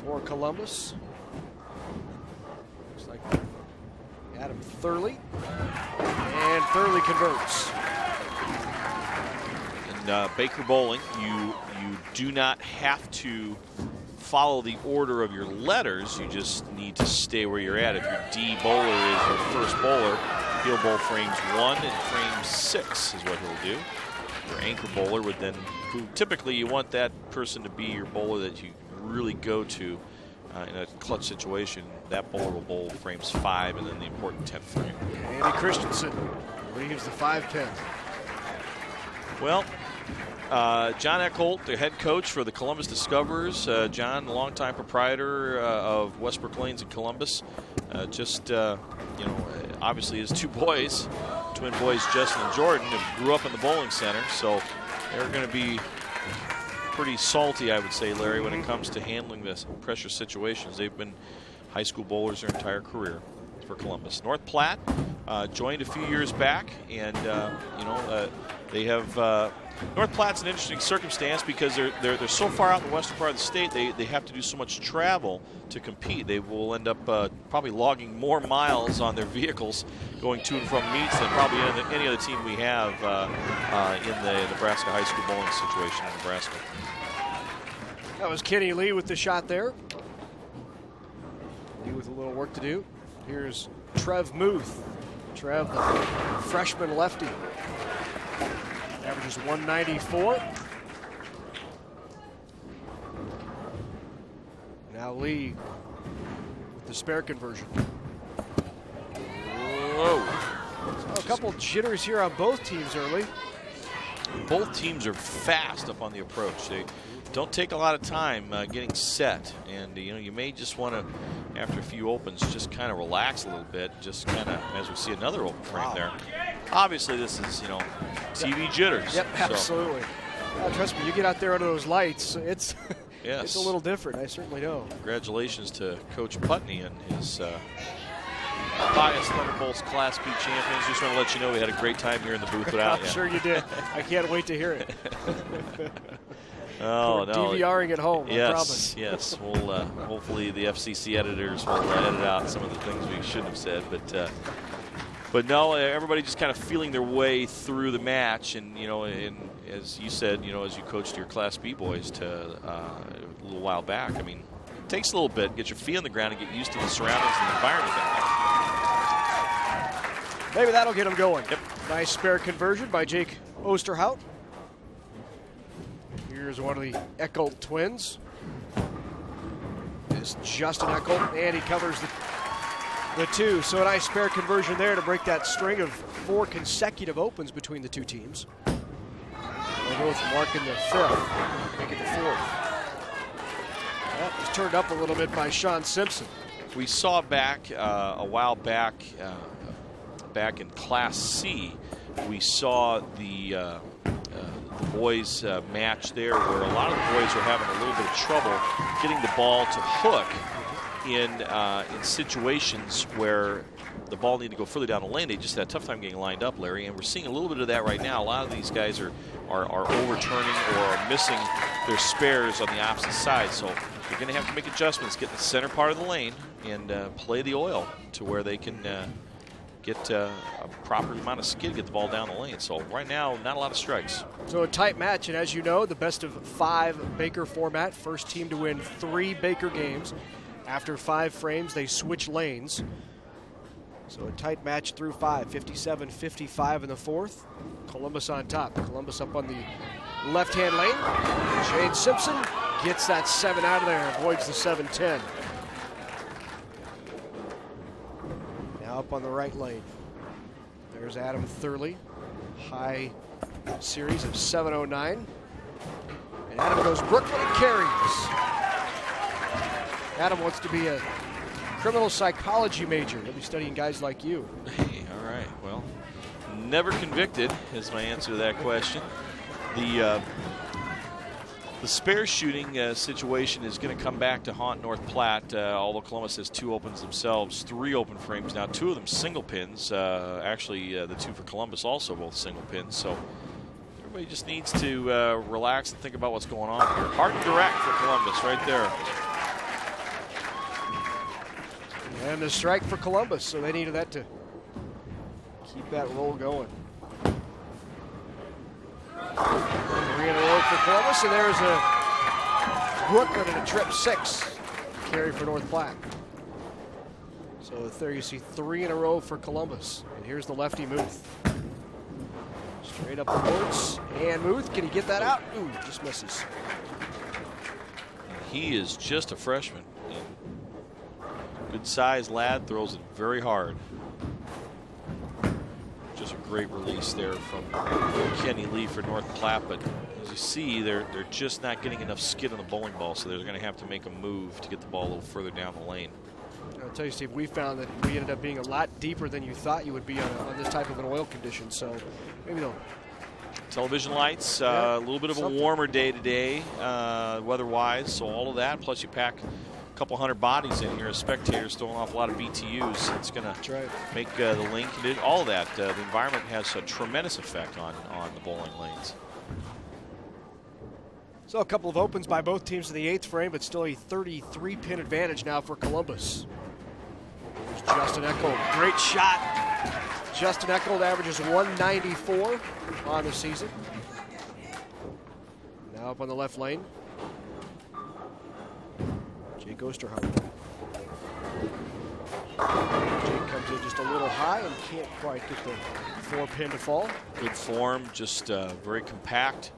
S3: for Columbus. Looks like Adam Thurley. And Thurley converts.
S4: Baker Bowling, you do not have to follow the order of your letters. You just need to stay where you're at. If your D bowler is your first bowler, he'll bowl frames 1 and frame 6 is what he'll do. Your anchor bowler would then, typically you want that person to be your bowler that you really go to in a clutch situation. That bowler will bowl frames 5 and then the important 10th frame.
S3: Andy Christensen leaves the 5-10.
S4: Well, John Eckholt, the head coach for the Columbus Discoverers. John, longtime proprietor of Westbrook Lanes in Columbus. Obviously his 2 boys, twin boys Justin and Jordan, grew up in the bowling center, so they're going to be pretty salty, I would say, Larry, when it comes to handling this pressure situations. They've been high school bowlers their entire career for Columbus. North Platte joined a few years back, and they have North Platte's an interesting circumstance because they're so far out in the western part of the state, they have to do so much travel to compete. They will end up probably logging more miles on their vehicles going to and from meets than probably any other team we have in the Nebraska high school bowling situation in Nebraska.
S3: That was Kenny Lee with the shot there. Lee with a little work to do. Here's Trev Muth. Trev, the freshman lefty. Averages 194. Now Lee with the spare conversion.
S4: Whoa.
S3: So a couple jitters here on both teams early.
S4: Both teams are fast up on the approach. They don't take a lot of time getting set, and you may just want to, after a few opens, just kind of relax a little bit, just kind of as we see another open frame there. Obviously, this is TV jitters.
S3: Yep, absolutely. Trust me, you get out there under those lights, it's
S4: yes.
S3: It's a little different. I certainly know.
S4: Congratulations to Coach Putney and his Pius Thunderbolts Class B champions. Just want to let you know we had a great time here in the booth without you.
S3: I'm sure you did. I can't wait to hear it.
S4: Oh,
S3: We're
S4: no.
S3: DVRing at home, I promise.
S4: Yes. We'll hopefully the FCC editors will edit out some of the things we shouldn't have said. But no, everybody just kind of feeling their way through the match. And, and as you said, as you coached your Class B boys a little while back, I mean, it takes a little bit. Get your feet on the ground and get used to the surroundings and the environment down there.
S3: Maybe that'll get them going.
S4: Yep.
S3: Nice spare conversion by Jake Osterhout. Here's one of the Eckholt twins. It's Justin Eckholt, and he covers the 2. So a nice spare conversion there to break that string of 4 consecutive opens between the 2 teams. They're both marking the 5th, make it the 4th. That was turned up a little bit by Sean Simpson.
S4: We saw back a while back, back in Class C, we saw the boys match there where a lot of the boys were having a little bit of trouble getting the ball to hook in situations where the ball needed to go further down the lane. They just had a tough time getting lined up, Larry, and we're seeing a little bit of that right now. A lot of these guys are overturning or are missing their spares on the opposite side, so you're going to have to make adjustments, get in the center part of the lane and play the oil to where they can get a proper amount of skid to get the ball down the lane. So right now, not a lot of strikes.
S3: So a tight match, and as you know, the best of 5 Baker format. First team to win 3 Baker games. After 5 frames, they switch lanes. So a tight match through 5, 57-55 in the 4th. Columbus on top. Columbus up on the left-hand lane. Shane Simpson gets that 7 out of there, avoids the 7-10. up on the right lane. There's Adam Thurley. High series of 7:09. And Adam goes Brooklyn and carries. Adam wants to be a criminal psychology major. He'll be studying guys like you.
S4: Hey, all right. Well, never convicted is my answer to that question. The spare shooting situation is going to come back to haunt North Platte. Although Columbus has 2 opens themselves, 3 open frames now, 2 of them single pins. Actually, the 2 for Columbus also both single pins. So everybody just needs to relax and think about what's going on here. Hard and direct for Columbus right there.
S3: And a strike for Columbus, so they needed that to keep that roll going. 3 in a row for Columbus, and there's a Brooklyn and a trip 6 carry for North Platte. So there you see 3 in a row for Columbus. And here's the lefty Muth. Straight up the boards, and Muth, can he get that out? Ooh, just misses.
S4: He is just a freshman. Good sized lad, throws it very hard. Just a great release there from Kenny Lee for North Platte, but as you see, they're just not getting enough skid on the bowling ball, so they're going to have to make a move to get the ball a little further down the lane.
S3: I'll tell you, Steve, we found that we ended up being a lot deeper than you thought you would be on this type of an oil condition, so maybe they'll.
S4: Television lights, a little bit of a warmer day today, weather-wise, so all of that, plus you pack couple hundred bodies in here as spectators, throwing off a lot of BTUs. It's going to make the lane condition, all of that. The environment has a tremendous effect on the bowling lanes.
S3: So a couple of opens by both teams in the 8th frame, but still a 33-pin advantage now for Columbus. There's Justin Eckold. Great shot. Justin Eckold averages 194 on the season. Now up on the left lane. Jake Osterhout. Jake comes in just a little high and can't quite get the 4-pin to fall.
S4: Good form, just very compact,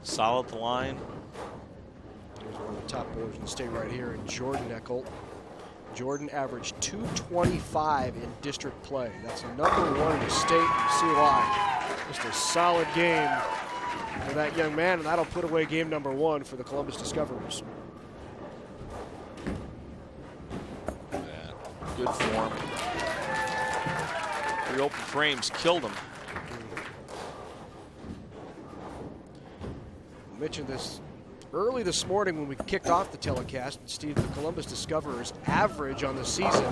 S4: solid at the line.
S3: Here's one of the top bowlers in the state right here, and Jordan Eckold. Jordan averaged 225 in district play. That's #1 in the state. You see why. Just a solid game for that young man, and that'll put away game #1 for the Columbus Discoverers.
S4: Good form. 3 open frames killed him.
S3: I mentioned this early this morning when we kicked off the telecast. Steve, the Columbus Discoverers average on the season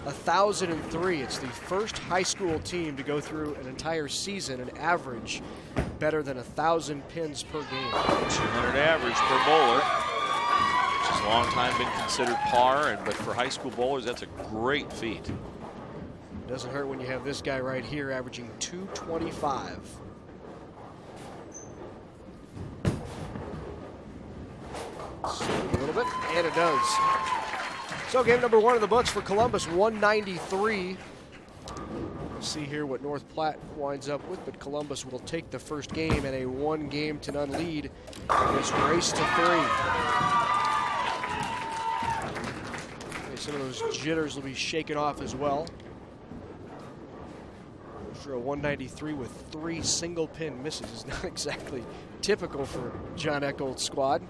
S3: 1,003. It's the first high school team to go through an entire season and average better than 1,000 pins per game.
S4: 200 average per bowler. Which has a long time been considered par, but for high school bowlers, that's a great feat.
S3: It doesn't hurt when you have this guy right here averaging 225. A little bit, and it does. So game #1 in the books for Columbus, 193. We'll see here what North Platte winds up with, but Columbus will take the first game at a 1-game-to-none lead in this race to 3. Some of those jitters will be shaken off as well. For a 193 with 3 single-pin misses is not exactly typical for John Eckold's squad.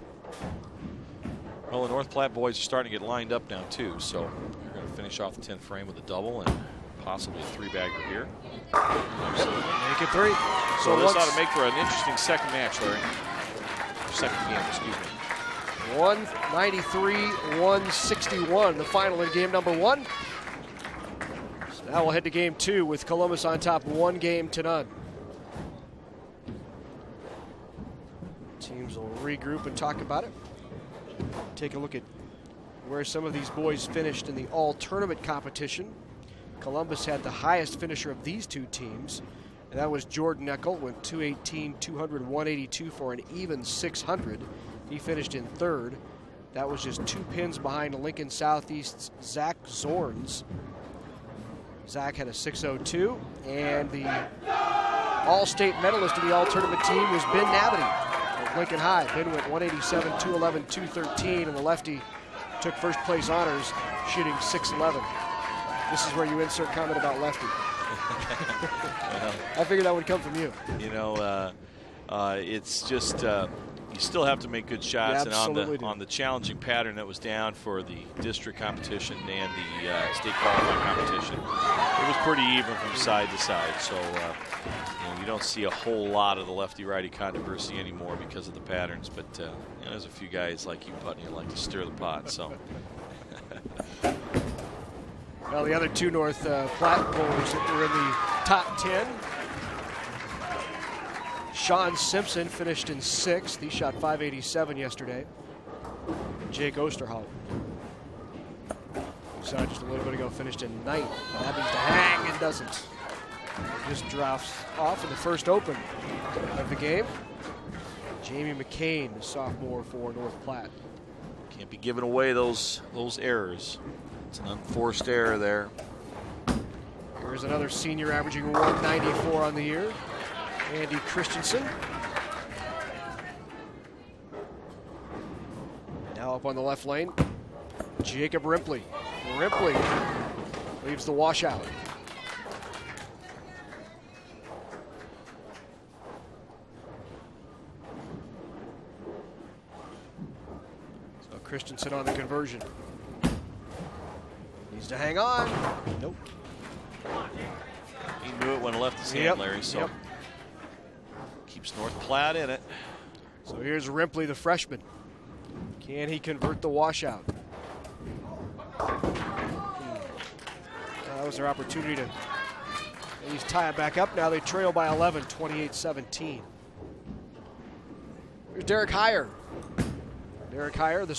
S4: Well, the North Platte boys are starting to get lined up now, too, so they're going to finish off the 10th frame with a double and possibly a 3-bagger here. Absolutely.
S3: Make it 3.
S4: So this ought to make for an interesting second match, Larry. Second game, excuse me.
S3: 193-161, the final in game #1. So now we'll head to game 2 with Columbus on top 1-game-to-none. Teams will regroup and talk about it. Take a look at where some of these boys finished in the all-tournament competition. Columbus had the highest finisher of these 2 teams, and that was Jordan Eckold, went 218, 200, 182 for an even 600. He finished in 3rd. That was just 2 pins behind Lincoln Southeast's Zach Zorns. Zach had a 602, and the all-state medalist of the all-tournament team was Ben Nabity of Lincoln High. Ben went 187, 211, 213, and the lefty took first place honors, shooting 611. This is where you insert comment about lefty. I figured that would come from you.
S4: You know, it's just you still have to make good shots, and on the challenging pattern that was down for the district competition and the state qualifying competition, it was pretty even from side to side. So you don't see a whole lot of the lefty-righty controversy anymore because of the patterns. But there's a few guys like you, Putney, who like to stir the pot. So.
S3: Well, the other two North Platte bowlers that were in the top 10. Sean Simpson finished in 6th. He shot .587 yesterday. Jake Osterhout, who saw just a little bit ago, finished in 9th. Happens to hang and doesn't. Just drops off in the first open of the game. Jamie McCain, the sophomore for North Platte.
S4: Can't be giving away those errors. It's an unforced error there.
S3: Here's another senior averaging 194 on the year, Andy Christensen. Now up on the left lane, Jacob Ripley. Ripley leaves the washout. So Christensen on the conversion. Needs to hang on. Nope.
S4: He knew it when it left his hand, Larry, so keeps North Platte in it.
S3: So here's Ripley, the freshman. Can he convert the washout? That was their opportunity to at least tie it back up. Now they trail by 11, 28-17. Here's Derek Heyer. Derek Heyer, the